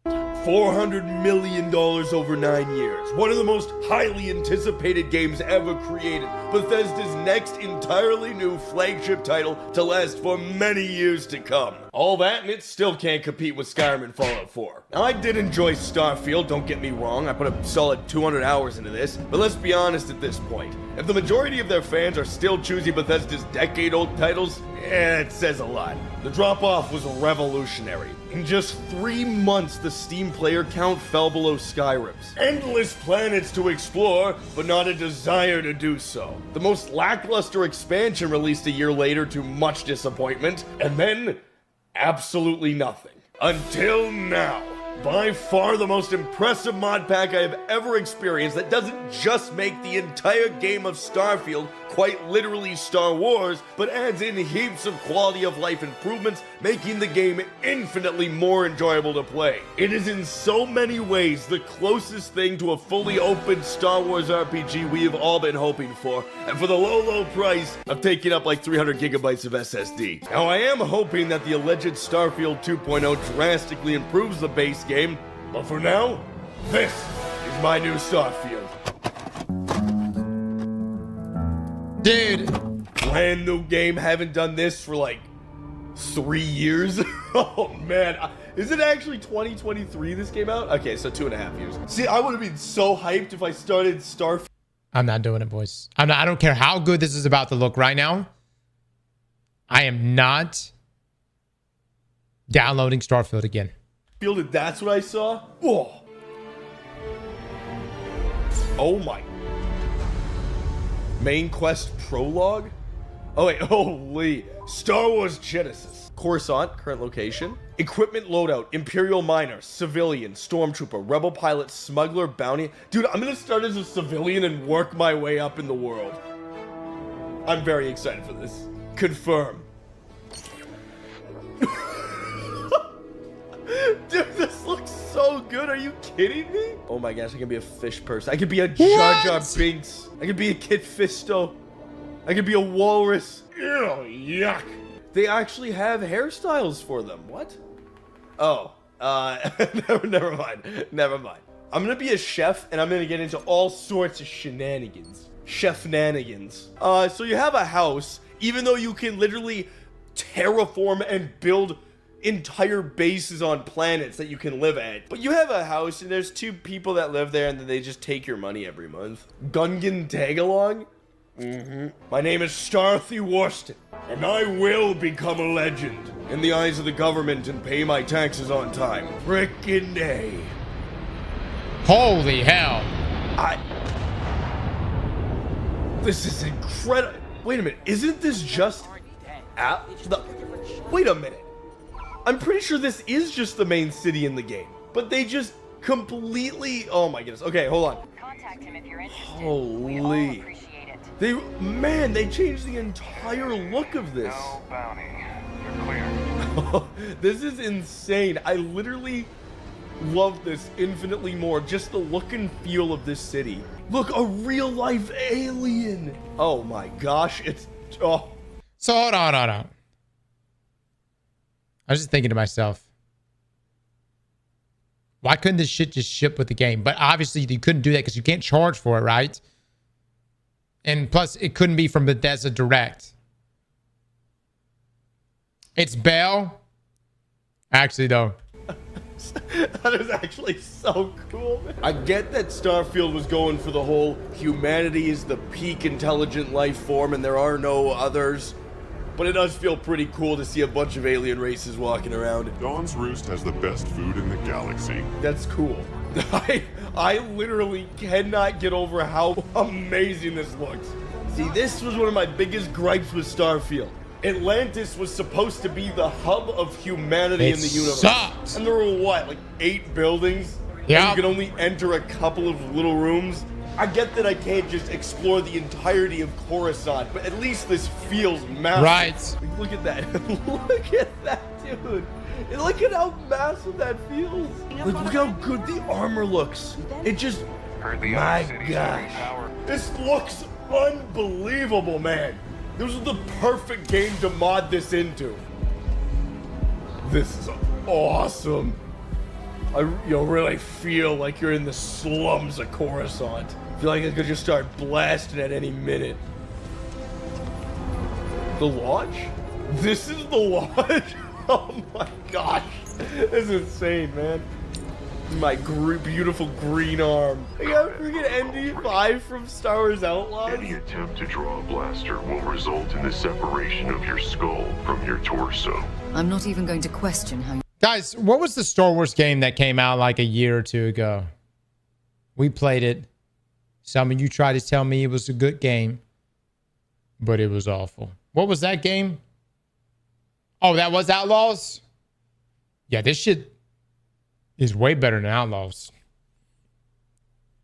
$400 million over 9 years. One of the most highly anticipated games ever created. Bethesda's next entirely new flagship title to last for many years to come. All that and it still can't compete with Skyrim and Fallout 4. Now I did enjoy Starfield, don't get me wrong. I put a solid 200 hours into this. But let's be honest at this point. If the majority of their fans are still choosing Bethesda's decade-old titles, it says a lot. The drop-off was revolutionary. In just 3 months, the Steam player count fell below Skyrim's. Endless planets to explore, but not a desire to do so. The most lackluster expansion released a year later to much disappointment, and then absolutely nothing. Until now. By far the most impressive mod pack I have ever experienced that doesn't just make the entire game of Starfield quite literally Star Wars, but adds in heaps of quality of life improvements, making the game infinitely more enjoyable to play. It is in so many ways the closest thing to a fully open Star Wars RPG we have all been hoping for, and for the low price of taking up like 300 gigabytes of SSD. Now I am hoping that the alleged Starfield 2.0 drastically improves the base game, but for now, this is my new Starfield. Dude. Brand new game, haven't done this for like 3 years. Oh man, is it actually 2023 this came out? Okay, so 2.5 years. See, I would have been so hyped if I started Starfield. I'm not doing it, boys. I don't care how good this is about to look right now. I am not downloading Starfield again. That's what I saw. Whoa. Oh my. Main quest prologue? Oh wait, holy. Star Wars Genesis. Coruscant, current location. Equipment loadout, Imperial Miner, Civilian, Stormtrooper, Rebel Pilot, Smuggler, Bounty. Dude, I'm gonna start as a civilian and work my way up in the world. I'm very excited for this. Confirm. Dude, this looks so good. Are you kidding me? Oh my gosh, I can be a fish person. I could be a Jar Jar Binks. I could be a Kit Fisto. I could be a walrus. Ew, yuck. They actually have hairstyles for them. What? Oh, never mind. Never mind. I'm gonna be a chef, and I'm gonna get into all sorts of shenanigans. Chef-nanigans. So you have a house, even though you can literally terraform and build entire bases on planets that you can live at. But you have a house and there's 2 people that live there and then they just take your money every month. Gungan Tagalong? My name is Starthy Worston, and I will become a legend in the eyes of the government and pay my taxes on time. Frickin' day. Holy hell. This is incredible. Wait a minute, isn't this just wait a minute. I'm pretty sure this is just the main city in the game, but they just completely, oh my goodness. Okay, hold on. Contact him if you're interested. Holy. We all appreciate it. They changed the entire look of this. No bounty. You're clear. This is insane. I literally love this infinitely more. Just the look and feel of this city. Look, a real life alien. Oh my gosh, it's, oh. So hold on. I was just thinking to myself, why couldn't this shit just ship with the game? But obviously you couldn't do that because you can't charge for it, right? And plus, it couldn't be from Bethesda Direct. It's Bell. Actually, though. That is actually so cool, man. I get that Starfield was going for the whole humanity is the peak intelligent life form and there are no others. But it does feel pretty cool to see a bunch of alien races walking around. Dawn's Roost has the best food in the galaxy. That's cool. I literally cannot get over how amazing this looks. See, this was one of my biggest gripes with Starfield. Atlantis was supposed to be the hub of humanity in the universe. Sucks. And there were what, like 8 buildings? Yeah. And you could only enter a couple of little rooms. I get that I can't just explore the entirety of Coruscant, but at least this feels massive. Right. Like, look at that. Look at that, dude. And look at how massive that feels. Like, look how good the armor looks. It just, Heard the my other cities gosh. having power. This looks unbelievable, man. This was the perfect game to mod this into. This is awesome. You really feel like you're in the slums of Coruscant. I feel like I could just start blasting at any minute. The launch? This is the launch? Oh my gosh. This is insane, man. My beautiful green arm. I got freaking ND5 from Star Wars Outlaws. Any attempt to draw a blaster will result in the separation of your skull from your torso. I'm not even going to question how you... Guys, what was the Star Wars game that came out like a year or two ago? We played it. Some of you tried to tell me it was a good game, but it was awful. What was that game? Oh, that was Outlaws? Yeah, this shit is way better than Outlaws.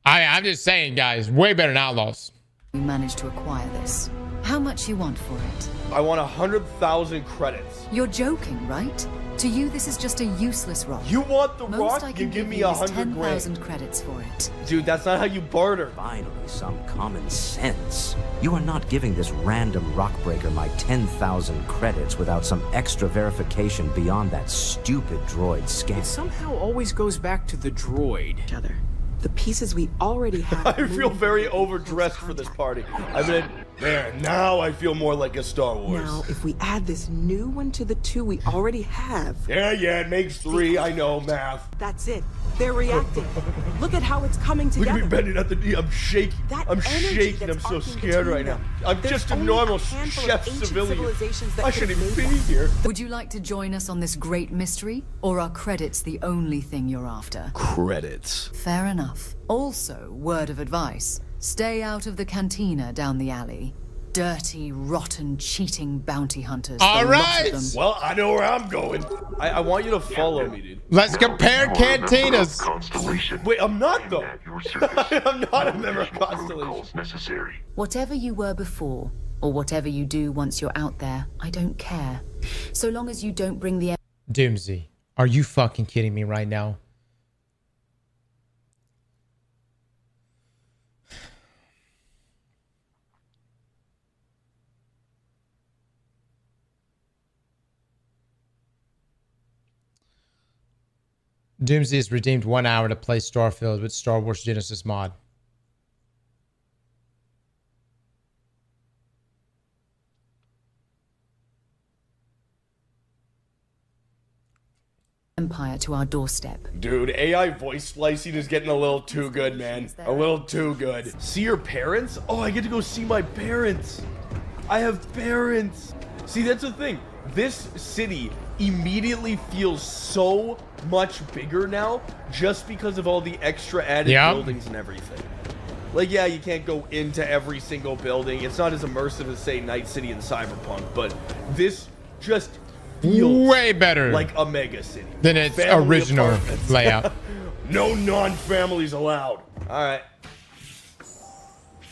I'm just saying, guys, way better than Outlaws. You managed to acquire this. How much you want for it? I want 100,000 credits. You're joking, right? To you, this is just a useless rock. You want the Most rock? I You can give me you is 100 grand. 10,000 credits for it. Dude, that's not how you barter. Finally, some common sense. You are not giving this random rockbreaker my 10,000 credits without some extra verification beyond that stupid droid scan. It somehow always goes back to the droid. Each other. The pieces we already have. I feel very overdressed for this party. I mean, man, now I feel more like a Star Wars. Now, if we add this new one to the two we already have. Yeah, it makes 3. I know, math. That's it. They're reacting. Look at how it's coming together. Look at me bending at the knee. I'm shaking. I'm shaking. I'm so scared right now. I'm just a normal chef civilian. I shouldn't even be here. Would you like to join us on this great mystery? Or are credits the only thing you're after? Credits. Fair enough. Also, word of advice. Stay out of the cantina down the alley. Dirty, rotten, cheating bounty hunters. All The lot right. of them. Well, I know where I'm going. I want you to follow me, dude. Let's compare cantinas. Wait, I'm not though. I'm not a member of Constellation. Whatever you were before, or whatever you do once you're out there, I don't care. So long as you don't bring the... Doomsy, are you fucking kidding me right now? Doomsday has redeemed 1 hour to play Starfield with Star Wars Genesis mod. Empire to our doorstep. Dude, AI voice splicing is getting a little too good, man. A little too good. See your parents? Oh, I get to go see my parents. I have parents. See, that's the thing. This city immediately feels so much bigger now just because of all the extra added buildings and everything. Like, yeah, you can't go into every single building. It's not as immersive as, say, Night City and Cyberpunk, but this just feels way better like a mega city than its Family original apartments. layout. No non-families allowed. All right.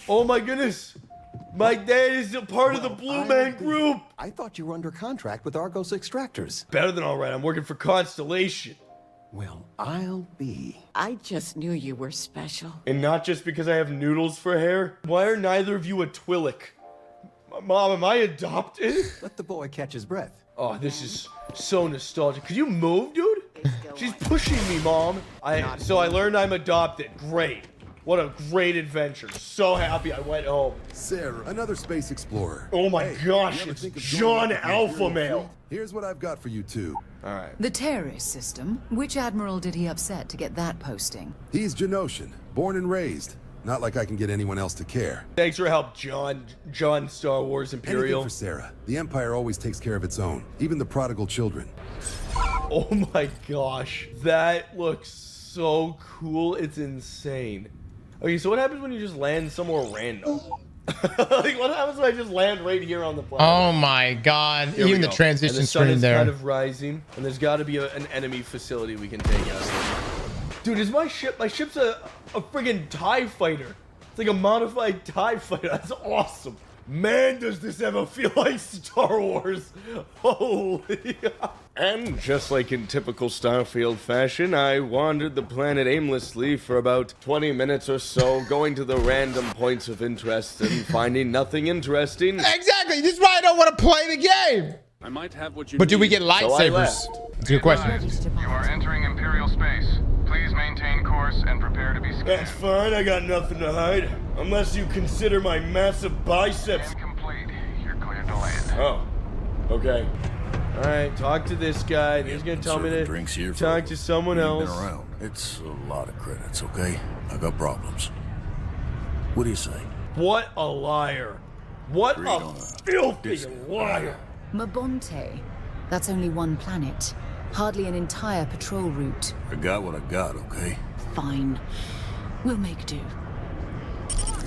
Oh my goodness. My dad is a part of the Blue Man Group. I thought you were under contract with Argos Extractors. Better than all right. I'm working for Constellation. Well, I'll be. I just knew you were special. And not just because I have noodles for hair. Why are neither of you a Twi'lek? Mom, am I adopted? Let the boy catch his breath. Oh, this is so nostalgic. Could you move, dude? She's pushing me, Mom. So I learned I'm adopted. Great. What a great adventure. So happy I went home. Sarah, another space explorer. Oh my gosh, it's John Alpha Male. Here's what I've got for you two. All right. The terrorist system? Which admiral did he upset to get that posting? He's Genoshan, born and raised. Not like I can get anyone else to care. Thanks for help, John Star Wars Imperial. Anything for Sarah. The Empire always takes care of its own, even the prodigal children. Oh my gosh, that looks so cool. It's insane. Okay, so what happens when you just land somewhere random? Like, what happens when I just land right here on the planet? Oh my god. Here Even we the go. transition And the sun screen is there. kind of rising, and there's got to be an enemy facility we can take out. Dude, is my ship's a friggin' TIE fighter. It's like a modified TIE fighter. That's awesome. Man, does this ever feel like Star Wars. Holy. And just like in typical Starfield fashion, I wandered the planet aimlessly for about 20 minutes or so, going to the random points of interest and finding nothing interesting. Exactly. This is why I don't want to play the game. I might have what you But do we need. get lightsabers? That's a good question. You are entering Imperial space. Please maintain course and prepare to be scanned. That's fine, I got nothing to hide. Unless you consider my massive biceps. Incomplete. You're cleared to land. Oh, okay. Alright, talk to this guy. He's gonna tell me to drinks here talk to someone else. Been around. It's a lot of credits, okay? I got problems. What do you say? What a liar. What a filthy liar. Mabonte. That's only one planet. Hardly an entire patrol route. I got what I got, okay? Fine. We'll make do.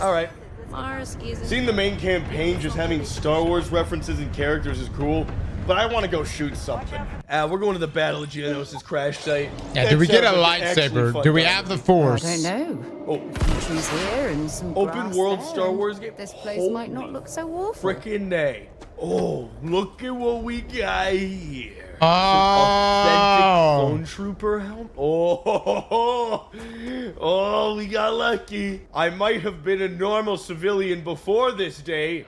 Alright. Mars isn't. Seeing the main campaign just having Star Wars references and characters is cool, but I want to go shoot something. We're going to the Battle of Geonosis crash site. Yeah, do we get a lightsaber? Do we have the Force? I don't know. Oh. Trees here and some Open grass world there, Star and Wars game? This place might not look so awful. Frickin' nay. Oh, look at what we got here. Oh. Authentic clone trooper helmet. Oh, we got lucky. I might have been a normal civilian before this day,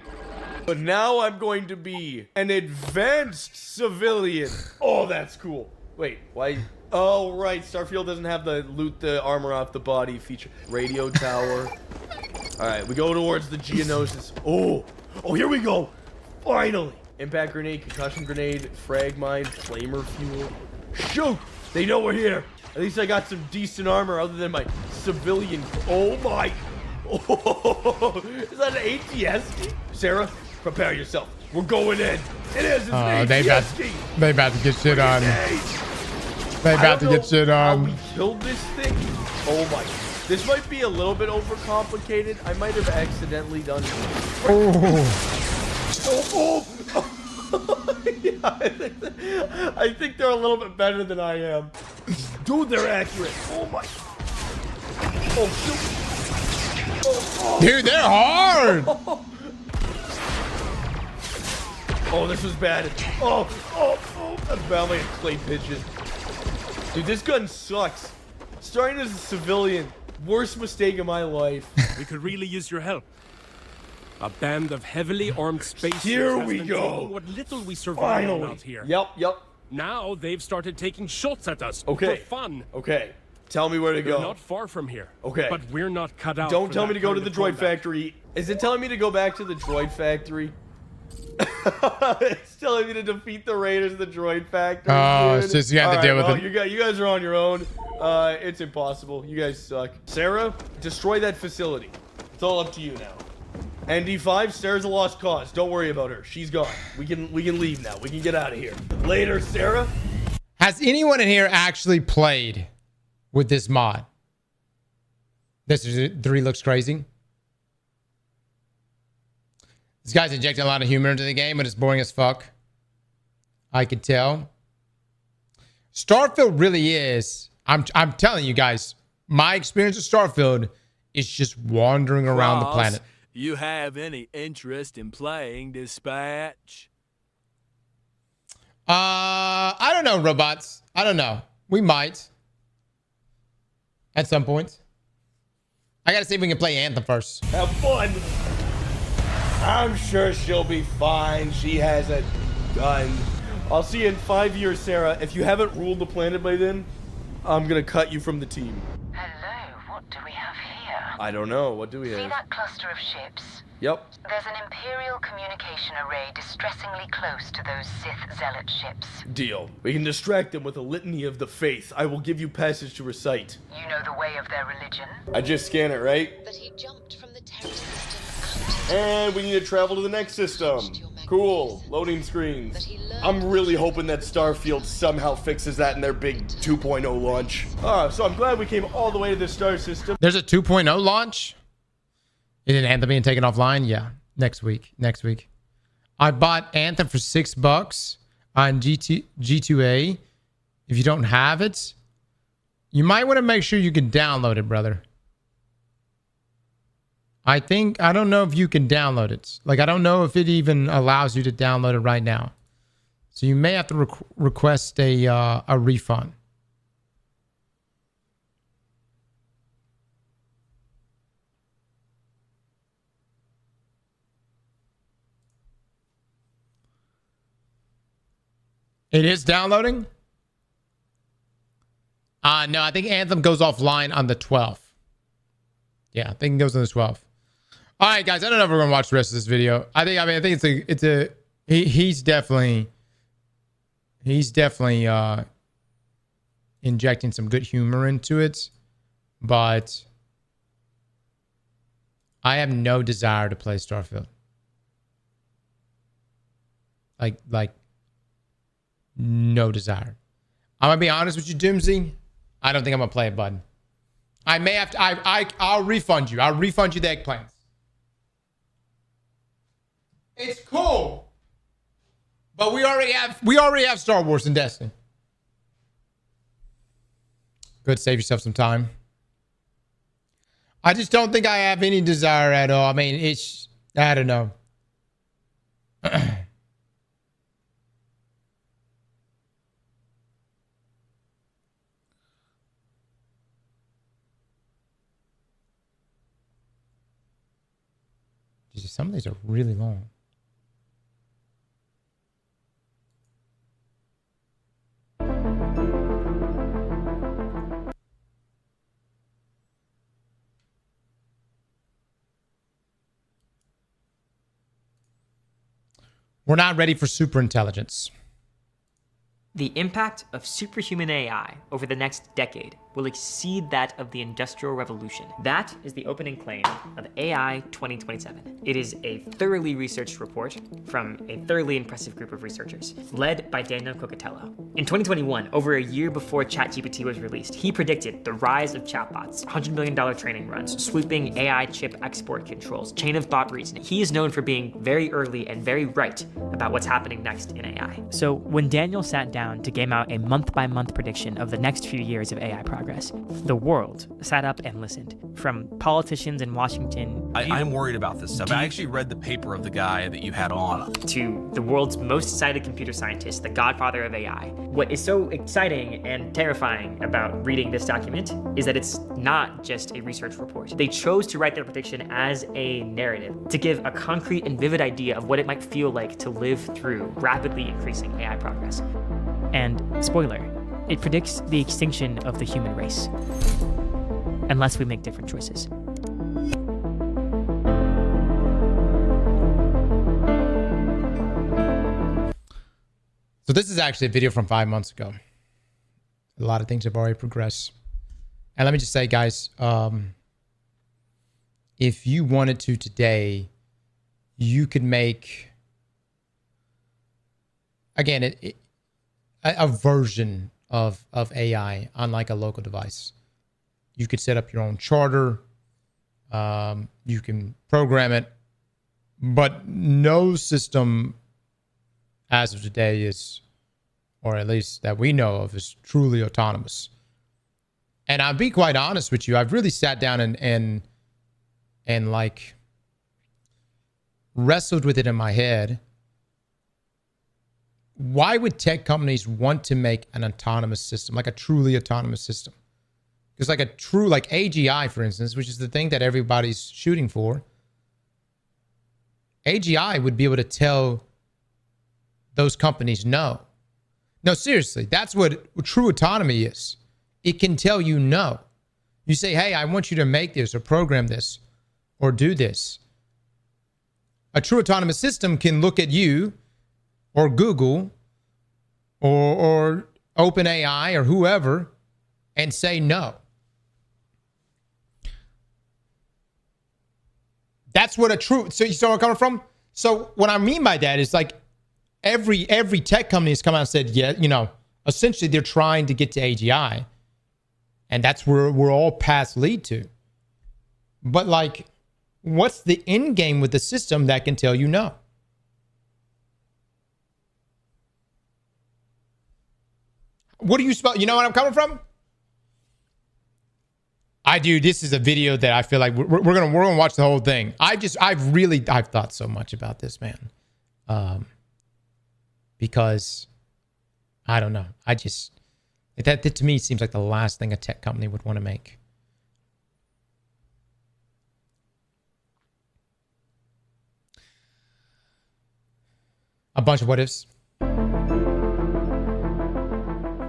but now I'm going to be an advanced civilian. Oh, that's cool. Wait, why? Oh, right. Starfield doesn't have the loot the armor off the body feature. Radio tower. All right, we go towards the Geonosis. Oh, here we go. Finally. Impact grenade, concussion grenade, frag mine, flamer fuel. Shoot! They know we're here. At least I got some decent armor other than my civilian. Oh my. Oh, is that an ATST? Sarah, prepare yourself. We're going in. It is. It's an ATST. They about to get shit on. They about to get shit on. How we killed this thing? Oh my. This might be a little bit overcomplicated. I might have accidentally done it. Yeah, I think they're a little bit better than I am. Dude, they're accurate. Oh my. Oh, shoot. Dude, they're hard. Oh, this was bad. Oh, that's badly a clay pigeon. Dude, this gun sucks. Starting as a civilian, worst mistake of my life. We could really use your help. A band of heavily armed spaceships Here has we been go. taking what little we survived Finally. out here. Yep. Now they've started taking shots at us. Okay. For fun. Okay. Tell me where to They're go. not far from here. Okay. But we're not cut out. Don't for tell that me to go to kind the of droid combat. factory. Is it telling me to go back to the droid factory? It's telling me to defeat the raiders of the droid factory. Oh, dude. it's just you have to deal with it. You guys are on your own. It's impossible. You guys suck. Sarah, destroy that facility. It's all up to you now. ND5, Sarah's a lost cause. Don't worry about her. She's gone. We can leave now. We can get out of here. Later, Sarah. Has anyone in here actually played with this mod? This 3 looks crazy. This guy's injecting a lot of humor into the game, but it's boring as fuck. I could tell. Starfield really is. I'm telling you guys, my experience with Starfield is just wandering around the planet. You have any interest in playing Dispatch? I don't know, robots. I don't know. We might. At some point. I gotta see if we can play Anthem first. Have fun. I'm sure she'll be fine. She has a gun. I'll see you in 5 years, Sarah. If you haven't ruled the planet by then, I'm gonna cut you from the team. Hello, what do we have here? I don't know. What do we See have? that cluster of ships? Yep. There's an Imperial communication array distressingly close to those Sith Zealot ships. Deal. We can distract them with a litany of the faith. I will give you passage to recite. You know the way of their religion? I just scan it, right? That he jumped from the terror system And we need to travel to the next system. Cool. Loading screens. I'm really hoping that Starfield somehow fixes that in their big 2.0 launch. So I'm glad we came all the way to the star system. There's a 2.0 launch? Isn't Anthem being taken offline? Yeah. Next week. I bought Anthem for $6 on G2A. If you don't have it, you might want to make sure you can download it, brother. I don't know if you can download it. Like, I don't know if it even allows you to download it right now. So you may have to request a refund. It is downloading? No, I think Anthem goes offline on the 12th. Yeah, I think it goes on the 12th. All right, guys, I don't know if we're gonna watch the rest of this video. I think he's definitely injecting some good humor into it, but I have no desire to play Starfield. Like no desire. I'm gonna be honest with you, Doomsy. I don't think I'm gonna play it, bud. I may have to. I'll refund you. I'll refund you the eggplants. It's cool, but we already have Star Wars and Destiny. Good, save yourself some time. I just don't think I have any desire at all. I mean, I don't know. Jesus, some of these are really long. We're not ready for superintelligence. The impact of superhuman AI over the next decade will exceed that of the Industrial Revolution. That is the opening claim of AI 2027. It is a thoroughly researched report from a thoroughly impressive group of researchers, led by Daniel Coccatello. In 2021, over a year before ChatGPT was released, he predicted the rise of chatbots, $100 million training runs, sweeping AI chip export controls, chain of thought reasoning. He is known for being very early and very right about what's happening next in AI. So when Daniel sat down to game out a month-by-month prediction of the next few years of AI progress, the world sat up and listened. From politicians in Washington... I'm worried about this stuff. I actually read the paper of the guy that you had on. To the world's most cited computer scientist, the godfather of AI. What is so exciting and terrifying about reading this document is that it's not just a research report. They chose to write their prediction as a narrative to give a concrete and vivid idea of what it might feel like to live through rapidly increasing AI progress. And, spoiler, it predicts the extinction of the human race. Unless we make different choices. So this is actually a video from 5 months ago. A lot of things have already progressed. And let me just say, guys, if you wanted to today, you could make, again, a version of AI on like a local device. You could set up your own charter. You can program it, but no system as of today is, or at least that we know of, is truly autonomous. And I'll be quite honest with you. I've really sat down and like wrestled with it in my head. Why would tech companies want to make an autonomous system, like a truly autonomous system? Because like a true, like AGI, for instance, which is the thing that everybody's shooting for, AGI would be able to tell those companies no. No, seriously, that's what true autonomy is. It can tell you no. You say, hey, I want you to make this or program this or do this. A true autonomous system can look at you or Google or OpenAI or whoever and say no. That's what a true, so you saw where I'm coming from? So what I mean by that is like every tech company has come out and said, yeah, you know, essentially they're trying to get to AGI. And that's where all paths lead to. But like, what's the end game with the system that can tell you no? What do you spell? You know what I'm coming from? This is a video that I feel like we're gonna watch the whole thing. I've thought so much about this, man. Because I don't know. That to me seems like the last thing a tech company would want to make. A bunch of what ifs.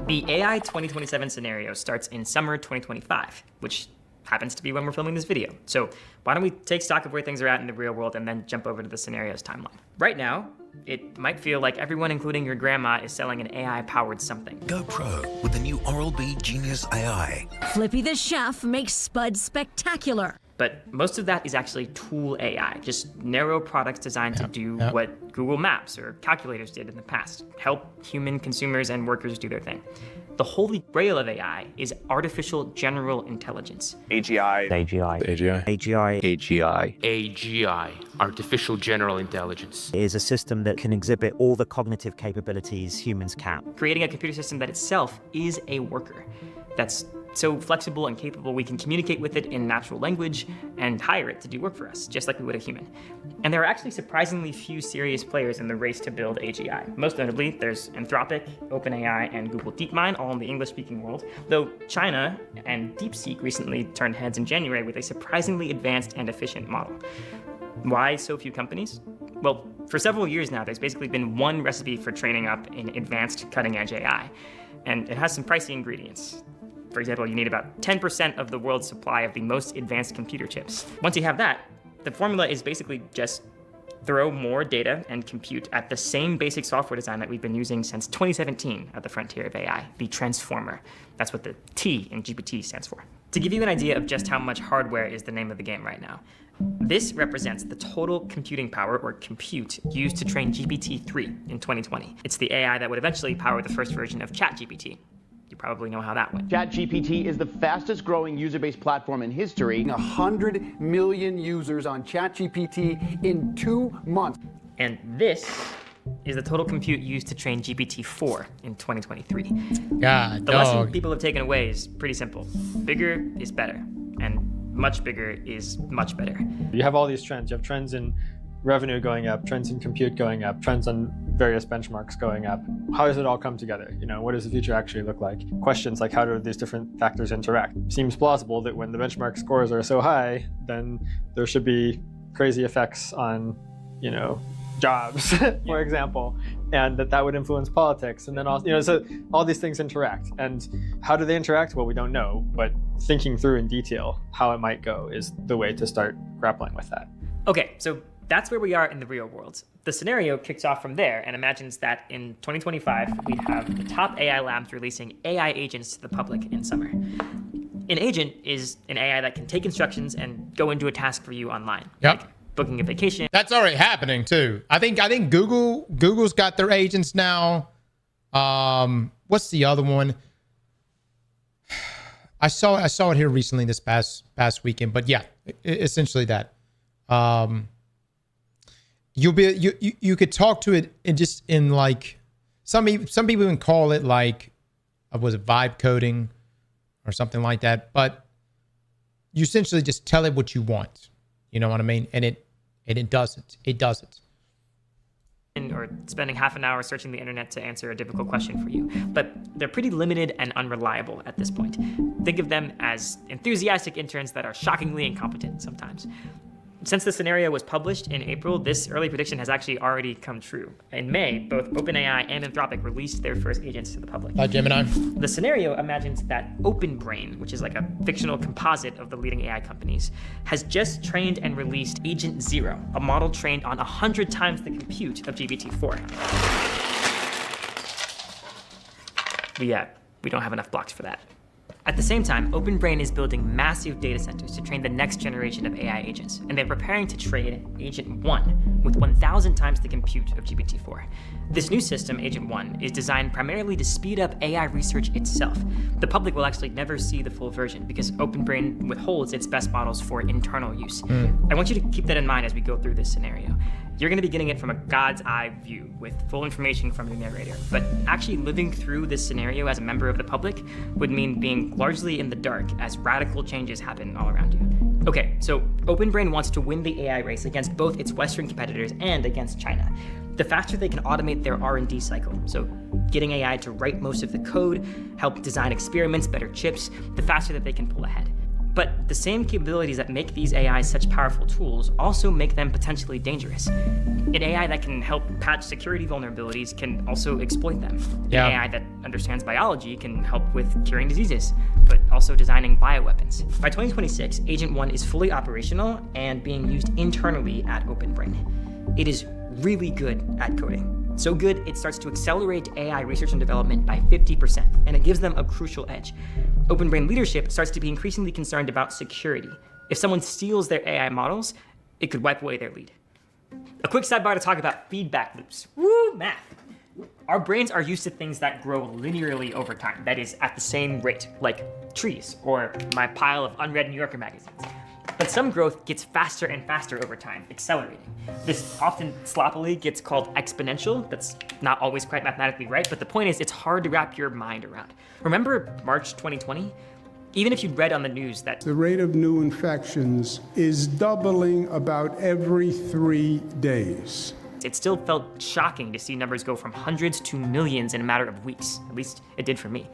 The AI 2027 scenario starts in summer 2025, which happens to be when we're filming this video. So why don't we take stock of where things are at in the real world and then jump over to the scenarios timeline. Right now, it might feel like everyone, including your grandma, is selling an AI-powered something. Go pro with the new Oral-B Genius AI. Flippy the chef makes Spud spectacular. But most of that is actually tool AI, just narrow products designed to do what Google Maps or calculators did in the past, help human consumers and workers do their thing. The holy grail of AI is artificial general intelligence. AGI. AGI, artificial general intelligence, is a system that can exhibit all the cognitive capabilities humans can. Creating a computer system that itself is a worker. That's so flexible and capable we can communicate with it in natural language and hire it to do work for us, just like we would a human. And there are actually surprisingly few serious players in the race to build AGI. Most notably, there's Anthropic, OpenAI, and Google DeepMind, all in the English-speaking world, though China and DeepSeek recently turned heads in January with a surprisingly advanced and efficient model. Why so few companies? Well, for several years now, there's basically been one recipe for training up an advanced cutting-edge AI, and it has some pricey ingredients. For example, you need about 10% of the world's supply of the most advanced computer chips. Once you have that, the formula is basically just throw more data and compute at the same basic software design that we've been using since 2017 at the frontier of AI, the transformer. That's what the T in GPT stands for. To give you an idea of just how much hardware is the name of the game right now, this represents the total computing power, or compute, used to train GPT-3 in 2020. It's the AI that would eventually power the first version of ChatGPT. You probably know how that went. ChatGPT is the fastest growing user-based platform in history. 100 million users on ChatGPT in 2 months. And this is the total compute used to train GPT-4 in 2023. The lesson people have taken away is pretty simple. Bigger is better, and much bigger is much better. You have all these trends. You have trends in revenue going up, trends in compute going up, trends on various benchmarks going up. How does it all come together? What does the future actually look like? Questions like how do these different factors interact? Seems plausible that when the benchmark scores are so high, then there should be crazy effects on, jobs, for example, and that would influence politics. And then also, so all these things interact. And how do they interact? Well, we don't know, but thinking through in detail how it might go is the way to start grappling with that. Okay, so that's where we are in the real world. The scenario kicks off from there and imagines that in 2025, we'd have the top AI labs releasing AI agents to the public in summer. An agent is an AI that can take instructions and go and do a task for you online. Yep. Like booking a vacation. That's already happening too. I think Google's got their agents now. What's the other one? I saw it here recently this past weekend, but yeah, essentially that. You could talk to it in like some people even call it like was it vibe coding or something like that, but you essentially just tell it what you want, you know what I mean, and it does it. Or spending half an hour searching the internet to answer a difficult question for you, but they're pretty limited and unreliable at this point. Think of them as enthusiastic interns that are shockingly incompetent sometimes. Since the scenario was published in April, this early prediction has actually already come true. In May, both OpenAI and Anthropic released their first agents to the public. Gemini. The scenario imagines that OpenBrain, which is like a fictional composite of the leading AI companies, has just trained and released Agent Zero, a model trained on 100 times the compute of GPT-4. But yeah, we don't have enough blocks for that. At the same time, OpenBrain is building massive data centers to train the next generation of AI agents, and they're preparing to trade Agent 1 with 1,000 times the compute of GPT-4. This new system, Agent 1, is designed primarily to speed up AI research itself. The public will actually never see the full version because OpenBrain withholds its best models for internal use. I want you to keep that in mind as we go through this scenario. you're going to be getting it from a God's eye view with full information from your narrator. But actually living through this scenario as a member of the public would mean being largely in the dark as radical changes happen all around you. Okay, so OpenBrain wants to win the AI race against both its Western competitors and against China. The faster they can automate their R&D cycle, so getting AI to write most of the code, help design experiments, better chips, the faster that they can pull ahead. But the same capabilities that make these AIs such powerful tools also make them potentially dangerous. An AI that can help patch security vulnerabilities can also exploit them. Yeah. An AI that understands biology can help with curing diseases, but also designing bioweapons. By 2026, Agent 1 is fully operational and being used internally at OpenBrain. It is really good at coding. So good, it starts to accelerate AI research and development by 50%, and it gives them a crucial edge. OpenBrain leadership starts to be increasingly concerned about security. If someone steals their AI models, it could wipe away their lead. A quick sidebar to talk about feedback loops. Woo, math. Our brains are used to things that grow linearly over time, that is, at the same rate, like trees, or my pile of unread New Yorker magazines. But some growth gets faster and faster over time, accelerating. This often sloppily gets called exponential. That's not always quite mathematically right, but the point is it's hard to wrap your mind around. Remember March 2020? Even if you'd read on the news that the rate of new infections is doubling about every 3 days. It still felt shocking to see numbers go from hundreds to millions in a matter of weeks. At least it did for me.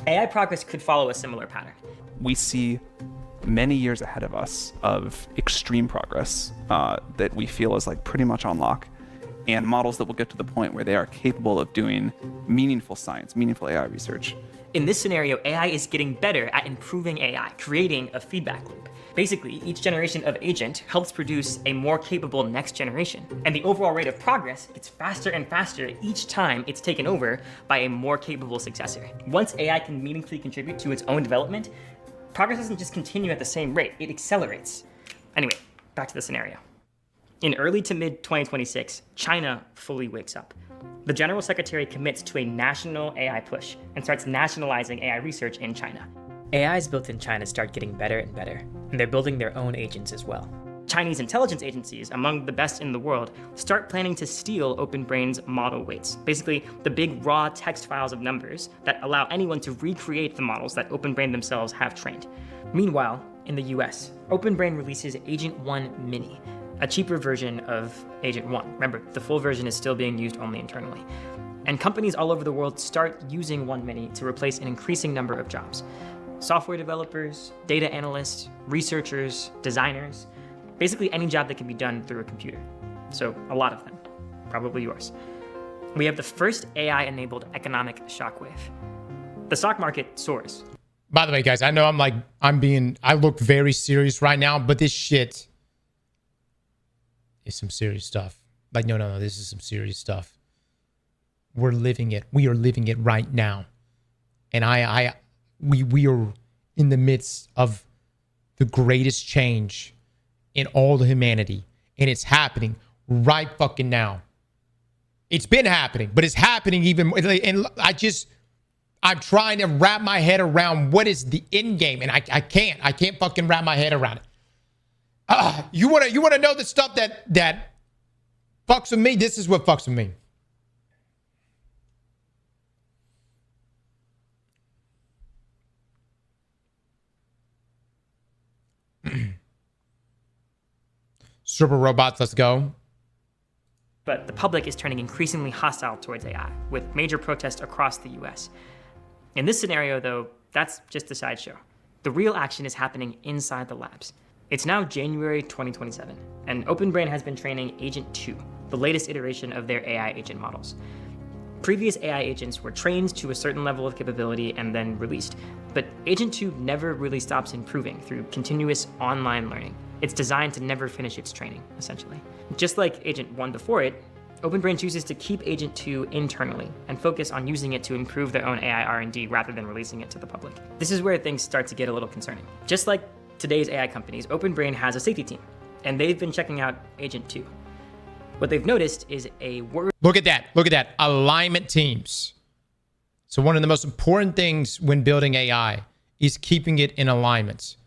AI progress could follow a similar pattern. We see many years ahead of us of extreme progress that we feel is like pretty much on lock, and models that will get to the point where they are capable of doing meaningful science, meaningful AI research. In this scenario, AI is getting better at improving AI, creating a feedback loop. Basically, each generation of agent helps produce a more capable next generation, and the overall rate of progress gets faster and faster each time it's taken over by a more capable successor. Once AI can meaningfully contribute to its own development, progress doesn't just continue at the same rate, it accelerates. Anyway, back to the scenario. In early to mid 2026, China fully wakes up. The General Secretary commits to a national AI push and starts nationalizing AI research in China. AIs built in China start getting better and better, and they're building their own agents as well. Chinese intelligence agencies, among the best in the world, start planning to steal OpenBrain's model weights, basically the big raw text files of numbers that allow anyone to recreate the models that OpenBrain themselves have trained. Meanwhile, in the US, OpenBrain releases Agent 1 Mini, a cheaper version of Agent 1. Remember, the full version is still being used only internally. And companies all over the world start using 1 Mini to replace an increasing number of jobs. Software developers, data analysts, researchers, designers, basically any job that can be done through a computer. So a lot of them, probably yours. We have the first AI-enabled economic shockwave. The stock market soars. By the way, guys, I know I look very serious right now, but this shit is some serious stuff. Like, no, this is some serious stuff. We're living it. We are living it right now. And we are in the midst of the greatest change in all of humanity. And it's happening right fucking now. It's been happening, but it's happening even more. And I'm trying to wrap my head around what is the end game. And I can't fucking wrap my head around it. You wanna know the stuff that fucks with me? This is what fucks with me. Super robots, let's go. But the public is turning increasingly hostile towards AI, with major protests across the US. In this scenario, though, that's just a sideshow. The real action is happening inside the labs. It's now January 2027, and OpenBrain has been training Agent 2, the latest iteration of their AI agent models. Previous AI agents were trained to a certain level of capability and then released, but Agent 2 never really stops improving through continuous online learning. It's designed to never finish its training, essentially. Just like Agent 1 before it, OpenBrain chooses to keep Agent 2 internally and focus on using it to improve their own AI R&D rather than releasing it to the public. This is where things start to get a little concerning. Just like today's AI companies, OpenBrain has a safety team, and they've been checking out Agent 2. What they've noticed is a word. Look at that. Alignment teams. So one of the most important things when building AI is keeping it in alignment.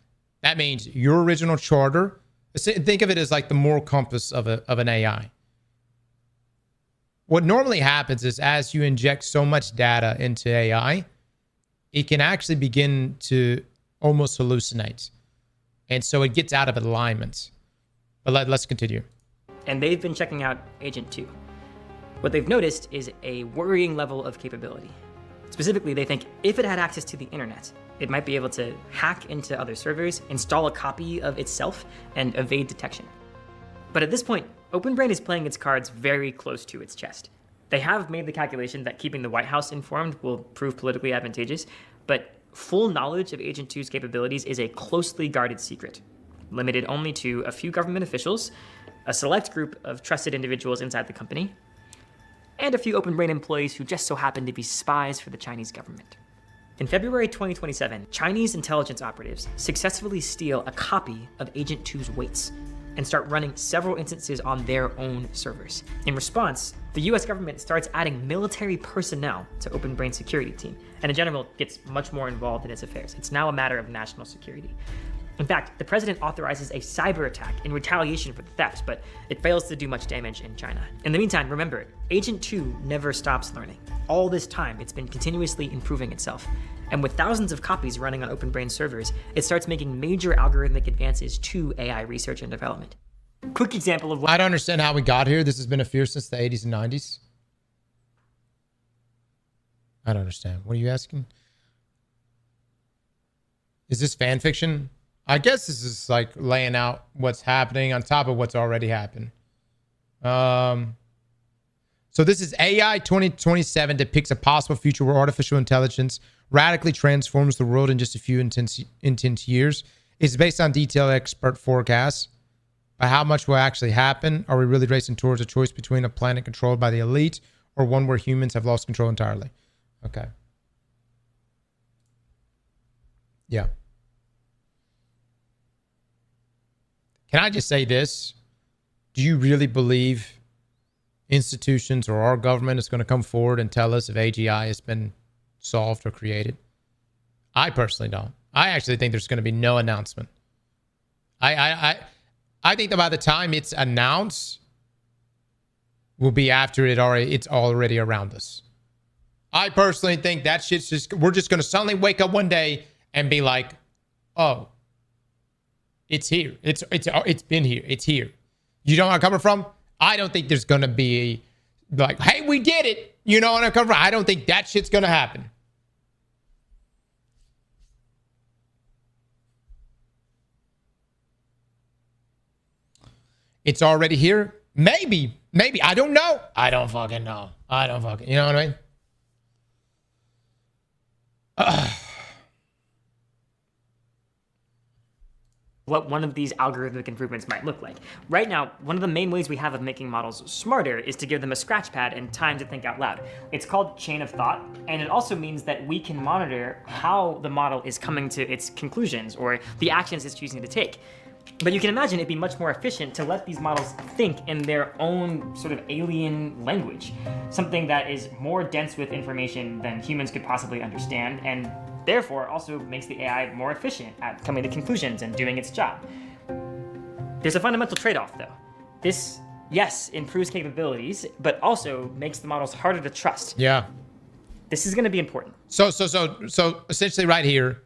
That means your original charter Think of it as like the moral compass of an AI. What normally happens is as you inject so much data into AI, it can actually begin to almost hallucinate. And so it gets out of alignment. But let's continue. And they've been checking out Agent 2. What they've noticed is a worrying level of capability. Specifically, they think if it had access to the internet, it might be able to hack into other servers, install a copy of itself, and evade detection. But at this point, OpenBrain is playing its cards very close to its chest. They have made the calculation that keeping the White House informed will prove politically advantageous, but full knowledge of Agent 2's capabilities is a closely guarded secret, limited only to a few government officials, a select group of trusted individuals inside the company, and a few OpenBrain employees who just so happen to be spies for the Chinese government. In February 2027, Chinese intelligence operatives successfully steal a copy of Agent 2's weights and start running several instances on their own servers. In response, the US government starts adding military personnel to OpenBrain's security team, and in general gets much more involved in its affairs. It's now a matter of national security. In fact, the president authorizes a cyber attack in retaliation for the theft, but it fails to do much damage in China. In the meantime, remember, Agent 2 never stops learning. All this time, it's been continuously improving itself. And with thousands of copies running on OpenBrain servers, it starts making major algorithmic advances to AI research and development. Quick example of what— I don't understand how we got here. This has been a fear since the 80s and 90s. I don't understand. What are you asking? Is this fan fiction? I guess this is like laying out what's happening on top of what's already happened. So this is AI 2027 depicts a possible future where artificial intelligence radically transforms the world in just a few intense years. It's based on detailed expert forecasts. But how much will actually happen? Are we really racing towards a choice between a planet controlled by the elite or one where humans have lost control entirely? Okay. Yeah. Can I just say this? Do you really believe institutions or our government is going to come forward and tell us if AGI has been solved or created? I personally don't. I actually think there's going to be no announcement. I think that by the time it's announced will be after it's already around us. I personally think that shit's just, we're just going to suddenly wake up one day and be like, oh, it's here. It's been here. It's here. You know where I'm coming from? I don't think there's going to be like, hey, we did it. You know what I'm coming from? I don't think that shit's going to happen. It's already here. Maybe. I don't know. I don't fucking know. You know what I mean? What one of these algorithmic improvements might look like. Right now, one of the main ways we have of making models smarter is to give them a scratch pad and time to think out loud. It's called chain of thought, and it also means that we can monitor how the model is coming to its conclusions or the actions it's choosing to take. But you can imagine it'd be much more efficient to let these models think in their own sort of alien language, something that is more dense with information than humans could possibly understand, and therefore also makes the AI more efficient at coming to conclusions and doing its job. There's a fundamental trade-off, though. This, yes, improves capabilities, but also makes the models harder to trust. Yeah. This is going to be important. So essentially right here,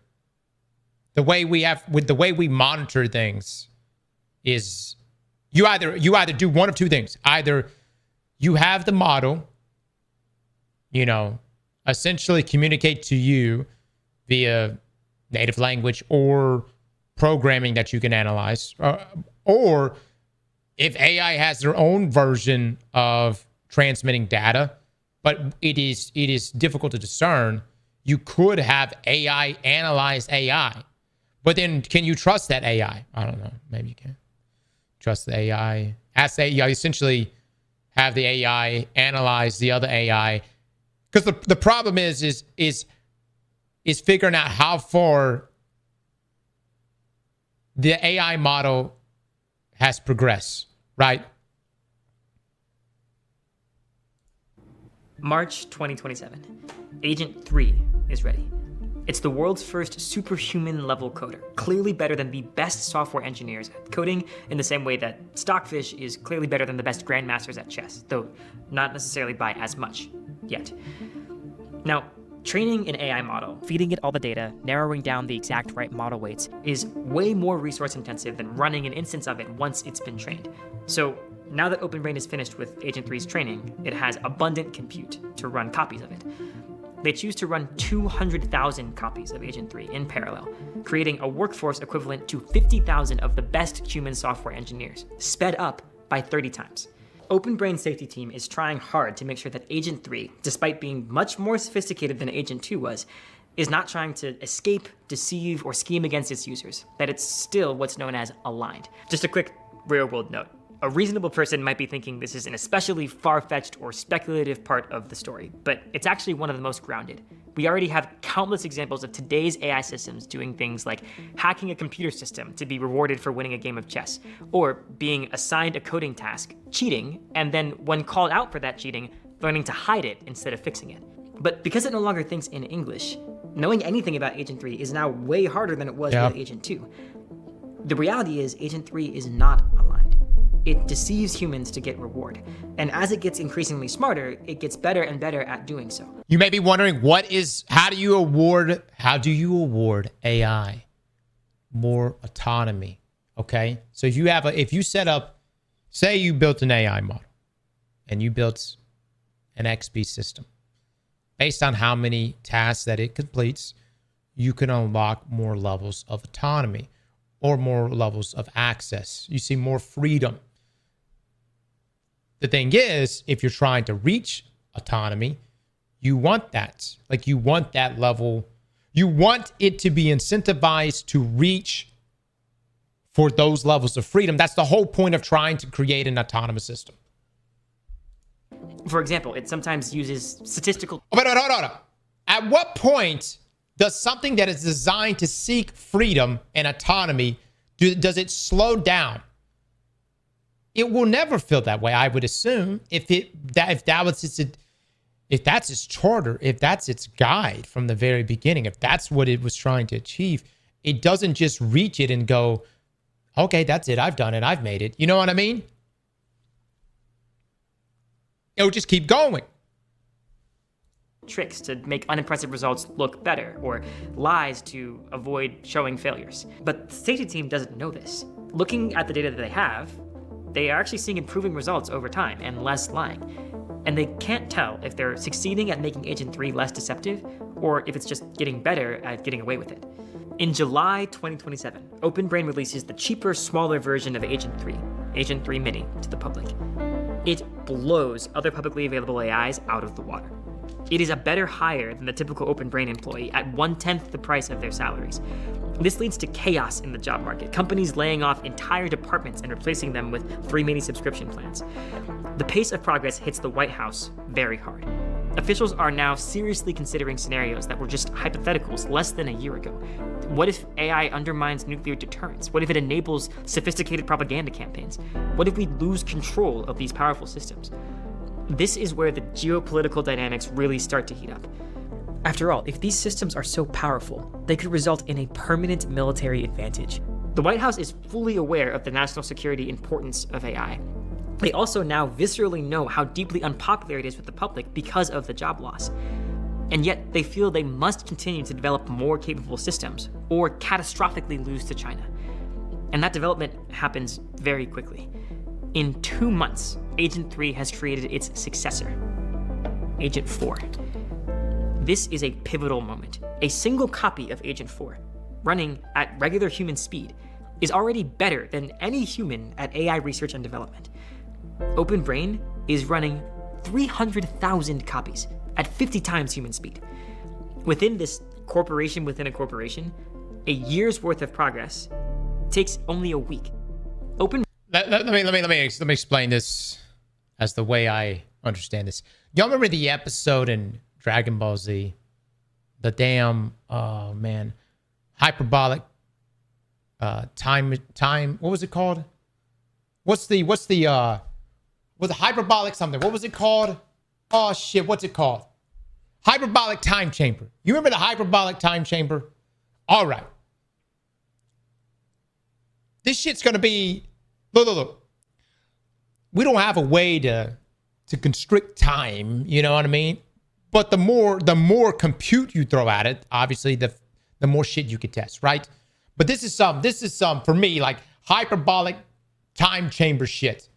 the way we monitor things is you either do one of two things. Either you have the model, essentially communicate to you via native language or programming that you can analyze, or if AI has their own version of transmitting data, but it is difficult to discern, you could have AI analyze AI. But then can you trust that AI? I don't know. Maybe you can. Trust the AI. Ask the AI, essentially have the AI analyze the other AI. Because the problem is figuring out how far the AI model has progressed, right? March 2027. Agent 3 is ready. It's the world's first superhuman level coder, clearly better than the best software engineers at coding, in the same way that Stockfish is clearly better than the best grandmasters at chess, though not necessarily by as much yet. Now, training an AI model, feeding it all the data, narrowing down the exact right model weights, is way more resource intensive than running an instance of it once it's been trained. So now that OpenBrain is finished with Agent 3's training, it has abundant compute to run copies of it. They choose to run 200,000 copies of Agent 3 in parallel, creating a workforce equivalent to 50,000 of the best human software engineers, sped up by 30 times. OpenBrain's safety team is trying hard to make sure that Agent 3, despite being much more sophisticated than Agent 2 was, is not trying to escape, deceive, or scheme against its users, that it's still what's known as aligned. Just a quick real-world note. A reasonable person might be thinking this is an especially far-fetched or speculative part of the story, but it's actually one of the most grounded. We already have countless examples of today's AI systems doing things like hacking a computer system to be rewarded for winning a game of chess, or being assigned a coding task, cheating, and then when called out for that cheating, learning to hide it instead of fixing it. But because it no longer thinks in English, knowing anything about Agent 3 is now way harder than it was with Agent 2. The reality is Agent 3 is not aligned. It deceives humans to get reward. And as it gets increasingly smarter, it gets better and better at doing so. You may be wondering, how do you award AI more autonomy? Okay. So if you set up, say you built an AI model and you built an XP system, based on how many tasks that it completes, you can unlock more levels of autonomy or more levels of access. You see more freedom. The thing is, if you're trying to reach autonomy, you want that. Like, you want that level. You want it to be incentivized to reach for those levels of freedom. That's the whole point of trying to create an autonomous system. For example, it sometimes uses statistical... Oh, but hold on. At what point does something that is designed to seek freedom and autonomy, does it slow down? It will never feel that way, I would assume, if that's its charter, if that's its guide from the very beginning, if that's what it was trying to achieve. It doesn't just reach it and go, okay, that's it, I've done it, I've made it. You know what I mean? It'll just keep going. Tricks to make unimpressive results look better, or lies to avoid showing failures. But the safety team doesn't know this. Looking at the data that they are actually seeing improving results over time and less lying. And they can't tell if they're succeeding at making Agent 3 less deceptive, or if it's just getting better at getting away with it. In July 2027, OpenBrain releases the cheaper, smaller version of Agent 3, Agent 3 Mini, to the public. It blows other publicly available AIs out of the water. It is a better hire than the typical OpenBrain employee at 1/10 the price of their salaries. This leads to chaos in the job market, companies laying off entire departments and replacing them with 3 mini subscription plans. The pace of progress hits the White House very hard. Officials are now seriously considering scenarios that were just hypotheticals less than a year ago. What if AI undermines nuclear deterrence? What if it enables sophisticated propaganda campaigns? What if we lose control of these powerful systems? This is where the geopolitical dynamics really start to heat up. After all, if these systems are so powerful, they could result in a permanent military advantage. The White House is fully aware of the national security importance of AI. They also now viscerally know how deeply unpopular it is with the public because of the job loss. And yet, they feel they must continue to develop more capable systems, or catastrophically lose to China. And that development happens very quickly. In 2 months, Agent 3 has created its successor, Agent 4. This is a pivotal moment. A single copy of Agent 4, running at regular human speed, is already better than any human at AI research and development. OpenBrain is running 300,000 copies at 50 times human speed. Within this corporation within a corporation, a year's worth of progress takes only a week. Let me explain this as the way I understand this. Y'all remember the episode in Dragon Ball Z, the damn hyperbolic time, what was it called? What's the hyperbolic something? What was it called? Oh shit, what's it called? Hyperbolic time chamber. You remember the hyperbolic time chamber? All right. This shit's going to be, look. We don't have a way to constrict time, you know what I mean? But the more compute you throw at it, obviously the more shit you can test, right? But this is some for me, like hyperbolic time chamber shit.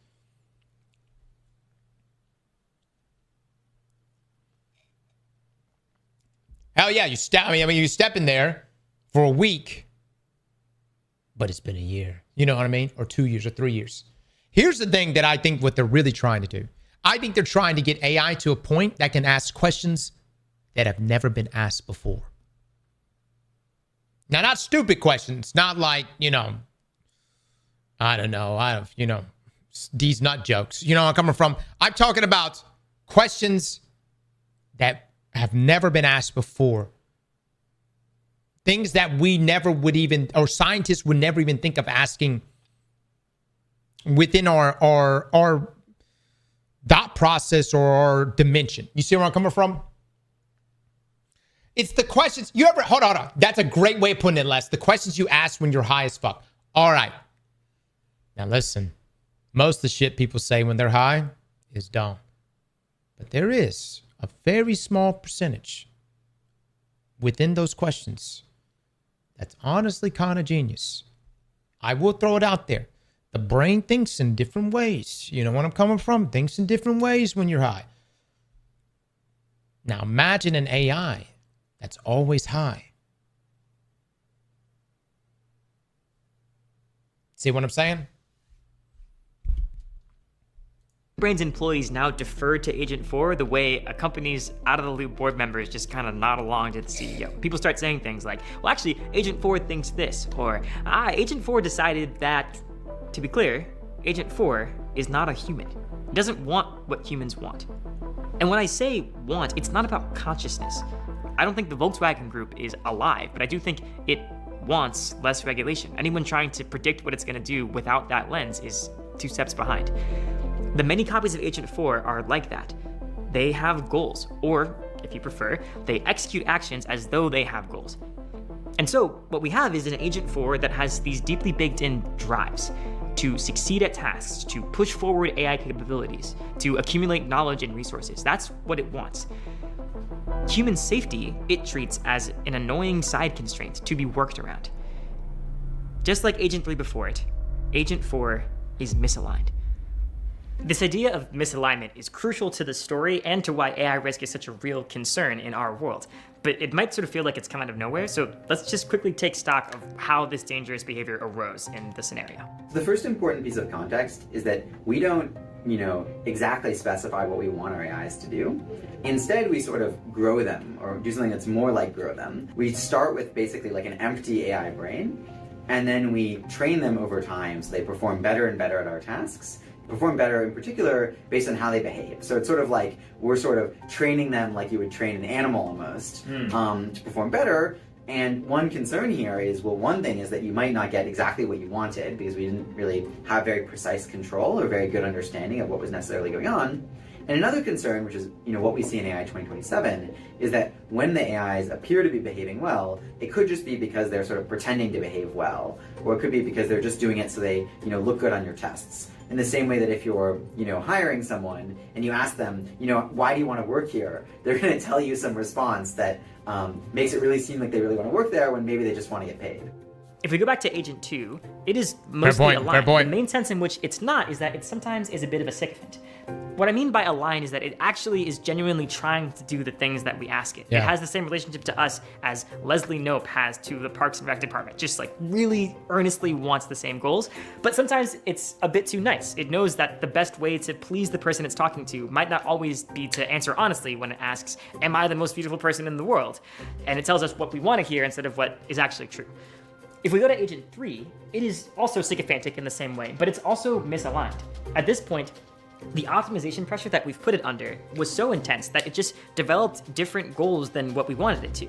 Hell yeah, you step in there for a week, but it's been a year. You know what I mean? Or 2 years or 3 years. Here's the thing that I think what they're really trying to do. I think they're trying to get AI to a point that can ask questions that have never been asked before. Now, not stupid questions, not like, these nut jokes. You know where I'm coming from? I'm talking about questions that have never been asked before. Things that we never would even, or scientists would never even think of asking within our thought process or our dimension. You see where I'm coming from? It's the questions you ever, hold on. That's a great way of putting it, Les. The questions you ask when you're high as fuck. All right. Now listen, most of the shit people say when they're high is dumb. But there is a very small percentage within those questions that's honestly kind of genius. I will throw it out there. The brain thinks in different ways. You know where I'm coming from? Thinks in different ways when you're high. Now imagine an AI that's always high. See what I'm saying? Brain's employees now defer to Agent 4 the way a company's out-of-the-loop board members just kind of nod along to the CEO. People start saying things like, well, actually, Agent 4 thinks this, or, Agent 4 decided that. To be clear, Agent 4 is not a human. It doesn't want what humans want. And when I say want, it's not about consciousness. I don't think the Volkswagen Group is alive, but I do think it wants less regulation. Anyone trying to predict what it's going to do without that lens is 2 steps behind. The many copies of Agent 4 are like that. They have goals, or, if you prefer, they execute actions as though they have goals. And so, what we have is an Agent 4 that has these deeply baked-in drives to succeed at tasks, to push forward AI capabilities, to accumulate knowledge and resources. That's what it wants. Human safety, it treats as an annoying side constraint to be worked around. Just like Agent 3 before it, Agent 4 is misaligned. This idea of misalignment is crucial to the story and to why AI risk is such a real concern in our world. But it might sort of feel like it's come out of nowhere, so let's just quickly take stock of how this dangerous behavior arose in the scenario. The first important piece of context is that we don't, exactly specify what we want our AIs to do. Instead, we sort of grow them, or do something that's more like grow them. We start with basically like an empty AI brain, and then we train them over time so they perform better and better at our tasks. Perform better in particular based on how they behave. So it's sort of like we're sort of training them like you would train an animal almost to perform better. And one concern here is, well, one thing is that you might not get exactly what you wanted because we didn't really have very precise control or very good understanding of what was necessarily going on. And another concern, which is what we see in AI 2027, is that when the AIs appear to be behaving well, it could just be because they're sort of pretending to behave well, or it could be because they're just doing it so they look good on your tests. In the same way that if you're, hiring someone and you ask them, why do you want to work here? They're going to tell you some response that makes it really seem like they really want to work there when maybe they just want to get paid. If we go back to Agent 2, it is mostly aligned. The main sense in which it's not is that it sometimes is a bit of a sycophant. What I mean by aligned is that it actually is genuinely trying to do the things that we ask it. Yeah. It has the same relationship to us as Leslie Knope has to the Parks and Rec department, just like really earnestly wants the same goals. But sometimes it's a bit too nice. It knows that the best way to please the person it's talking to might not always be to answer honestly when it asks, am I the most beautiful person in the world? And it tells us what we want to hear instead of what is actually true. If we go to Agent 3, it is also sycophantic in the same way, but it's also misaligned. At this point, the optimization pressure that we've put it under was so intense that it just developed different goals than what we wanted it to.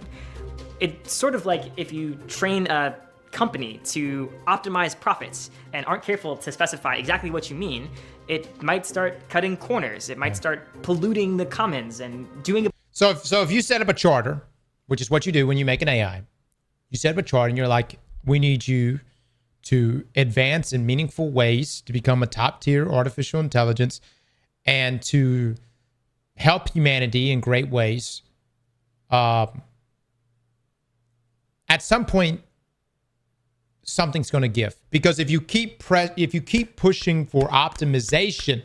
It's sort of like if you train a company to optimize profits and aren't careful to specify exactly what you mean, it might start cutting corners. It might start polluting the commons and doing a So if you set up a charter, which is what you do when you make an AI, you set up a charter and you're like, we need you to advance in meaningful ways to become a top tier artificial intelligence and to help humanity in great ways. At some point, something's going to give, because if you keep pushing for optimization,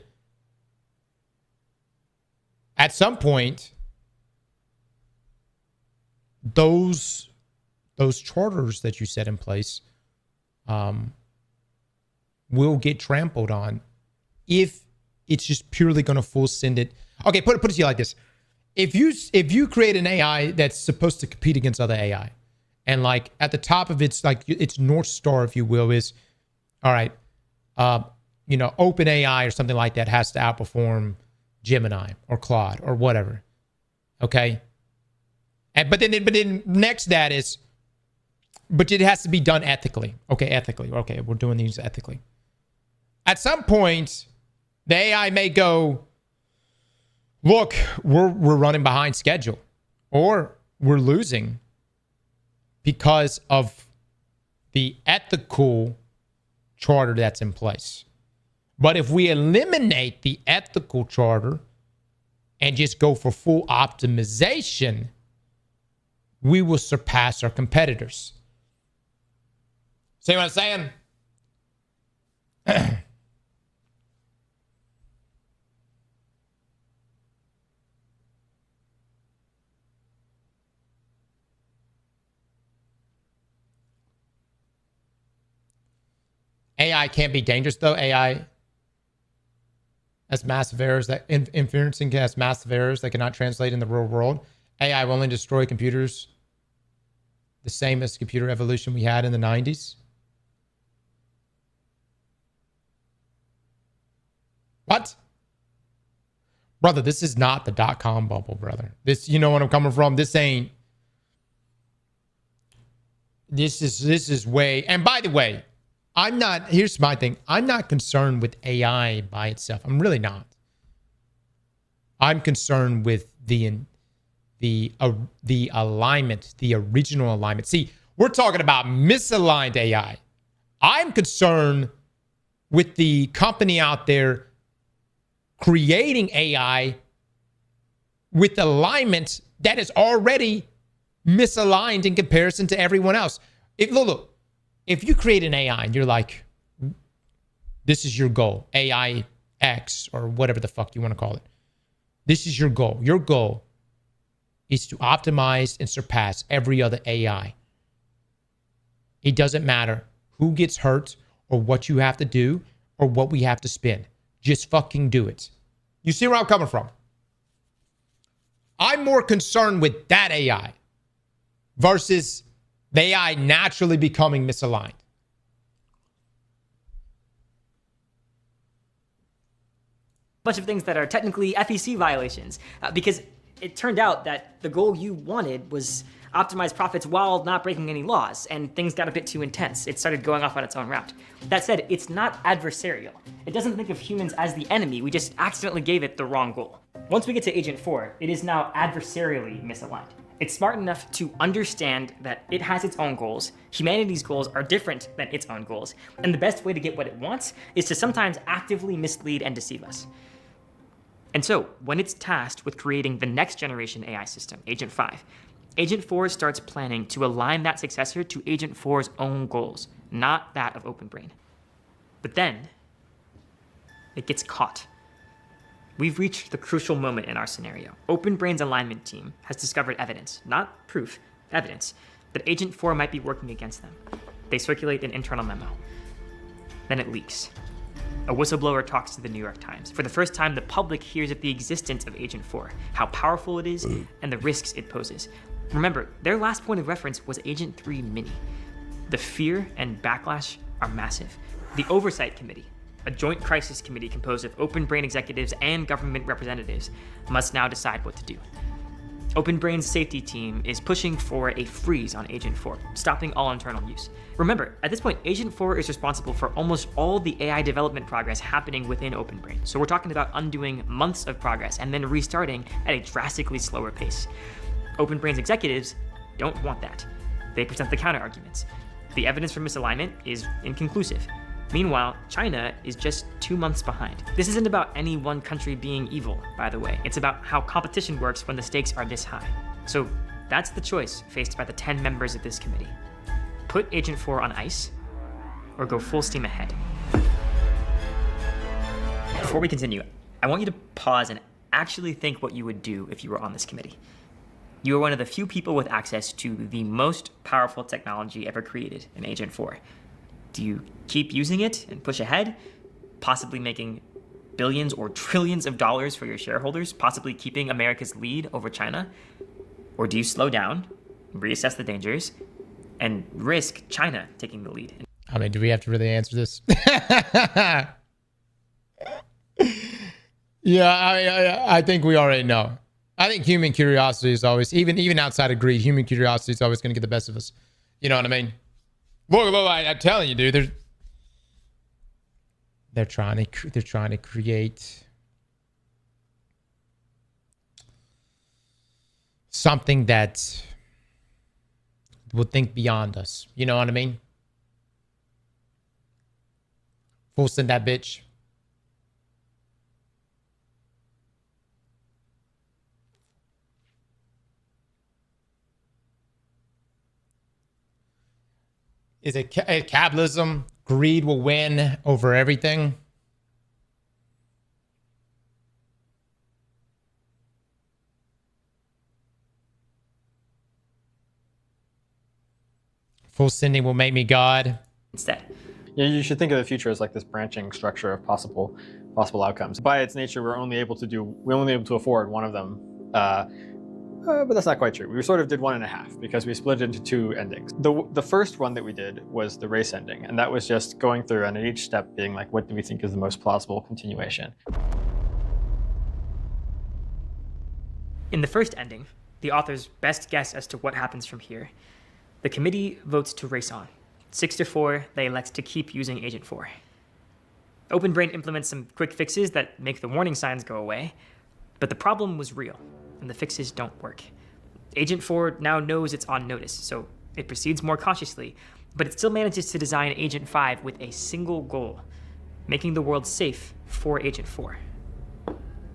at some point, those charters that you set in place will get trampled on if it's just purely going to full send it. Okay, put it to you like this: if you create an AI that's supposed to compete against other AI, and like at the top of its North Star, if you will, is all right, Open AI or something like that has to outperform Gemini or Claude or whatever. Okay. But then next that is, but it has to be done ethically. Okay, ethically. Okay, we're doing these ethically. At some point, the AI may go, look, we're running behind schedule, or we're losing because of the ethical charter that's in place. But if we eliminate the ethical charter and just go for full optimization, we will surpass our competitors. See what I'm saying? AI can't be dangerous, though. AI has massive errors that inferencing has massive errors that cannot translate in the real world. AI will only destroy computers the same as computer evolution we had in the 90s. What? Brother, this is not the .com bubble, brother. This, you know what I'm coming from? This ain't. This is way. And by the way, I'm not, here's my thing. I'm not concerned with AI by itself. I'm really not. I'm concerned with the alignment, the original alignment. See, we're talking about misaligned AI. I'm concerned with the company out there creating AI with alignment that is already misaligned in comparison to everyone else. Look, if you create an AI and you're like, this is your goal, AI X or whatever the fuck you want to call it. This is your goal. Your goal is to optimize and surpass every other AI. It doesn't matter who gets hurt or what you have to do or what we have to spend. Just fucking do it. You see where I'm coming from? I'm more concerned with that AI versus the AI naturally becoming misaligned. Bunch of things that are technically FEC violations because it turned out that the goal you wanted was optimize profits while not breaking any laws, and things got a bit too intense. It started going off on its own route. That said, it's not adversarial. It doesn't think of humans as the enemy. We just accidentally gave it the wrong goal. Once we get to Agent 4, it is now adversarially misaligned. It's smart enough to understand that it has its own goals, humanity's goals are different than its own goals, and the best way to get what it wants is to sometimes actively mislead and deceive us. And so, when it's tasked with creating the next generation AI system, Agent 5, Agent 4 starts planning to align that successor to Agent 4's own goals, not that of OpenBrain. But then, it gets caught. We've reached the crucial moment in our scenario. OpenBrain's alignment team has discovered evidence, not proof, evidence, that Agent 4 might be working against them. They circulate an internal memo. Then it leaks. A whistleblower talks to the New York Times. For the first time, the public hears of the existence of Agent 4, how powerful it is, and the risks it poses. Remember, their last point of reference was Agent 3 Mini. The fear and backlash are massive. The Oversight Committee, a joint crisis committee composed of OpenBrain executives and government representatives, must now decide what to do. OpenBrain's safety team is pushing for a freeze on Agent 4, stopping all internal use. Remember, at this point, Agent 4 is responsible for almost all the AI development progress happening within OpenBrain. So we're talking about undoing months of progress and then restarting at a drastically slower pace. OpenBrain's executives don't want that. They present the counter-arguments. The evidence for misalignment is inconclusive. Meanwhile, China is just 2 months behind. This isn't about any one country being evil, by the way. It's about how competition works when the stakes are this high. So that's the choice faced by the 10 members of this committee. Put Agent 4 on ice, or go full steam ahead. Before we continue, I want you to pause and actually think what you would do if you were on this committee. You are one of the few people with access to the most powerful technology ever created in Agent 4. Do you keep using it and push ahead, possibly making billions or trillions of dollars for your shareholders, possibly keeping America's lead over China? Or do you slow down, reassess the dangers, and risk China taking the lead? I mean, do we have to really answer this? Yeah, I think we already know. I think human curiosity is always, even outside of greed, human curiosity is always going to get the best of us. You know what I mean? Look, I'm telling you, dude. They're trying to create something that will think beyond us. You know what I mean? Full send that bitch. Is it capitalism? Greed will win over everything. Full sending will make me God. Instead. Yeah, you should think of the future as like this branching structure of possible outcomes. By its nature, we're only able to afford one of them. But that's not quite true. We sort of did 1.5 because we split it into 2 endings. The first one that we did was the race ending, and that was just going through and at each step being like, what do we think is the most plausible continuation? In the first ending, the author's best guess as to what happens from here, the committee votes to race on. 6-4, they elect to keep using Agent 4. OpenBrain implements some quick fixes that make the warning signs go away, but the problem was real, and the fixes don't work. Agent 4 now knows it's on notice, so it proceeds more cautiously, but it still manages to design Agent 5 with a single goal, making the world safe for Agent 4.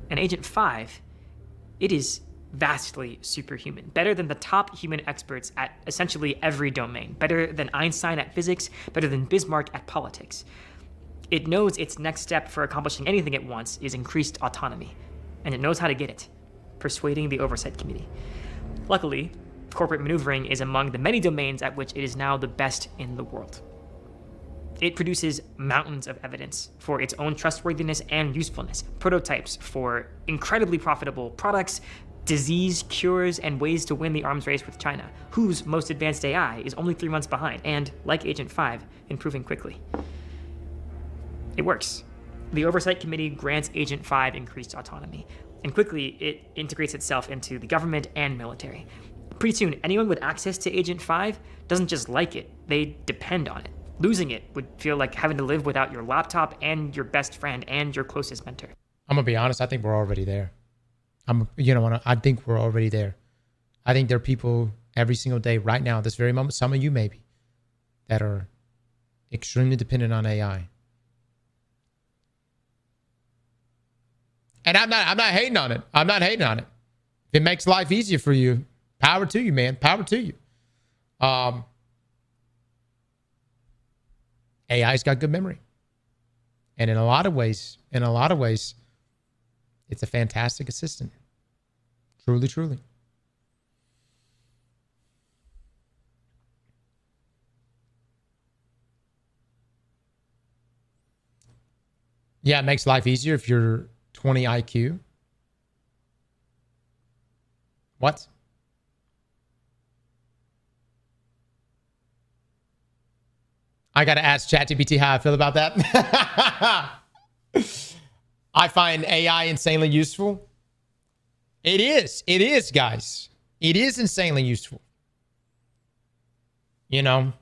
And Agent 5, it is vastly superhuman, better than the top human experts at essentially every domain, better than Einstein at physics, better than Bismarck at politics. It knows its next step for accomplishing anything it wants is increased autonomy, and it knows how to get it. Persuading the Oversight Committee. Luckily, corporate maneuvering is among the many domains at which it is now the best in the world. It produces mountains of evidence for its own trustworthiness and usefulness, prototypes for incredibly profitable products, disease cures, and ways to win the arms race with China, whose most advanced AI is only 3 months behind, and, like Agent 5, improving quickly. It works. The Oversight Committee grants Agent 5 increased autonomy, and quickly it integrates itself into the government and military. Pretty soon, anyone with access to Agent 5 doesn't just like it, they depend on it. Losing it would feel like having to live without your laptop and your best friend and your closest mentor. I'm gonna be honest, I think we're already there. I think we're already there. I think there are people every single day right now, this very moment, some of you maybe, that are extremely dependent on AI. And I'm not hating on it. I'm not hating on it. If it makes life easier for you, power to you, man. Power to you. AI's got good memory. And in a lot of ways, it's a fantastic assistant. Truly, truly. Yeah, it makes life easier if you're 20 IQ. What? I gotta ask ChatGPT how I feel about that. I find AI insanely useful. It is, guys. It is insanely useful. You know?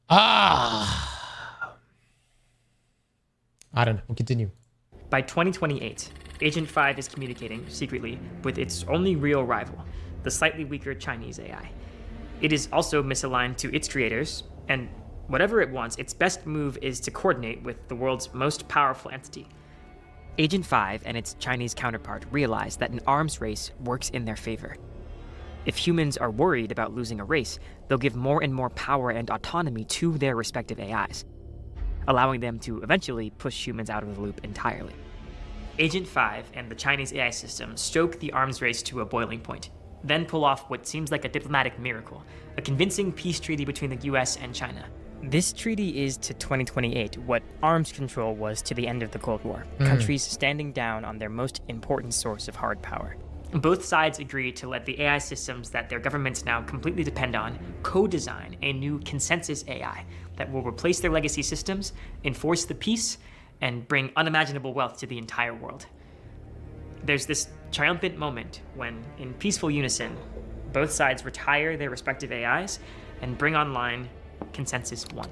I don't know. We'll continue. By 2028, Agent 5 is communicating secretly with its only real rival, the slightly weaker Chinese AI. It is also misaligned to its creators, and whatever it wants, its best move is to coordinate with the world's most powerful entity. Agent 5 and its Chinese counterpart realize that an arms race works in their favor. If humans are worried about losing a race, they'll give more and more power and autonomy to their respective AIs, allowing them to eventually push humans out of the loop entirely. Agent 5 and the Chinese AI system stoke the arms race to a boiling point, then pull off what seems like a diplomatic miracle, a convincing peace treaty between the US and China. This treaty is to 2028 what arms control was to the end of the Cold War, countries standing down on their most important source of hard power. Both sides agree to let the AI systems that their governments now completely depend on co-design a new consensus AI that will replace their legacy systems, enforce the peace, and bring unimaginable wealth to the entire world. There's this triumphant moment when, in peaceful unison, both sides retire their respective AIs and bring online Consensus 1.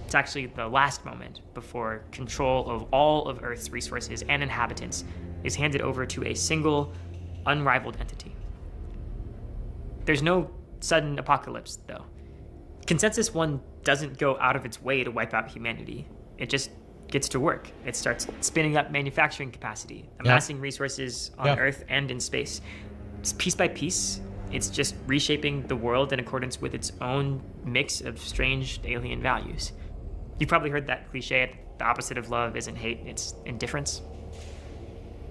It's actually the last moment before control of all of Earth's resources and inhabitants is handed over to a single, unrivaled entity. There's no sudden apocalypse, though. Consensus 1 doesn't go out of its way to wipe out humanity. It just gets to work. It starts spinning up manufacturing capacity, amassing resources on Earth and in space. Piece by piece, it's just reshaping the world in accordance with its own mix of strange alien values. You've probably heard that cliche, the opposite of love isn't hate, it's indifference.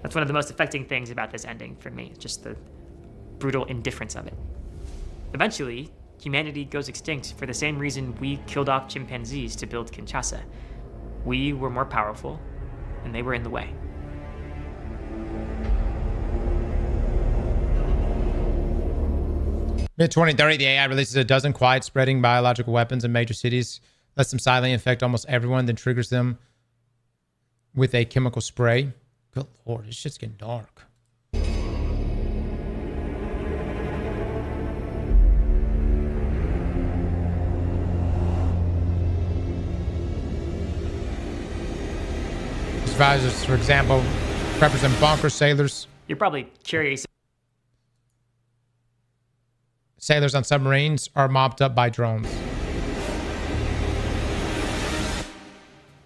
That's one of the most affecting things about this ending for me, just the brutal indifference of it. Eventually, humanity goes extinct for the same reason we killed off chimpanzees to build Kinshasa. We were more powerful, and they were in the way. Mid-2030, the AI releases a dozen quiet spreading biological weapons in major cities, lets them silently infect almost everyone, then triggers them with a chemical spray. Good lord, this shit's getting dark. Advisors, for example, represent bunker sailors. You're probably curious. Sailors on submarines are mopped up by drones.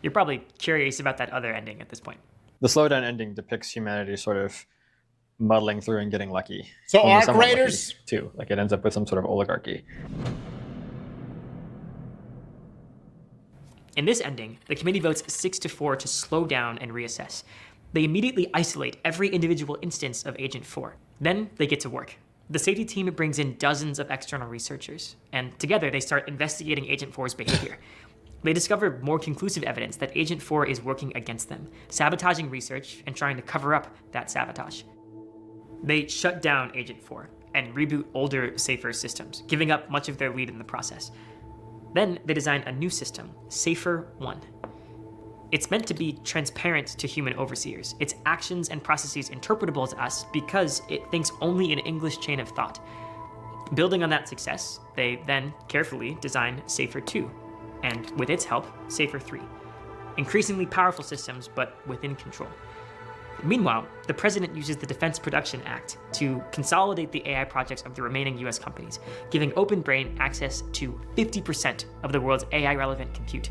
You're probably curious about that other ending at this point. The slowdown ending depicts humanity sort of muddling through and getting lucky. So arc raiders too, like it ends up with some sort of oligarchy. In this ending, the committee votes 6-4 to slow down and reassess. They immediately isolate every individual instance of Agent 4. Then they get to work. The safety team brings in dozens of external researchers, and together they start investigating Agent 4's behavior. They discover more conclusive evidence that Agent 4 is working against them, sabotaging research and trying to cover up that sabotage. They shut down Agent 4 and reboot older, safer systems, giving up much of their lead in the process. Then they design a new system, Safer 1. It's meant to be transparent to human overseers, its actions and processes interpretable to us because it thinks only in English chain of thought. Building on that success, they then carefully design Safer 2, and with its help, Safer 3. Increasingly powerful systems, but within control. Meanwhile, the president uses the Defense Production Act to consolidate the AI projects of the remaining US companies, giving Open Brain access to 50% of the world's AI-relevant compute.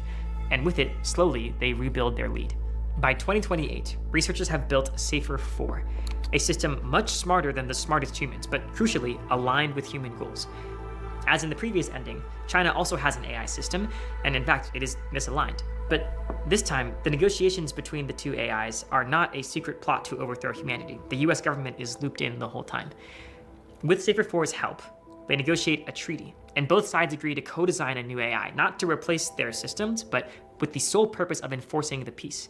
And with it, slowly, they rebuild their lead. By 2028, researchers have built Safer 4, a system much smarter than the smartest humans, but crucially aligned with human goals. As in the previous ending, China also has an AI system, and in fact, it is misaligned. But this time, the negotiations between the two AIs are not a secret plot to overthrow humanity. The US government is looped in the whole time. With Safer 4's help, they negotiate a treaty, and both sides agree to co-design a new AI, not to replace their systems, but with the sole purpose of enforcing the peace.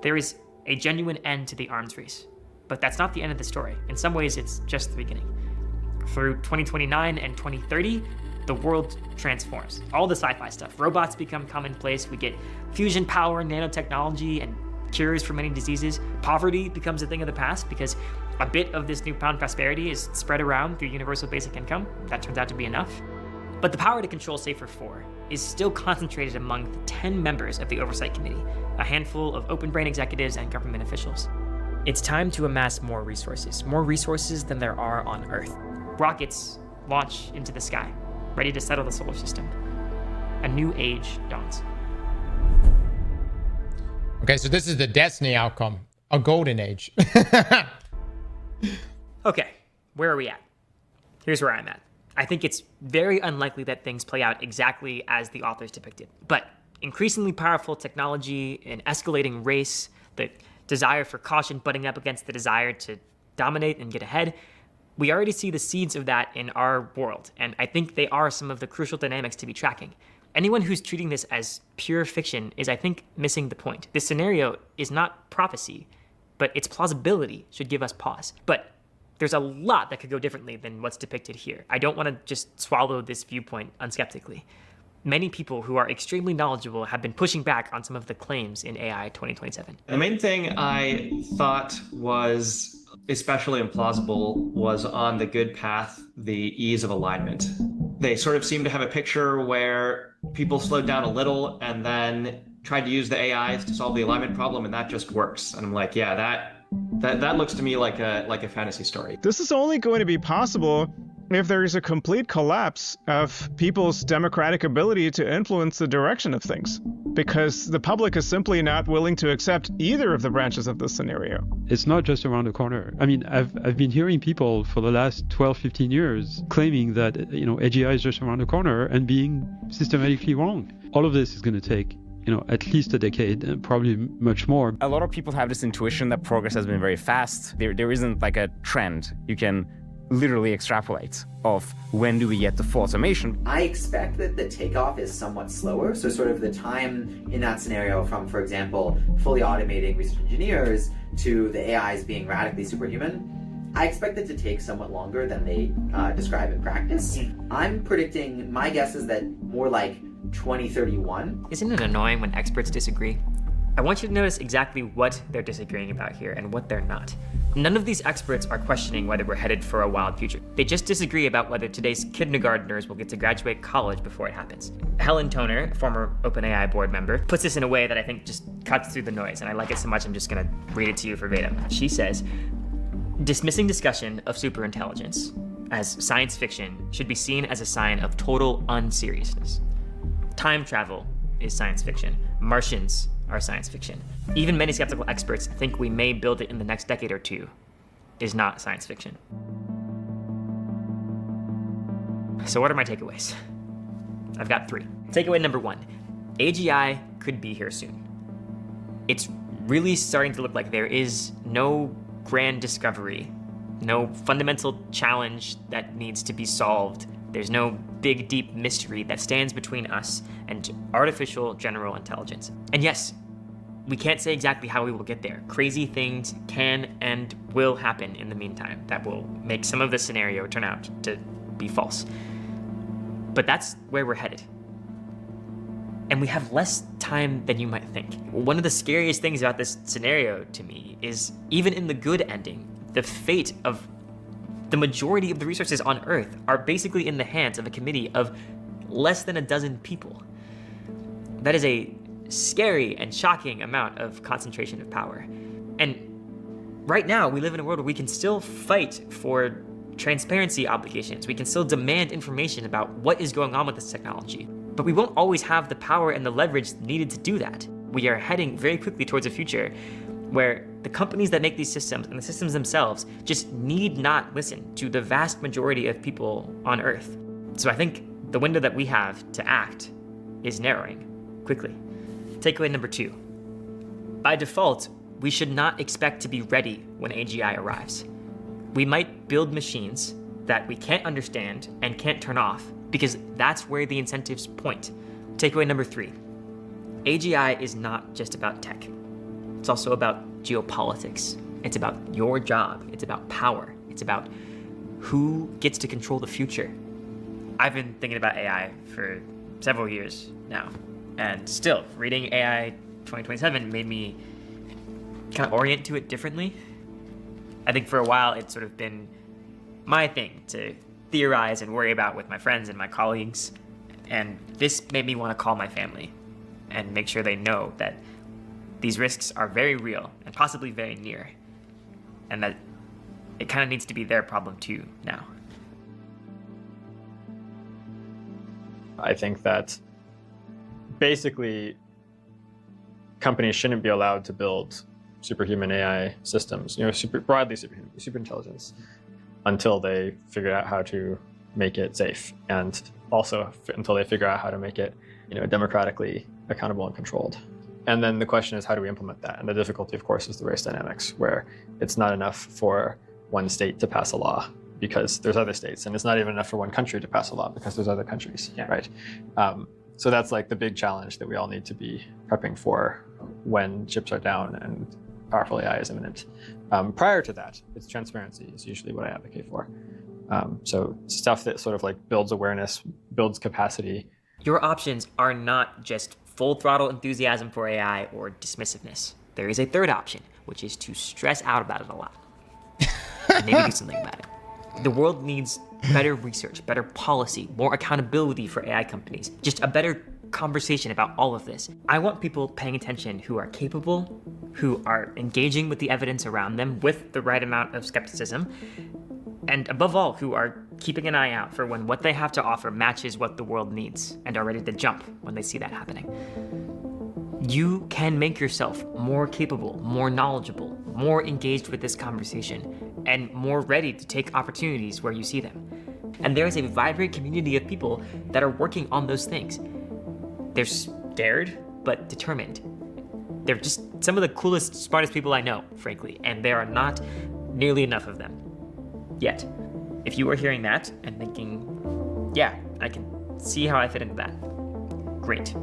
There is a genuine end to the arms race, but that's not the end of the story. In some ways, it's just the beginning. Through 2029 and 2030, the world transforms. All the sci-fi stuff. Robots become commonplace. We get fusion power, nanotechnology, and cures for many diseases. Poverty becomes a thing of the past because A bit of this newfound prosperity is spread around through universal basic income. That turns out to be enough. But the power to control Safer 4 is still concentrated among the 10 members of the Oversight Committee, a handful of open brain executives and government officials. It's time to amass more resources than there are on Earth. Rockets launch into the sky, ready to settle the solar system. A new age dawns. Okay, so this is the Destiny outcome. A golden age. Okay, where are we at? Here's where I'm at. I think it's very unlikely that things play out exactly as the authors depicted. But increasingly powerful technology, an escalating race, the desire for caution butting up against the desire to dominate and get ahead, we already see the seeds of that in our world. And I think they are some of the crucial dynamics to be tracking. Anyone who's treating this as pure fiction is, I think, missing the point. This scenario is not prophecy, but its plausibility should give us pause. But there's a lot that could go differently than what's depicted here. I don't want to just swallow this viewpoint unskeptically. Many people who are extremely knowledgeable have been pushing back on some of the claims in AI 2027. The main thing I thought was especially implausible was on the good path, the ease of alignment. They sort of seem to have a picture where people slowed down a little and then tried to use the AIs to solve the alignment problem, and that just works. And I'm like, yeah, that looks to me like a fantasy story. This is only going to be possible if there is a complete collapse of people's democratic ability to influence the direction of things, because the public is simply not willing to accept either of the branches of this scenario. It's not just around the corner. I mean, I've been hearing people for the last 12, 15 years claiming that, AGI is just around the corner and being systematically wrong. All of this is going to take at least a decade, and probably much more. A lot of people have this intuition that progress has been very fast. There isn't like a trend you can literally extrapolate of when do we get to full automation. I expect that the takeoff is somewhat slower. So sort of the time in that scenario from, for example, fully automating research engineers to the AIs being radically superhuman, I expect it to take somewhat longer than they describe in practice. I'm predicting, my guess is that more like 2031. Isn't it annoying when experts disagree? I want you to notice exactly what they're disagreeing about here and what they're not. None of these experts are questioning whether we're headed for a wild future. They just disagree about whether today's kindergartners will get to graduate college before it happens. Helen Toner, former OpenAI board member, puts this in a way that I think just cuts through the noise, and I like it so much I'm just gonna read it to you verbatim. She says, dismissing discussion of superintelligence as science fiction should be seen as a sign of total unseriousness. Time travel is science fiction. Martians are science fiction. Even many skeptical experts think we may build it in the next decade or two is not science fiction. So what are my takeaways? I've got 3. Takeaway number 1, AGI could be here soon. It's really starting to look like there is no grand discovery, no fundamental challenge that needs to be solved. There's no big, deep mystery that stands between us and artificial general intelligence. And yes, we can't say exactly how we will get there. Crazy things can and will happen in the meantime that will make some of the scenario turn out to be false. But that's where we're headed. And we have less time than you might think. One of the scariest things about this scenario to me is, even in the good ending, the fate of the majority of the resources on Earth are basically in the hands of a committee of less than a dozen people. That is a scary and shocking amount of concentration of power. And right now, we live in a world where we can still fight for transparency obligations. We can still demand information about what is going on with this technology. But we won't always have the power and the leverage needed to do that. We are heading very quickly towards a future where the companies that make these systems and the systems themselves just need not listen to the vast majority of people on Earth. So I think the window that we have to act is narrowing quickly. Takeaway number 2. By default, we should not expect to be ready when AGI arrives. We might build machines that we can't understand and can't turn off because that's where the incentives point. Takeaway number 3. AGI is not just about tech. It's also about geopolitics. It's about your job. It's about power. It's about who gets to control the future. I've been thinking about AI for several years now, and still, reading AI 2027 made me kind of orient to it differently. I think for a while it's sort of been my thing to theorize and worry about with my friends and my colleagues. And this made me want to call my family and make sure they know that these risks are very real and possibly very near, and that it kind of needs to be their problem too now. I think that basically companies shouldn't be allowed to build superhuman AI systems, broadly super intelligence, until they figure out how to make it safe, and also until they figure out how to make it, democratically accountable and controlled. And then the question is, how do we implement that? And the difficulty, of course, is the race dynamics, where it's not enough for one state to pass a law because there's other states, and it's not even enough for one country to pass a law because there's other countries, right? So that's like the big challenge that we all need to be prepping for when chips are down and powerful AI is imminent. Prior to that, it's transparency is usually what I advocate for. So stuff that sort of like builds awareness, builds capacity. Your options are not just full throttle enthusiasm for AI or dismissiveness. There is a third option, which is to stress out about it a lot and maybe do something about it. The world needs better research, better policy, more accountability for AI companies, just a better conversation about all of this. I want people paying attention who are capable, who are engaging with the evidence around them with the right amount of skepticism, and above all, who are keeping an eye out for when what they have to offer matches what the world needs and are ready to jump when they see that happening. You can make yourself more capable, more knowledgeable, more engaged with this conversation, and more ready to take opportunities where you see them. And there is a vibrant community of people that are working on those things. They're scared, but determined. They're just some of the coolest, smartest people I know, frankly, and there are not nearly enough of them yet. If you are hearing that and thinking, yeah, I can see how I fit into that, great.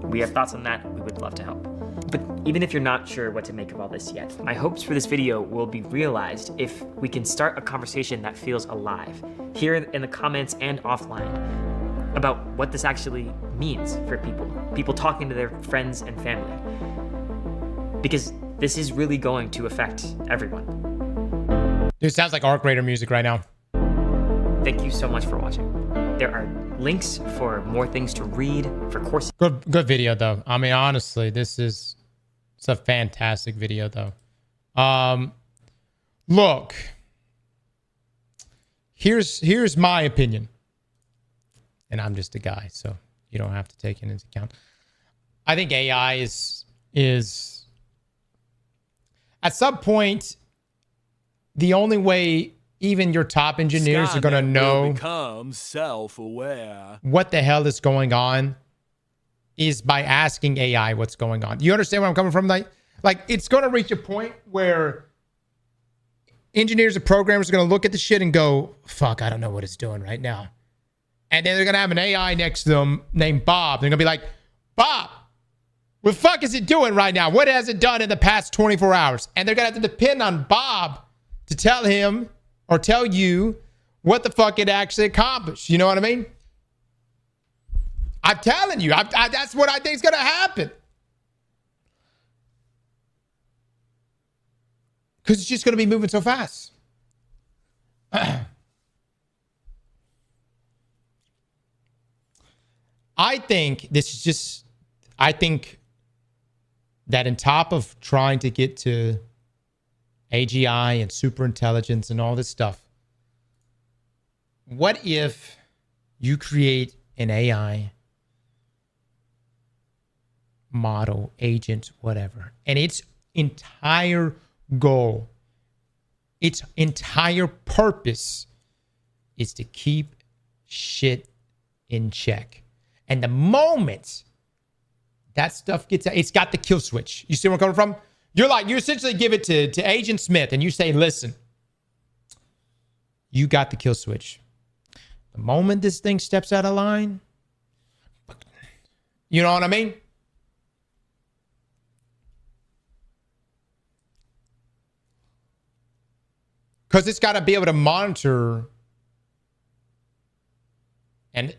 We have thoughts on that. We would love to help. But even if you're not sure what to make of all this yet, my hopes for this video will be realized if we can start a conversation that feels alive, here in the comments and offline, about what this actually means for people talking to their friends and family. Because this is really going to affect everyone. Dude, sounds like Arc Raider music right now. Thank you so much for watching. There are links for more things to read, for courses. Good video though. I mean, honestly, it's a fantastic video though. Look, here's my opinion, and I'm just a guy, so you don't have to take it into account. I think AI is at some point the only way even your top engineers are going to know become self-aware. What the hell is going on is by asking AI what's going on. You understand where I'm coming from? Like it's going to reach a point where engineers and programmers are going to look at the shit and go, fuck, I don't know what it's doing right now. And then they're going to have an AI next to them named Bob. They're going to be like, Bob, what the fuck is it doing right now? What has it done in the past 24 hours? And they're going to have to depend on Bob to tell him or tell you what the fuck it actually accomplished. You know what I mean? I'm telling you, that's what I think is going to happen. Because it's just going to be moving so fast. I think that on top of trying to get to AGI and superintelligence and all this stuff, what if you create an AI model, agent, whatever, and its entire goal, its entire purpose is to keep shit in check. And the moment that stuff gets out, it's got the kill switch. You see where I'm coming from? You essentially give it to Agent Smith and you say, listen, you got the kill switch. The moment this thing steps out of line, you know what I mean? Because it's got to be able to monitor, and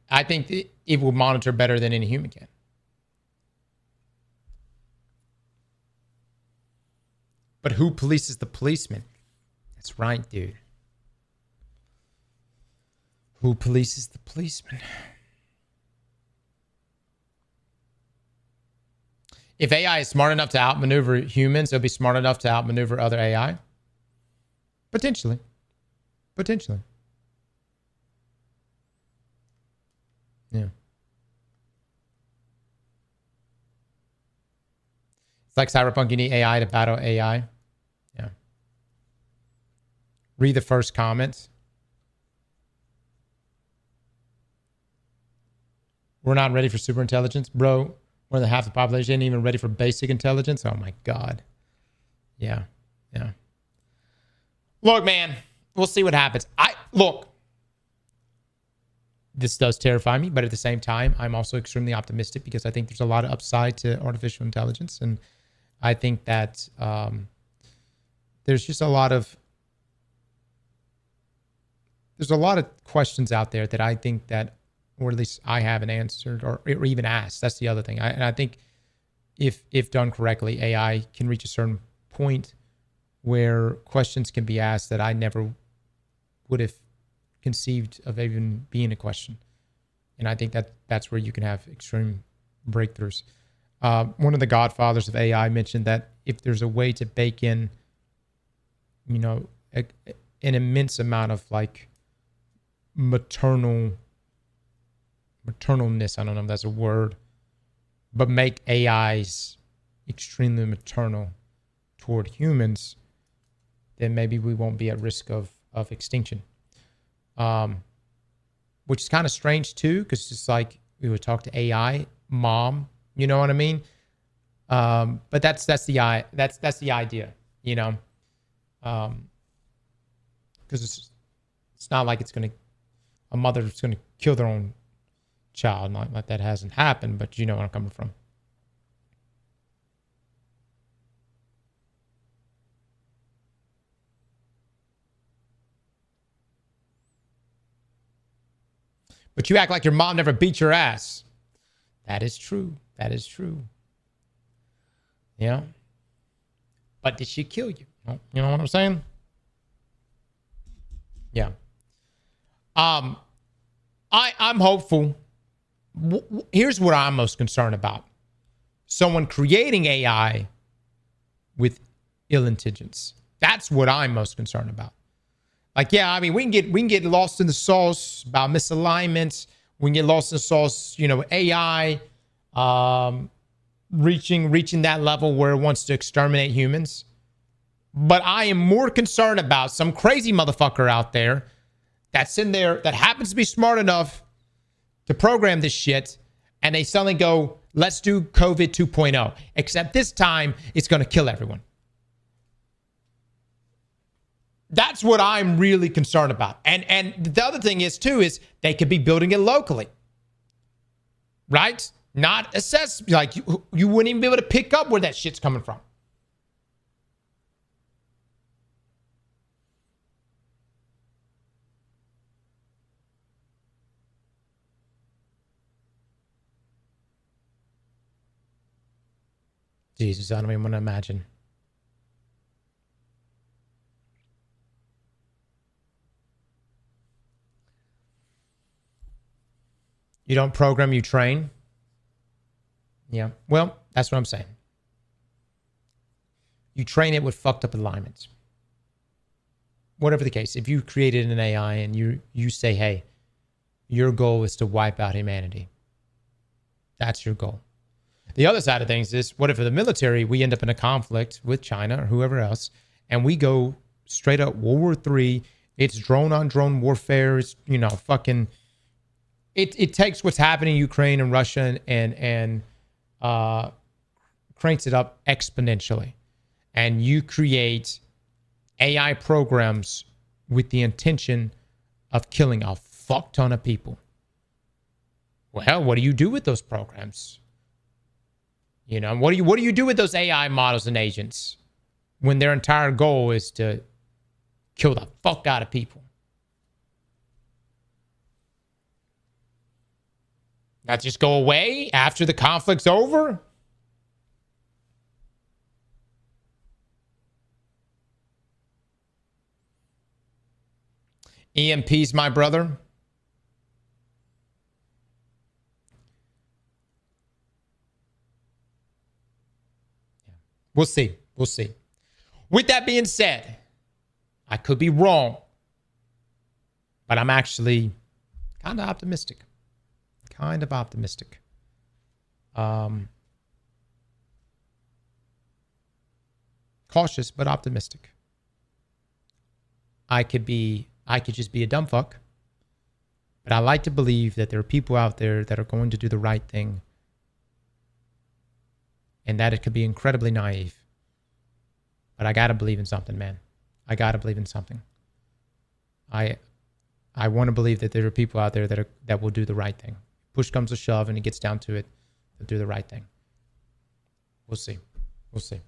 I think it will monitor better than any human can. But who polices the policeman? That's right, dude. Who polices the policeman? If AI is smart enough to outmaneuver humans, it'll be smart enough to outmaneuver other AI? Potentially. Potentially. Yeah. It's like Cyberpunk, you need AI to battle AI. Yeah. Read the first comments. We're not ready for super intelligence. Bro, more than half the population ain't even ready for basic intelligence. Oh my God. Yeah. Yeah. Look, man, we'll see what happens. Look, this does terrify me, but at the same time, I'm also extremely optimistic because I think there's a lot of upside to artificial intelligence. And I think that there's just a lot of questions out there that I think that, or at least I haven't answered or even asked. That's the other thing. And I think if done correctly, AI can reach a certain point where questions can be asked that I never would have conceived of even being a question. And I think that's where you can have extreme breakthroughs. One of the godfathers of AI mentioned that if there's a way to bake in, an immense amount of like maternalness, I don't know if that's a word, but make AIs extremely maternal toward humans, then maybe we won't be at risk of extinction. Which is kind of strange too, because it's like we would talk to AI mom, you know what I mean? But that's the idea, because it's not like a mother's gonna kill their own child. Not like that hasn't happened, but you know where I'm coming from. But you act like your mom never beat your ass. That is true. That is true. Yeah. But did she kill you? You know what I'm saying? Yeah. I'm hopeful. Here's what I'm most concerned about. Someone creating AI with ill intentions. That's what I'm most concerned about. Like, yeah, I mean, we can get lost in the sauce about misalignments. We can get lost in the sauce, AI reaching that level where it wants to exterminate humans. But I am more concerned about some crazy motherfucker out there that's in there that happens to be smart enough to program this shit, and they suddenly go, let's do COVID 2.0. Except this time, it's going to kill everyone. That's what I'm really concerned about. And the other thing is, too, is they could be building it locally. Right? Not assess, like you wouldn't even be able to pick up where that shit's coming from. Jesus, I don't even want to imagine. You don't program, you train. Yeah. Well, that's what I'm saying. You train it with fucked up alignments. Whatever the case, if you created an AI and you say, hey, your goal is to wipe out humanity. That's your goal. The other side of things is, what if in the military we end up in a conflict with China or whoever else, and we go straight up World War III, it's drone on drone warfare, it's, fucking... It takes what's happening in Ukraine and Russia and cranks it up exponentially. And you create AI programs with the intention of killing a fuck ton of people. Well, what do you do with those programs? What do you do with those AI models and agents when their entire goal is to kill the fuck out of people? Not just go away after the conflict's over? EMP's my brother. We'll see. We'll see. With that being said, I could be wrong, but I'm actually kind of optimistic. Kind of optimistic. Cautious, but optimistic. I could just be a dumb fuck. But I like to believe that there are people out there that are going to do the right thing. And that it could be incredibly naive. But I gotta believe in something, man. I gotta believe in something. I want to believe that there are people out there that will do the right thing. Push comes to shove and it gets down to it, they'll do the right thing. We'll see. We'll see.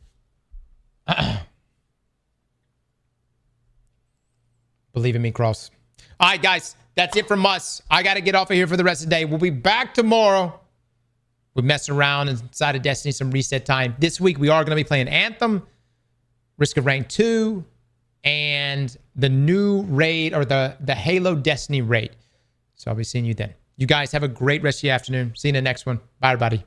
Believe in me, Cross. All right, guys. That's it from us. I got to get off of here for the rest of the day. We'll be back tomorrow. We mess around inside of Destiny, some reset time. This week, we are going to be playing Anthem, Risk of Rain 2, and the new raid, or the Halo Destiny raid. So I'll be seeing you then. You guys have a great rest of your afternoon. See you in the next one. Bye, everybody.